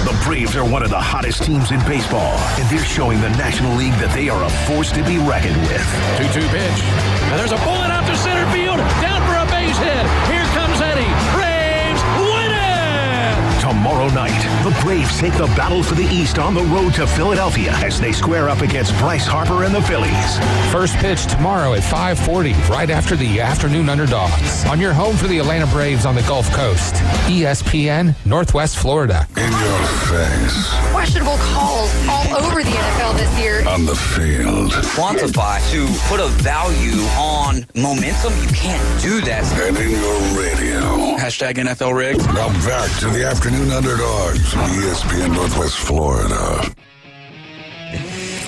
The Braves are one of the hottest teams in baseball, and they're showing the National League that they are a force to be reckoned with. 2-2 pitch. And there's a bullet out to center field. Down for a base hit. Here comes Eddie. Braves win it! Tomorrow night, the Braves take the battle for the East on the road to Philadelphia as they square up against Bryce Harper and the Phillies. First pitch tomorrow at 5:40, right after the Afternoon Underdogs. On your home for the Atlanta Braves on the Gulf Coast. ESPN Northwest Florida. In your face. Questionable calls all over the NFL this year. On the field. Quantify to put a value on momentum. You can't do that. And in your radio. Hashtag NFL rigged. Now back to the Afternoon Underdogs on ESPN Northwest Florida.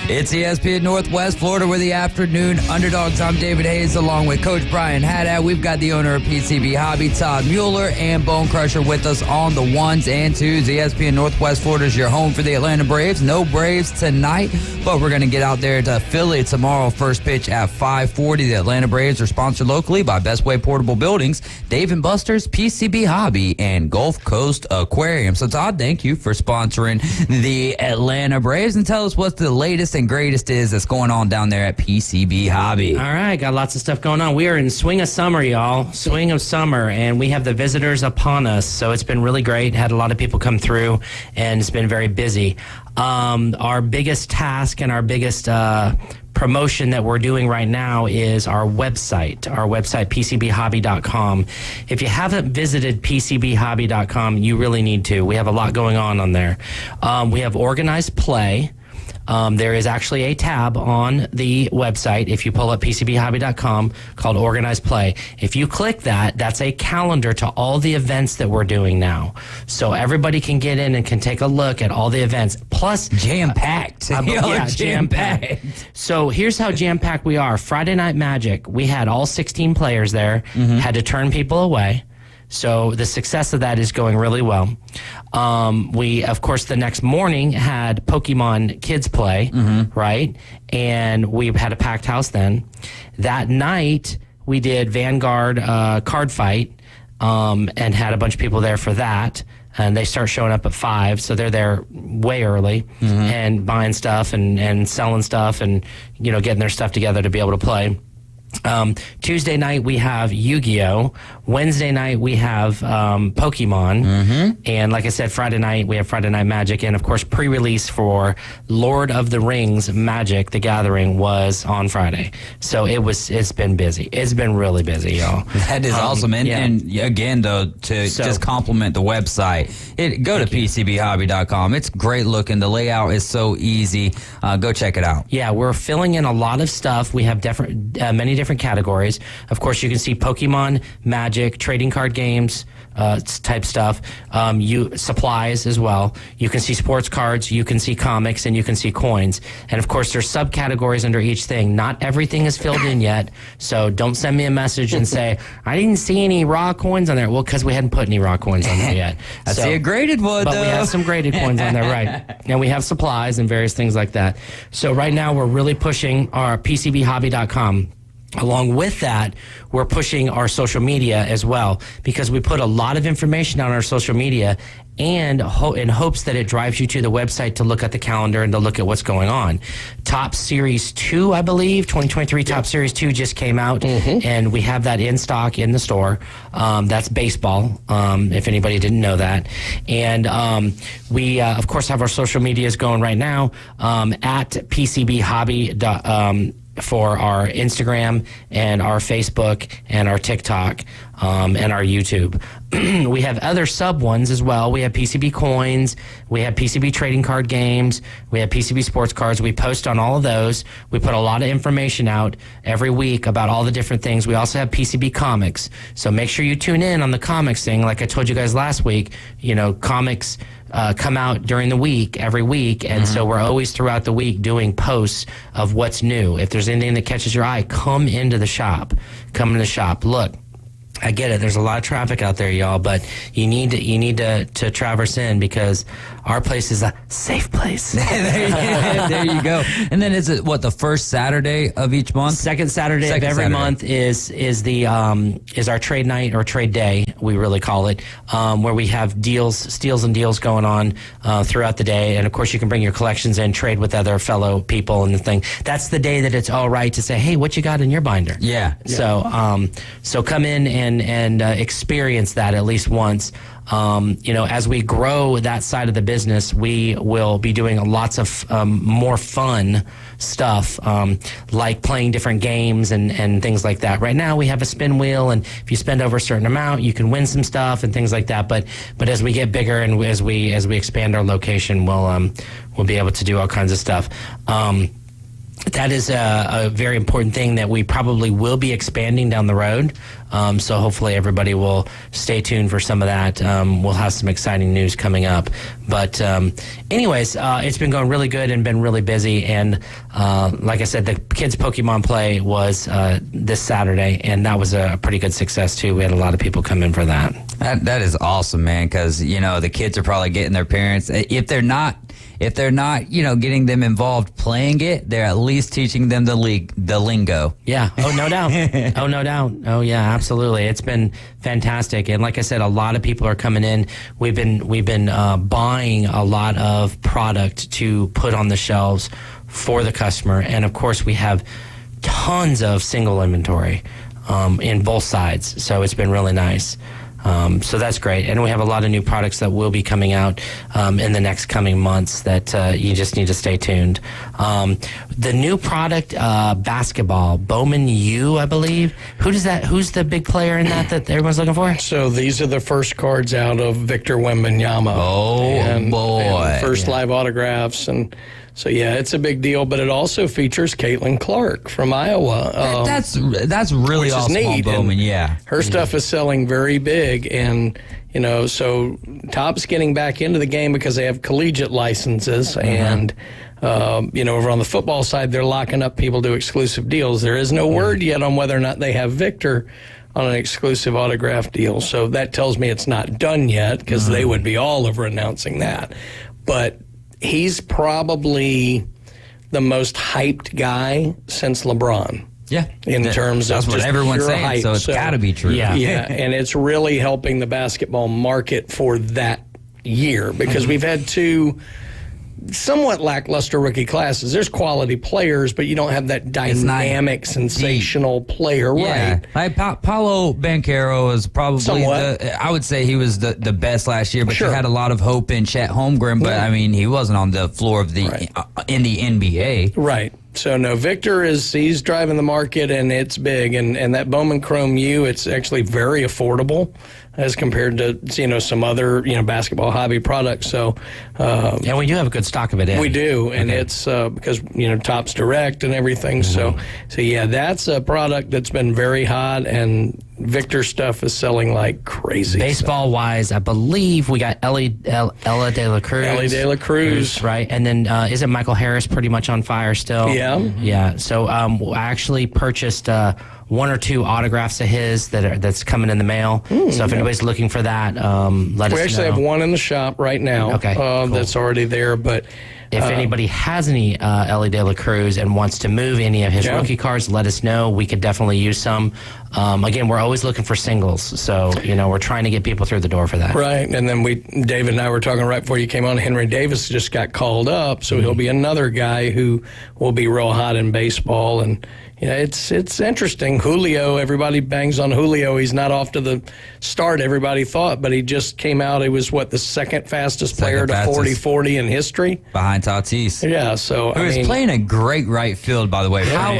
It's ESPN Northwest Florida with the Afternoon Underdogs. I'm David Hayes along with Coach Brian Haddad. We've got the owner of PCB Hobby, Todd Mueller, and Bone Crusher with us on the ones and twos. ESPN Northwest Florida is your home for the Atlanta Braves. No Braves tonight, but we're going to get out there to Philly tomorrow. First pitch at 5:40. The Atlanta Braves are sponsored locally by Best Way Portable Buildings, Dave & Buster's, PCB Hobby, and Gulf Coast Aquarium. So, Todd, thank you for sponsoring the Atlanta Braves, and tell us what's the latest and greatest is that's going on down there at PCB Hobby. All right, got lots of stuff going on. We are in swing of summer, y'all. Swing of summer, and we have the visitors upon us, so it's been really great. Had a lot of people come through, and it's been very busy. Our biggest task and our biggest promotion that we're doing right now is our website, PCBHobby.com. If you haven't visited PCBHobby.com, you really need to. We have a lot going on there. We have organized play. there is actually a tab on the website if you pull up PCBHobby.com called Organized Play. If you click that, that's a calendar to all the events that we're doing now. So everybody can get in and can take a look at all the events. Plus, jam-packed. Yeah, jam-packed. So here's how jam-packed we are. Friday Night Magic, we had all 16 players there, had to turn people away. So the success of that is going really well. We, of course, the next morning had Pokemon Kids Play, right? And we had a packed house then. That night, we did Vanguard Card Fight and had a bunch of people there for that. And they start showing up at 5, so they're there way early and buying stuff and selling stuff and, getting their stuff together to be able to play. Tuesday night we have Yu-Gi-Oh! Wednesday night we have Pokemon. And like I said, Friday night we have Friday Night Magic. And of course, pre-release for Lord of the Rings Magic, The Gathering, was on Friday. So it's been busy. It's been really busy, y'all. That is awesome. And again, though, to just compliment the website, go to PCBHobby.com. It's great looking. The layout is so easy. Go check it out. Yeah, we're filling in a lot of stuff. We have many different categories. Of course, you can see Pokemon, Magic, trading card games, type stuff. Supplies as well. You can see sports cards, you can see comics, and you can see coins. And of course, there's subcategories under each thing. Not everything is filled in yet, so don't send me a message and say, I didn't see any raw coins on there. Well, because we hadn't put any raw coins on there yet. I see a graded one, but though. we have some graded coins on there, right. And we have supplies and various things like that. So right now, we're really pushing our PCBHobby.com. Along with that, we're pushing our social media as well, because we put a lot of information on our social media and in hopes that it drives you to the website to look at the calendar and to look at what's going on. Top Series 2, I believe, 2023 Top Series 2 just came out, and we have that in stock in the store. That's baseball, if anybody didn't know that. And we, of course, have our social medias going right now at PCBHobby. For our Instagram and our Facebook and our TikTok and our YouTube. We have other sub ones as well. We have PCB coins. We have PCB trading card games. We have PCB sports cards. We post on all of those. We put a lot of information out every week about all the different things. We also have PCB comics. So make sure you tune in on the comics thing. Like I told you guys last week, comics come out during the week, every week. And so we're always throughout the week doing posts of what's new. If there's anything that catches your eye, come into the shop. Come into the shop. Look, I get it. There's a lot of traffic out there, y'all, but you need to traverse in, because our place is a safe place. There you go. And then is it the first Saturday of each month? Second Saturday of every month is our trade night, or trade day, we really call it, where we have steals and deals going on throughout the day. And of course, you can bring your collections in, trade with other fellow people and the thing. That's the day that it's all right to say, hey, what you got in your binder? Yeah. So come in and experience that at least once. As we grow that side of the business, we will be doing lots of more fun stuff, like playing different games and things like that. Right now, we have a spin wheel, and if you spend over a certain amount, you can win some stuff and things like that. But as we get bigger and as we expand our location, we'll be able to do all kinds of stuff. That is a very important thing that we probably will be expanding down the road. So hopefully everybody will stay tuned for some of that. We'll have some exciting news coming up. But anyways, it's been going really good and been really busy. And like I said, the kids' Pokemon play was this Saturday, and that was a pretty good success too. We had a lot of people come in for that. That is awesome, man, because, the kids are probably getting their parents. If they're not, getting them involved playing it, they're at least teaching them the lingo. Yeah. Oh, no doubt. Oh, no doubt. Oh, yeah, absolutely. It's been fantastic. And like I said, a lot of people are coming in. We've been buying a lot of product to put on the shelves for the customer. And of course, we have tons of single inventory in both sides. So it's been really nice. So that's great. And we have a lot of new products that will be coming out in the next coming months that you just need to stay tuned. The new product, basketball, Bowman U, I believe. Who's the big player in that everyone's looking for? So these are the first cards out of Victor Wembanyama. Oh, boy. And first live autographs. And So yeah, it's a big deal, but it also features Caitlin Clark from Iowa. That's really awesome. Neat. Bowman, yeah. Her stuff is selling very big, and so Top's getting back into the game because they have collegiate licenses, and over on the football side, they're locking up people to exclusive deals. There is no word yet on whether or not they have Victor on an exclusive autograph deal, so that tells me it's not done yet because they would be all over announcing that. But he's probably the most hyped guy since LeBron. Yeah. In terms of that's what everyone's saying, hype. so it's got to be true. Yeah, and it's really helping the basketball market for that year because we've had two somewhat lackluster rookie classes. There's quality players, but you don't have that dynamic, sensational player, right? Like Paolo Banchero is probably I would say he was the best last year, but you had a lot of hope in Chet Holmgren, but I mean, he wasn't on the floor of the in the NBA. Right. So no, Victor he's driving the market, and it's big, and that Bowman Chrome U, it's actually very affordable as compared to some other basketball hobby products. So and we do have a good stock of it. We do, and it's because Top's direct and everything. So yeah, that's a product that's been very hot, and Victor stuff is selling like crazy. Baseball wise, I believe we got Ella De La Cruz. Ellie De La Cruz, right? And then isn't Michael Harris pretty much on fire still? Yeah. So I actually purchased one or two autographs of his that's coming in the mail. So if anybody's looking for that, let us know. We actually have one in the shop right now. Okay, cool. That's already there, but. If anybody has any Ellie De La Cruz and wants to move any of his rookie cards, let us know. We could definitely use some. Again, we're always looking for singles, so we're trying to get people through the door for that. Right, and then David and I were talking right before you came on. Henry Davis just got called up, so he'll be another guy who will be real hot in baseball. And it's interesting. Julio, everybody bangs on Julio. He's not off to the start everybody thought, but he just came out. He was the second fastest player to 40-40 in history, behind Tatis. Yeah, so who's playing a great right field, by the way. How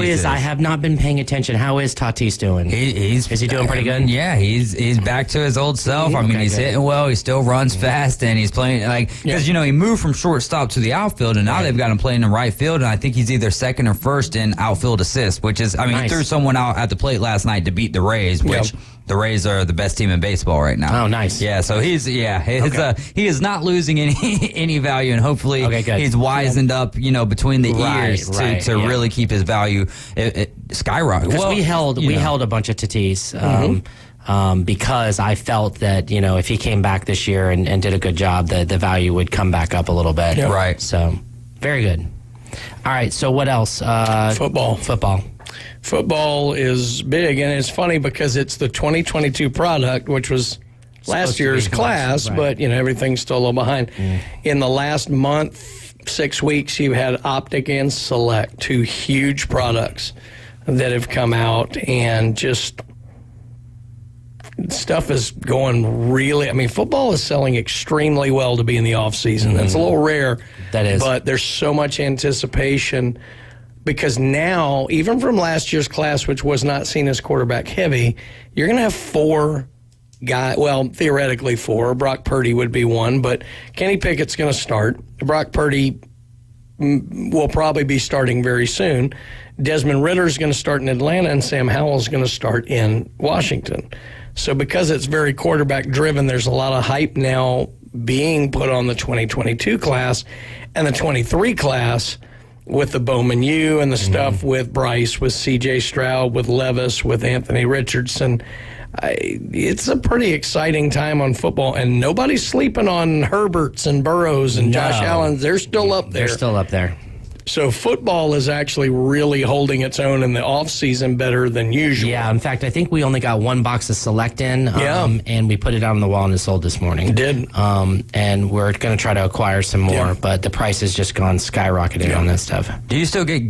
is I have not been paying attention. How is Tatis doing? Is he doing pretty good? Yeah, he's back to his old self. I mean, he's hitting well. He still runs fast, and he's playing because he moved from shortstop to the outfield, and now they've got him playing in right field. And I think he's either second or first in outfield assist, which is nice. He threw someone out at the plate last night to beat the Rays, which the Rays are the best team in baseball right now. Oh, nice. Yeah, so he is not losing any value, and hopefully he's wizened up, between the ears to really keep his value skyrocket. Because we held a bunch of Tatis. Because I felt that, if he came back this year and did a good job, the value would come back up a little bit. Yeah. Right. So, very good. All right, so what else? Football. Football is big, and it's funny because it's the 2022 product, which was last year's class, but, everything's still a little behind. In the last month, 6 weeks, you've had Optic and Select, two huge products that have come out, and just stuff is going really, football is selling extremely well to be in the off season. That's a little rare. That is. But there's so much anticipation because now, even from last year's class, which was not seen as quarterback heavy, you're going to have four guys, well, theoretically four. Brock Purdy would be one, but Kenny Pickett's going to start. Brock Purdy will probably be starting very soon. Desmond Ritter's going to start in Atlanta, and Sam Howell's going to start in Washington. So because it's very quarterback-driven, there's a lot of hype now being put on the 2022 class and the 23 class with the Bowman U and the stuff with Bryce, with C.J. Stroud, with Levis, with Anthony Richardson. It's a pretty exciting time on football, and nobody's sleeping on Herberts and Burrows and Josh Allen. They're still up there. They're still up there. So football is actually really holding its own in the offseason better than usual. Yeah, in fact, I think we only got one box of Select in, and we put it out on the wall and it sold this morning. It did. And we're going to try to acquire some more, but the price has just gone skyrocketing on that stuff. Do you still get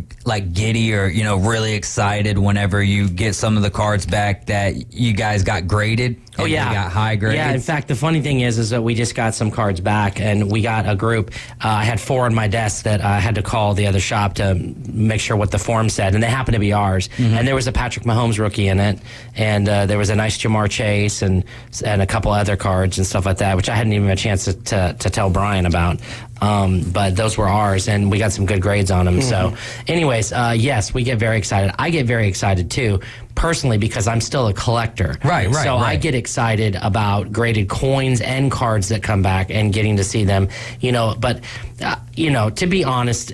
giddy or really excited whenever you get some of the cards back that you guys got graded? Oh, yeah. You got high grades? Yeah, in fact, the funny thing is that we just got some cards back, and we got a group. I had 4 on my desk that I had to call the other shop to make sure what the form said, and they happened to be ours. And there was a Patrick Mahomes rookie in it, and there was a nice Jamar Chase and a couple other cards and stuff like that, which I hadn't even had a chance to tell Brian about. But those were ours, and we got some good grades on them. So, anyways, yes, we get very excited. I get very excited too, personally, because I'm still a collector. Right. So I get excited about graded coins and cards that come back and getting to see them. But to be honest,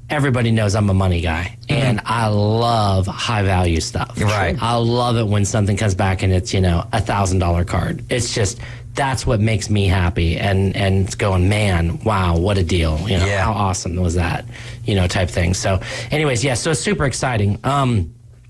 everybody knows I'm a money guy, and I love high value stuff. Right. I love it when something comes back and it's $1,000 card. It's just. That's what makes me happy, and it's going, man, wow, what a deal. How awesome was that, type thing. So anyways, so it's super exciting.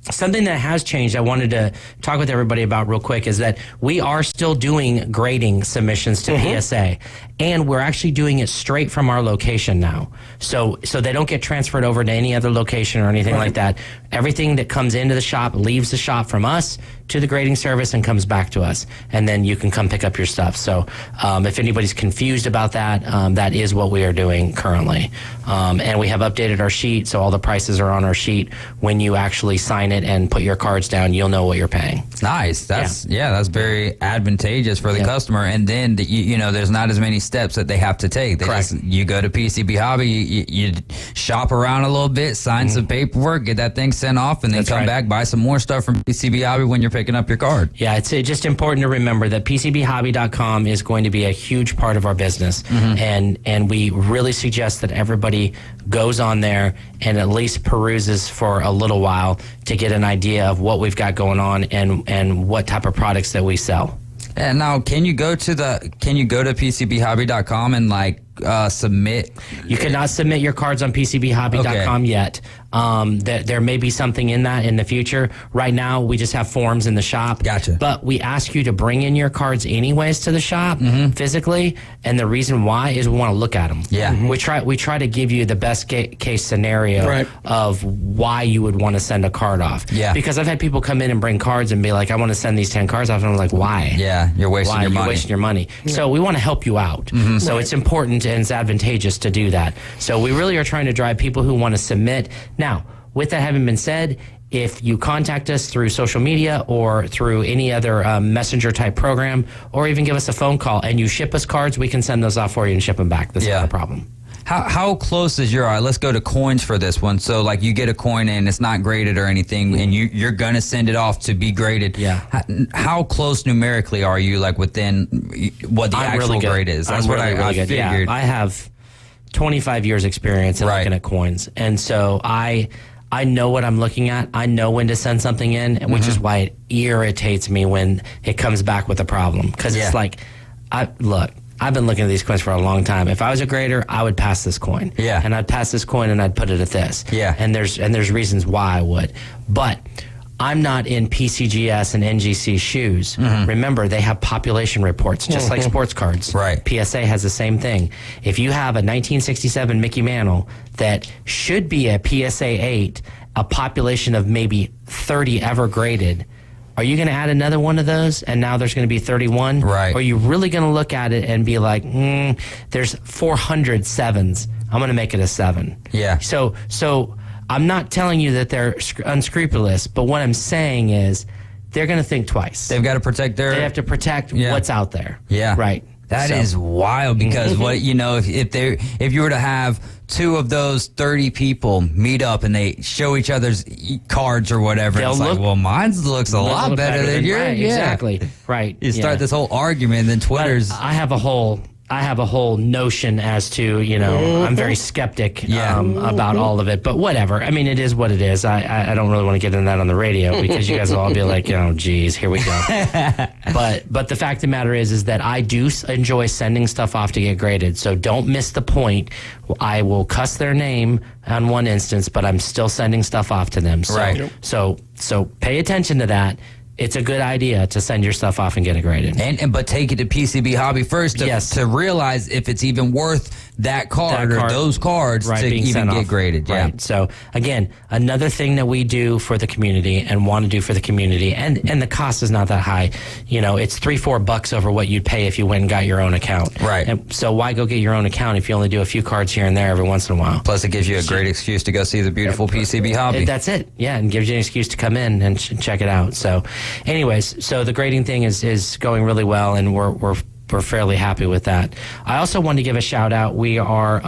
Something that has changed, I wanted to talk with everybody about real quick, is that we are still doing grading submissions to PSA, and we're actually doing it straight from our location now. So they don't get transferred over to any other location or anything like that. Everything that comes into the shop leaves the shop from us to the grading service and comes back to us, and then you can come pick up your stuff. So if anybody's confused about that, that is what we are doing currently. And we have updated our sheet, so all the prices are on our sheet. When you actually sign it and put your cards down, you'll know what you're paying. Nice. That's very advantageous for the customer. And then there's not as many steps that they have to take. You go to PCB Hobby, you shop around a little bit, sign some paperwork, get that thing sent off, and then come back, buy some more stuff from PCB Hobby when you're picking up your card. Yeah, it's just important to remember that PCBHobby.com is going to be a huge part of our business, and we really suggest that everybody goes on there and at least peruses for a little while to get an idea of what we've got going on and what type of products that we sell. And now, can you go to PCBHobby.com and submit? You cannot submit your cards on PCBHobby.com yet. There may be something in that in the future. Right now, we just have forms in the shop. Gotcha. But we ask you to bring in your cards anyways to the shop physically, and the reason why is we want to look at them. Yeah. We try to give you the best case scenario of why you would want to send a card off. Yeah. Because I've had people come in and bring cards and be like, I want to send these 10 cards off, and I'm like, why? Yeah, you're wasting your money. You're wasting your money. So we want to help you out. So it's important and it's advantageous to do that. So we really are trying to drive people who want to submit. Now, with that having been said, if you contact us through social media or through any other messenger type program, or even give us a phone call and you ship us cards, we can send those off for you and ship them back. That's not a problem. How close is your, all right, let's go to coins for this one. So you get a coin and it's not graded or anything, and you're going to send it off to be graded. Yeah. How close numerically are you within what the actual grade is? That's what I figured. Yeah, I have 25 years experience in looking at coins. And so I know what I'm looking at. I know when to send something in, which is why it irritates me when it comes back with a problem. Because it's I've been looking at these coins for a long time. If I was a grader, I would pass this coin. Yeah. And I'd pass this coin and I'd put it at this. Yeah. And there's reasons why I would. But I'm not in PCGS and NGC shoes. Remember, they have population reports, just like sports cards. Right. PSA has the same thing. If you have a 1967 Mickey Mantle that should be a PSA 8, a population of maybe 30 ever graded, are you going to add another one of those and now there's going to be 31? Right. Or are you really going to look at it and be like, there's 400 sevens. I'm going to make it a 7. Yeah. So I'm not telling you that they're unscrupulous, but what I'm saying is they're going to think twice. They've got to protect their... They have to protect what's out there. Yeah. Right. That is wild, because if you were to have 2 of those 30 people meet up and they show each other's cards or whatever, it's mine looks a lot better than yours. Right, exactly. Right. You start this whole argument, and then Twitter's... But I have a whole notion as to, I'm very skeptic about all of it, but whatever. I mean, it is what it is. I don't really want to get into that on the radio because you guys will all be like, geez, here we go. But the fact of the matter is that I do enjoy sending stuff off to get graded. So don't miss the point. I will cuss their name on one instance, but I'm still sending stuff off to them. So, right. So pay attention to that. It's a good idea to send your stuff off and get it graded. But take it to PCB Hobby first to realize if it's even worth that card or those cards to even get graded. Yeah. Right. So again, another thing that we do for the community and want to do for the community, and the cost is not that high. It's $3-4 over what you'd pay if you went and got your own account. Right. And so why go get your own account if you only do a few cards here and there every once in a while? Plus, it gives you a great excuse to go see the beautiful PCB Hobby. That's it. Yeah, and gives you an excuse to come in and check it out. So anyways, so the grading thing is going really well, and we're fairly happy with that. I also want to give a shout out. We are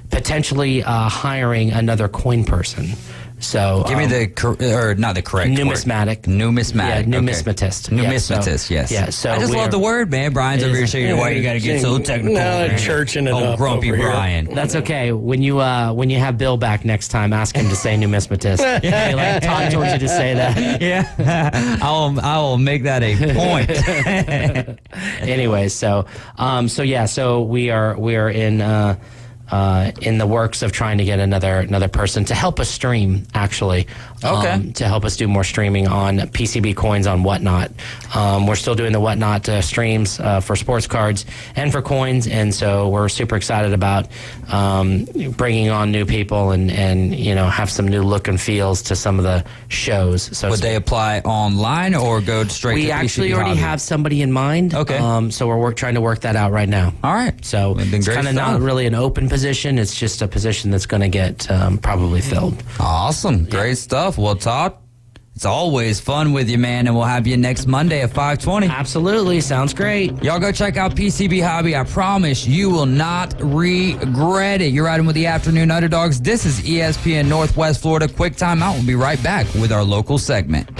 potentially hiring another coin person. So give me not the correct numismatic. Word. Numismatic. Yeah, numismatist. Okay. Numismatist, yes. Yeah, so I just love the word, man. Brian's over here shaking why you got to get so technical. Churching it up. Grumpy over Brian. Here. That's okay. When you have Bill back next time, ask him to say numismatist. Like Todd told you to say that. Yeah, I will make that a point. Anyway, so we are in the works of trying to get another person to help us stream, actually. Okay. To help us do more streaming on PCB coins on Whatnot. We're still doing the Whatnot streams for sports cards and for coins, and so we're super excited about bringing on new people and have some new look and feels to some of the shows. So would they apply online or go straight to PCB We actually already Hobby? have somebody in mind. Okay. So we're trying to work that out right now. All right. So it's kind of not really an open position. It's just a position that's going to get probably filled. Awesome. Great stuff. Well, Todd, it's always fun with you, man, and we'll have you next Monday at 5:20. Absolutely. Sounds great. Y'all go check out PCB Hobby. I promise you will not regret it. You're riding with the Afternoon Underdogs. This is ESPN Northwest Florida. Quick timeout. We'll be right back with our local segment.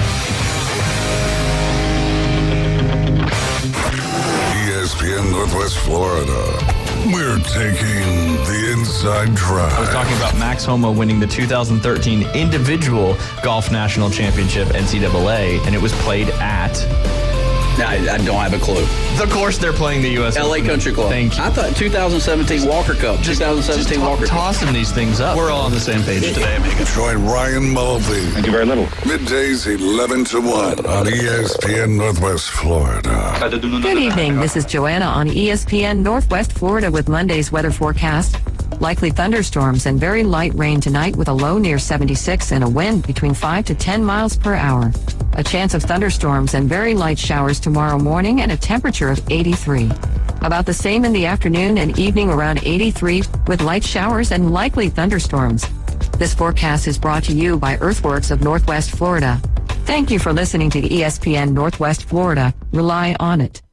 ESPN Northwest Florida. We're taking the inside drive. I was talking about Max Homa winning the 2013 individual golf national championship NCAA, and it was played at... I don't have a clue. The course they're playing the U.S. LA Country Club. Thank you. I thought 2017 Walker Cup. 2017 Walker Cup. Tossing these things up. We're all on the same page today, amigo. Join Ryan Mulvey. Thank you very little. Middays 11 to 1 on ESPN Northwest Florida. Good evening. This is Joanna on ESPN Northwest Florida with Monday's weather forecast. Likely thunderstorms and very light rain tonight with a low near 76 and a wind between 5 to 10 miles per hour. A chance of thunderstorms and very light showers tomorrow morning and a temperature of 83. About the same in the afternoon and evening around 83 with light showers and likely thunderstorms. This forecast is brought to you by Earthworks of Northwest Florida. Thank you for listening to ESPN Northwest Florida. Rely on it.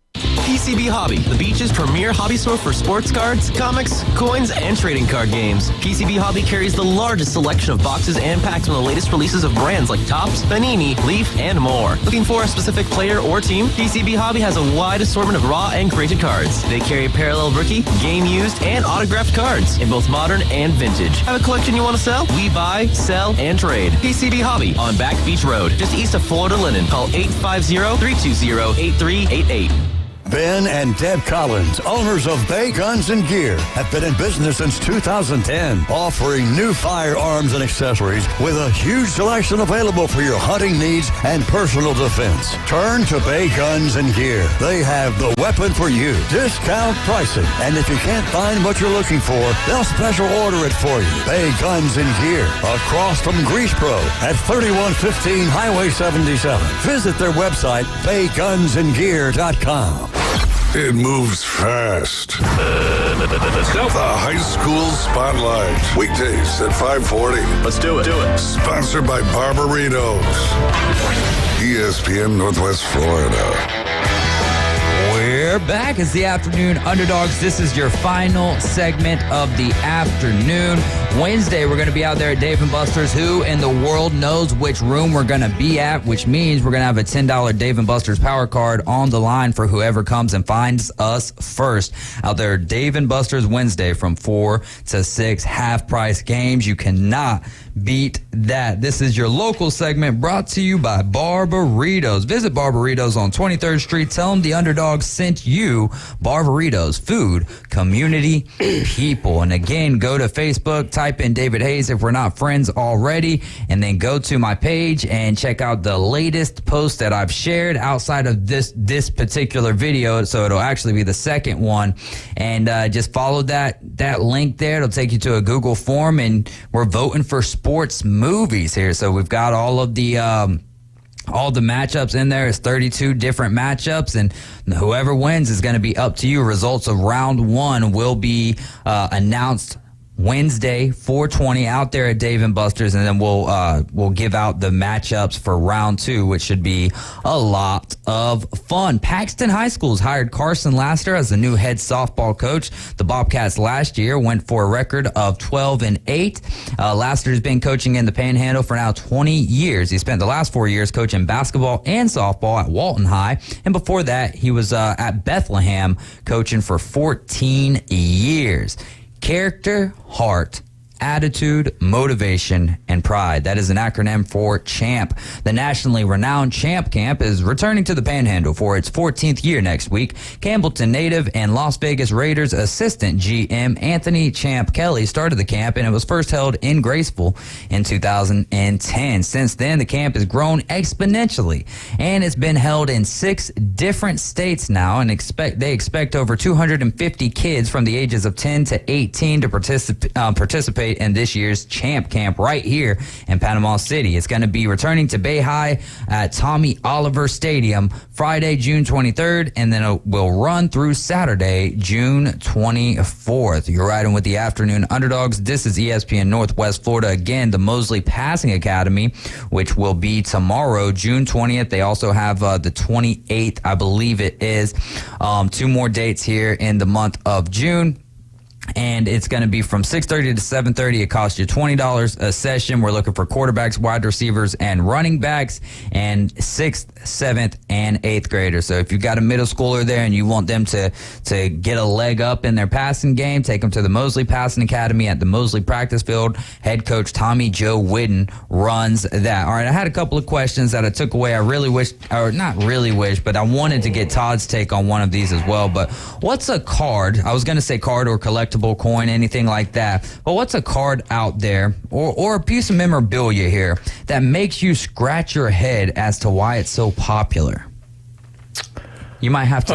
PCB Hobby, the beach's premier hobby store for sports cards, comics, coins, and trading card games. PCB Hobby carries the largest selection of boxes and packs from the latest releases of brands like Topps, Panini, Leaf, and more. Looking for a specific player or team? PCB Hobby has a wide assortment of raw and graded cards. They carry parallel rookie, game used, and autographed cards in both modern and vintage. Have a collection you want to sell? We buy, sell, and trade. PCB Hobby on Back Beach Road, just east of Florida Linen. Call 850-320-8388. Ben and Deb Collins, owners of Bay Guns and Gear, have been in business since 2010, offering new firearms and accessories with a huge selection available for your hunting needs and personal defense. Turn to Bay Guns and Gear. They have the weapon for you. Discount pricing. And if you can't find what you're looking for, they'll special order it for you. Bay Guns and Gear, across from Grease Pro at 3115 Highway 77. Visit their website, baygunsandgear.com. It moves fast. The High School Spotlight. Weekdays at 5:40. Let's do it. Sponsored by Barbaritos. ESPN Northwest Florida. We're back. It's the Afternoon Underdogs. This is your final segment of the afternoon. Wednesday, we're going to be out there at Dave & Buster's. Who in the world knows which room we're going to be at, which means we're going to have a $10 Dave & Buster's power card on the line for whoever comes and finds us first. Out there, Dave & Buster's Wednesday from 4 to 6, half-price games. You cannot beat that. This is your local segment brought to you by Barbaritos. Visit Barbaritos on 23rd Street. Tell them the Underdogs sent you. Barbaritos, food, community, people. And again, go to Facebook, type in David Hayes if we're not friends already, and then go to my page and check out the latest post that I've shared outside of this particular video. So it'll actually be the second one. And just follow that link there. It'll take you to a Google form, and we're voting for sports movies here. So we've got all the matchups in there. It's 32 different matchups, and whoever wins is going to be up to you. Results of round one will be announced Wednesday, 4:20 out there at Dave & Buster's, and then we'll give out the matchups for round 2, which should be a lot of fun. Paxton High School's hired Carson Laster as the new head softball coach. The Bobcats last year went for a record of 12-8. Laster's been coaching in the Panhandle for now 20 years. He spent the last 4 years coaching basketball and softball at Walton High, and before that, he was at Bethlehem coaching for 14 years. Character, heart, attitude, motivation, and pride. That is an acronym for CHAMP. The nationally renowned CHAMP Camp is returning to the Panhandle for its 14th year next week. Campbellton native and Las Vegas Raiders assistant GM Anthony Champ Kelly started the camp, and it was first held in Graceville in 2010. Since then, the camp has grown exponentially, and it's been held in 6 different states now, and they expect over 250 kids from the ages of 10 to 18 to participate in this year's Champ Camp right here in Panama City. It's going to be returning to Bay High at Tommy Oliver Stadium Friday, June 23rd, and then it will run through Saturday, June 24th. You're riding with the Afternoon Underdogs. This is ESPN Northwest Florida. Again, the Mosley Passing Academy, which will be tomorrow, June 20th. They also have the 28th, I believe it is. 2 more dates here in the month of June. And it's going to be from 6:30 to 7:30. It costs you $20 a session. We're looking for quarterbacks, wide receivers, and running backs, and 6th, 7th, and 8th graders. So if you've got a middle schooler there and you want them to get a leg up in their passing game, take them to the Mosley Passing Academy at the Mosley Practice Field. Head coach Tommy Joe Whidden runs that. All right, I had a couple of questions that I took away. I really wish, or not really wish, but I wanted to get Todd's take on one of these as well. But what's a card? I was going to say card or collectible coin, anything like that. But what's a card out there or a piece of memorabilia here that makes you scratch your head as to why it's so popular? You might have to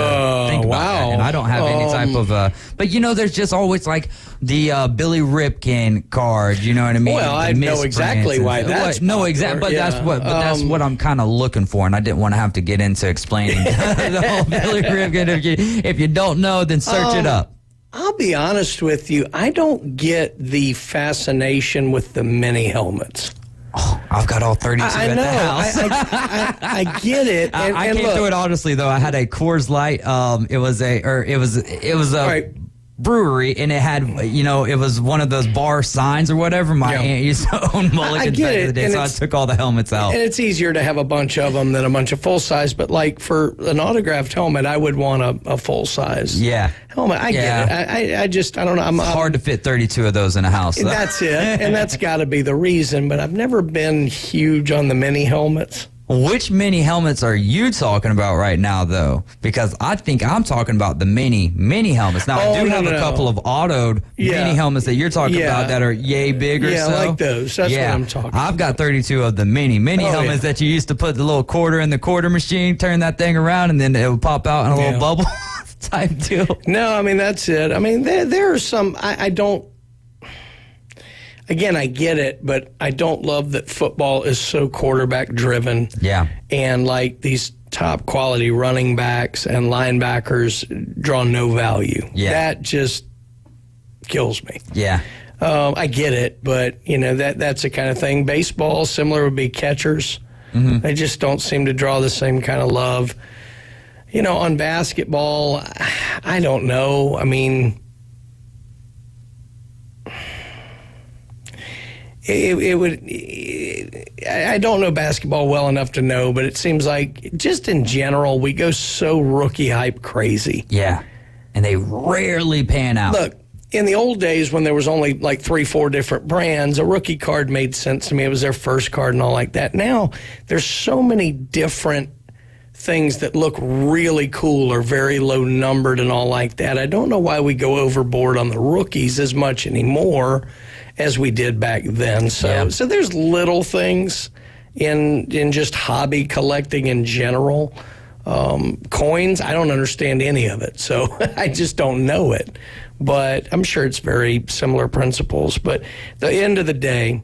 think about that. And I don't have any type of but there's just always like the Billy Ripken card, you know what I mean? Well, I know exactly why that's no, exactly, but that's what I'm kind of looking for, and I didn't want to have to get into explaining the whole Billy Ripken. If you don't know, then search it up. I'll be honest with you. I don't get the fascination with the mini helmets. Oh, I've got all 32 at the house. I get it. And, I came through it honestly, though. I had a Coors Light. It was a brewery, and it had, it was one of those bar signs or whatever. My aunt used to own Mulligan's back in the day, so I took all the helmets out. And it's easier to have a bunch of them than a bunch of full size. But like for an autographed helmet, I would want a full size. Helmet. I get it. I don't know. It's hard to fit 32 of those in a house. That's it, and that's got to be the reason. But I've never been huge on the mini helmets. Which mini helmets are you talking about right now, though? Because I think I'm talking about the mini helmets. Now, I do have a couple of autoed mini helmets that you're talking about that are yay big or so. Yeah, like those. That's what I'm talking about. I've got 32 of the mini helmets that you used to put the little quarter in the quarter machine, turn that thing around, and then it would pop out in a little bubble type deal. No, I mean, that's it. I mean, there are some, I don't. Again, I get it, but I don't love that football is so quarterback driven. Yeah. And like these top quality running backs and linebackers draw no value. Yeah. That just kills me. Yeah. I get it, but that's the kind of thing. Baseball, similar would be catchers. Mm-hmm. They just don't seem to draw the same kind of love. On basketball, I don't know. I mean, I don't know basketball well enough to know, but it seems like just in general, we go so rookie hype crazy. Yeah. And they rarely pan out. Look, in the old days when there was only like 3-4 different brands, a rookie card made sense to me. It was their first card and all like that. Now, there's so many different things that look really cool or very low numbered and all like that. I don't know why we go overboard on the rookies as much anymore as we did back then. So there's little things in just hobby collecting in general. Coins, I don't understand any of it, so I just don't know it. But I'm sure it's very similar principles. But at the end of the day,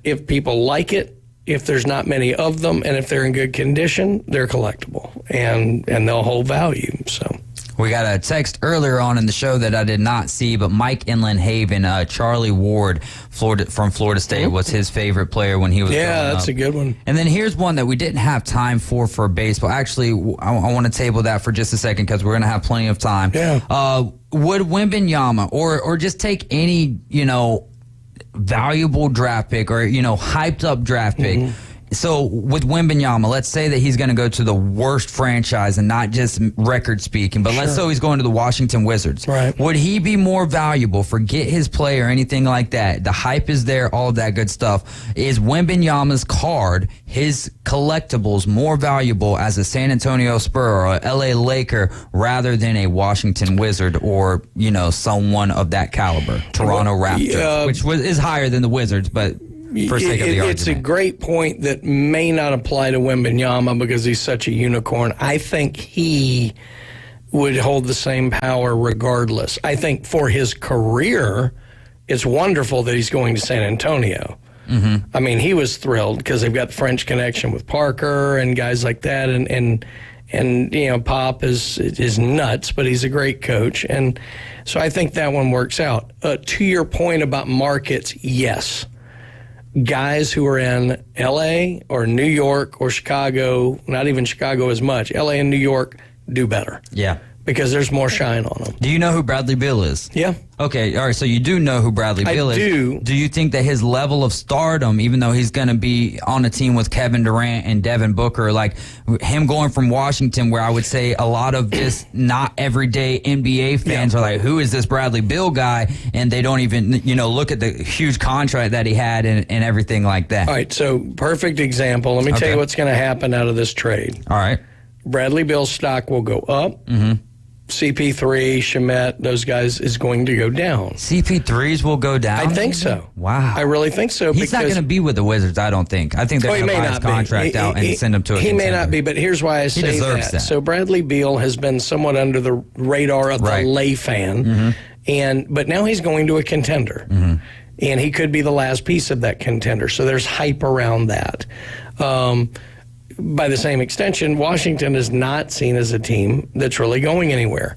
if people like it, if there's not many of them, and if they're in good condition, they're collectible, and they'll hold value. So We got a text earlier on in the show that I did not see, but Mike Inland Haven, Charlie Ward, from Florida State, was his favorite player when he was growing that's up. a good one. And then here's one that we didn't have time for baseball. Actually, I want to table that for just a second because we're going to have plenty of time. Yeah. Would Wembanyama or just take any, valuable draft pick or, hyped up draft pick. So with Wembanyama, let's say that he's going to go to the worst franchise and not just record speaking, but let's say he's going to the Washington Wizards. Right. Would he be more valuable? Forget his play or anything like that. The hype is there, all of that good stuff. Is Wembanyama's card, his collectibles, more valuable as a San Antonio Spur or a LA Laker rather than a Washington Wizard or, someone of that caliber? Toronto Raptors, which is higher than the Wizards, but for sake of the argument. It's a great point that may not apply to Wembanyama because he's such a unicorn. I think he would hold the same power regardless. I think for his career, it's wonderful that he's going to San Antonio. I mean, he was thrilled because they've got the French connection with Parker and guys like that, and Pop is nuts, but he's a great coach, and so I think that one works out. To your point about markets, yes. Guys who are in L.A. or New York or Chicago, not even Chicago as much, L.A. and New York do better. Yeah. Because there's more shine on them. Do you know who Bradley Beal is? Yeah. Okay, all right, so you do know who Bradley Beal is. I do. Do you think that his level of stardom, even though he's going to be on a team with Kevin Durant and Devin Booker, like him going from Washington, where I would say a lot of just not everyday NBA fans are like, who is this Bradley Beal guy? And they don't even, look at the huge contract that he had and everything like that. All right, so perfect example. Let me tell you what's going to happen out of this trade. All right. Bradley Beal's stock will go up. CP3, Shamet, those guys is going to go down. CP3s will go down? I think so. Wow. I really think so. He's not going to be with the Wizards, I don't think. I think they're going to buy his contract out and send him to a contender. He may not be, but here's why I say that. So Bradley Beal has been somewhat under the radar of the lay fan, but now he's going to a contender. And he could be the last piece of that contender. So there's hype around that. By the same extension, Washington is not seen as a team that's really going anywhere.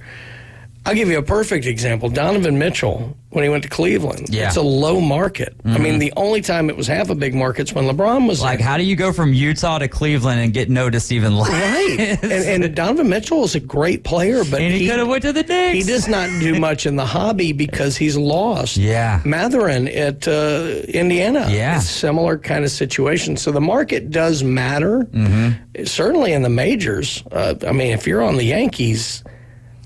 I'll give you a perfect example. Donovan Mitchell, when he went to Cleveland, it's a low market. I mean, the only time it was half a big market is when LeBron was like, how do you go from Utah to Cleveland and get noticed even less? Right. and Donovan Mitchell is a great player, but he could have went to the Knicks. He does not do much in the hobby because he's lost. Yeah. Matherin at Indiana. Yeah. It's a similar kind of situation. So the market does matter, certainly in the majors. I mean, if you're on the Yankees,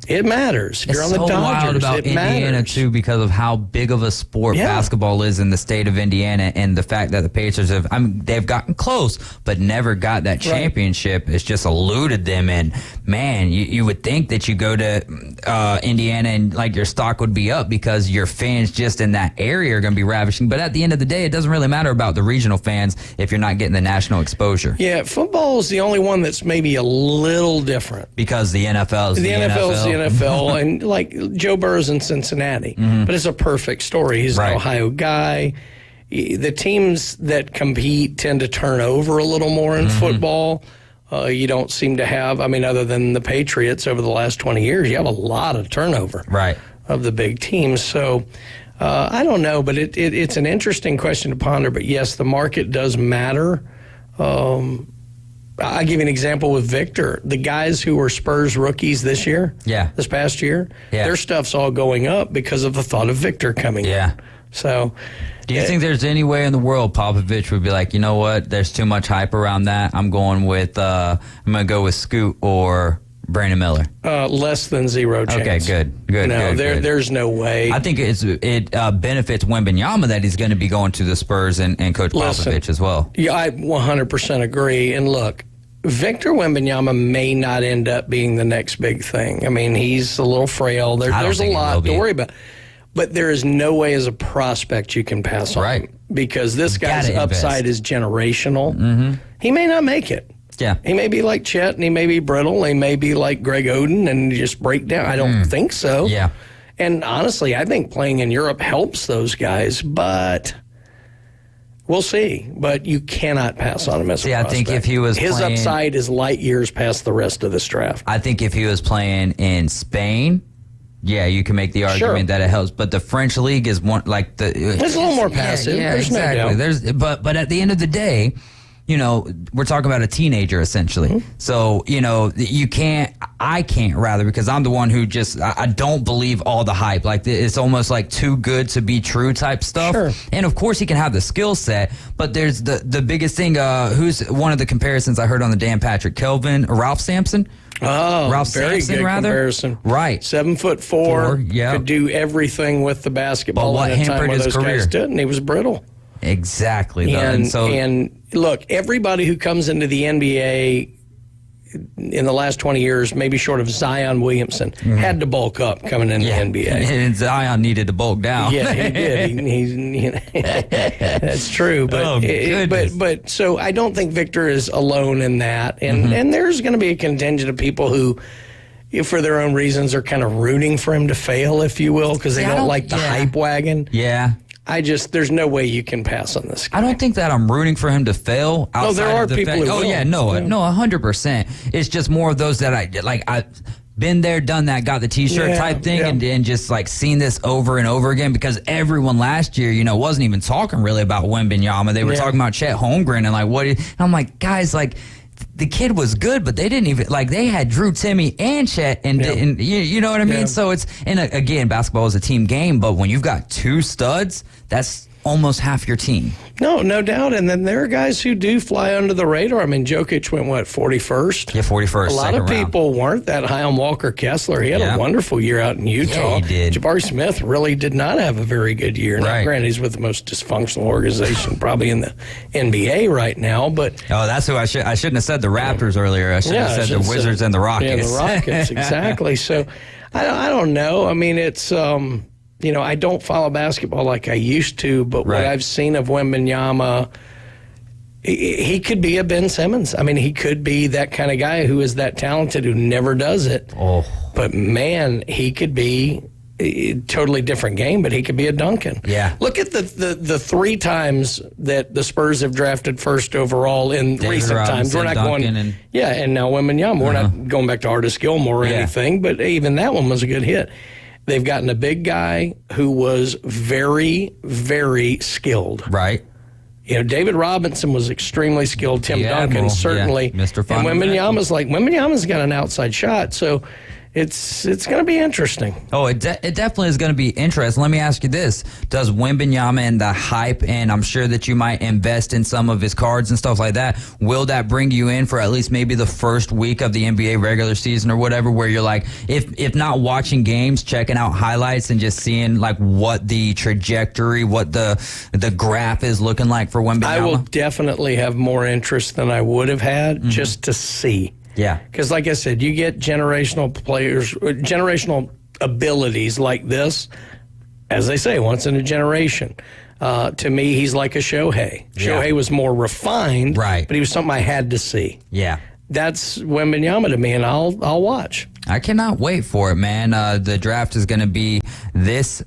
it matters. If you're on the Dodgers, wild about Indiana matters. too, because of how big of a sport basketball is in the state of Indiana, and the fact that the Pacers have, they've gotten close, but never got that championship. It's just eluded them. And man, you would think that you go to Indiana and like your stock would be up because your fans just in that area are going to be ravishing. But at the end of the day, it doesn't really matter about the regional fans if you're not getting the national exposure. Yeah, football is the only one that's maybe a little different because the NFL is the NFL. NFL and like Joe Burrow's in Cincinnati, but it's a perfect story. He's an Ohio guy. The teams that compete tend to turn over a little more in football. You don't seem to have, other than the Patriots over the last 20 years, you have a lot of turnover of the big teams. So I don't know, but it's an interesting question to ponder. But yes, the market does matter. I'll give you an example with Victor. The guys who were Spurs rookies this past year, their stuff's all going up because of the thought of Victor coming in. So, do you think there's any way in the world Popovich would be like, you know what, there's too much hype around that. I'm going to go with Scoot or Brandon Miller? Less than zero chance. Okay, good. No, good. There's no way. I think it benefits Wembanyama that he's going to be going to the Spurs and Coach Popovich as well. Yeah, I 100% agree. And look, Victor Wembanyama may not end up being the next big thing. I mean, he's a little frail. There's a lot to worry about. But there is no way as a prospect you can pass on him because this guy's upside is generational. He may not make it. Yeah. He may be like Chet and he may be brittle. He may be like Greg Oden and just break down. I don't think so. Yeah. And honestly, I think playing in Europe helps those guys, but We'll see, but you cannot pass on him as a prospect. I think if he was his playing, upside is light years past the rest of this draft. I think if he was playing in Spain, yeah, you can make the argument that it helps. But the French league is one like the. It's a little more passive. Yeah, There's exactly. no doubt. But at the end of the day, you know, we're talking about a teenager essentially. Mm-hmm. So, you know, I can't rather, because I'm the one who just, I don't believe all the hype. Like, it's almost like too good to be true type stuff. Sure. And of course he can have the skill set, but there's the biggest thing, who's one of the comparisons I heard on the Dan Patrick, Ralph Sampson? Oh, Ralph very Sampson, good rather? comparison. Right. 7'4", yeah. could do everything with the basketball. But what at a time hampered when his those career? guys didn't. He was brittle. Exactly. And look, everybody who comes into the NBA in the last 20 years, maybe short of Zion Williamson, had to bulk up coming into the NBA. And Zion needed to bulk down. Yeah, he did. That's true. But but so I don't think Victor is alone in that. And there's going to be a contingent of people who, for their own reasons, are kind of rooting for him to fail, if you will, because they don't like the hype wagon. Yeah. There's no way you can pass on this guy. I don't think that I'm rooting for him to fail. No, there are people who will. Yeah, no, 100%. It's just more of those that I've been there, done that, got the T-shirt type thing, and just like seen this over and over again, because everyone last year, you know, wasn't even talking really about Wembanyama. They were talking about Chet Holmgren and like what. And I'm like, guys, like, the kid was good, but they didn't even, like, they had Drew Timme and Chet, and you know what I mean? Yeah. So it's, and again, basketball is a team game, but when you've got two studs, that's almost half your team. No doubt. And then there are guys who do fly under the radar. I mean, Jokic went, 41st? Yeah, 41st. A lot of people weren't that high on Walker Kessler. He had a wonderful year out in Utah. Yeah, he did. Jabari Smith really did not have a very good year. Now, granted, he's with the most dysfunctional organization probably in the NBA right now. But that's who I shouldn't have said the Raptors earlier. I should have said the Wizards and the Rockets. Yeah, the Rockets, exactly. So I don't know. I mean, it's you know, I don't follow basketball like I used to, but what I've seen of Wembanyama, he could be a Ben Simmons. I mean, he could be that kind of guy who is that talented, who never does it. Oh. But, man, he could be a totally different game, but he could be a Duncan. Yeah. Look at the 3 times that the Spurs have drafted first overall in recent times. We're not Duncan going, and now Wembanyama. We're not going back to Artis Gilmore or anything, but even that one was a good hit. They've gotten a big guy who was very, very skilled. Right. You know, David Robinson was extremely skilled. Tim Duncan, certainly. Mr. And Wembanyama's got an outside shot. So it's going to be interesting. Oh, it definitely is going to be interesting. Let me ask you this. Does Wembanyama and the hype, and I'm sure that you might invest in some of his cards and stuff like that, will that bring you in for at least maybe the first week of the NBA regular season or whatever, where you're like, if not watching games, checking out highlights and just seeing like what the trajectory, what the graph is looking like for Wembanyama? I will definitely have more interest than I would have had just to see. Yeah. Because like I said, you get generational players, generational abilities like this, as they say, once in a generation. To me, he's like a Shohei. Shohei was more refined, but he was something I had to see. Yeah. That's Wembanyama to me, and I'll watch. I cannot wait for it, man. The draft is going to be this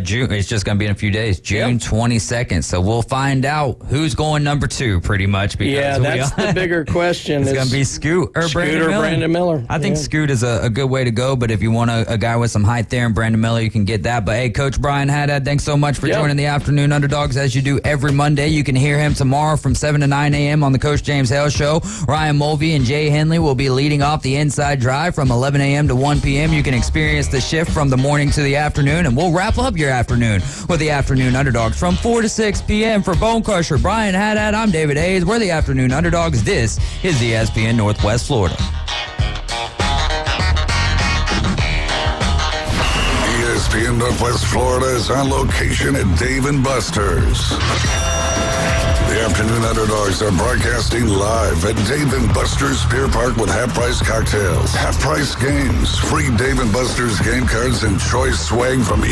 June. It's just going to be in a few days, June 22nd. So we'll find out who's going number 2, pretty much. Because that's the bigger question. It's going to be Scoot or Brandon Miller. I think Scoot is a good way to go, but if you want a guy with some height there and Brandon Miller, you can get that. But hey, Coach Brian Haddad, thanks so much for joining the Afternoon Underdogs as you do every Monday. You can hear him tomorrow from 7 to 9 a.m. on the Coach James Hale Show. Ryan Mulvey and Jay Henley will be leading off the Inside Drive from 11 a.m. to 1 p.m. You can experience the shift from the morning to the afternoon, and we'll wrap up your afternoon with the Afternoon Underdogs from 4 to 6 p.m. For Bone Crusher, Brian Haddad, I'm David Hayes. We're the Afternoon Underdogs. This is ESPN Northwest Florida. ESPN Northwest Florida is on location at Dave & Buster's. The Afternoon Underdogs are broadcasting live at Dave & Buster's Pier Park with half-price cocktails, half-price games, free Dave & Buster's game cards, and choice swag from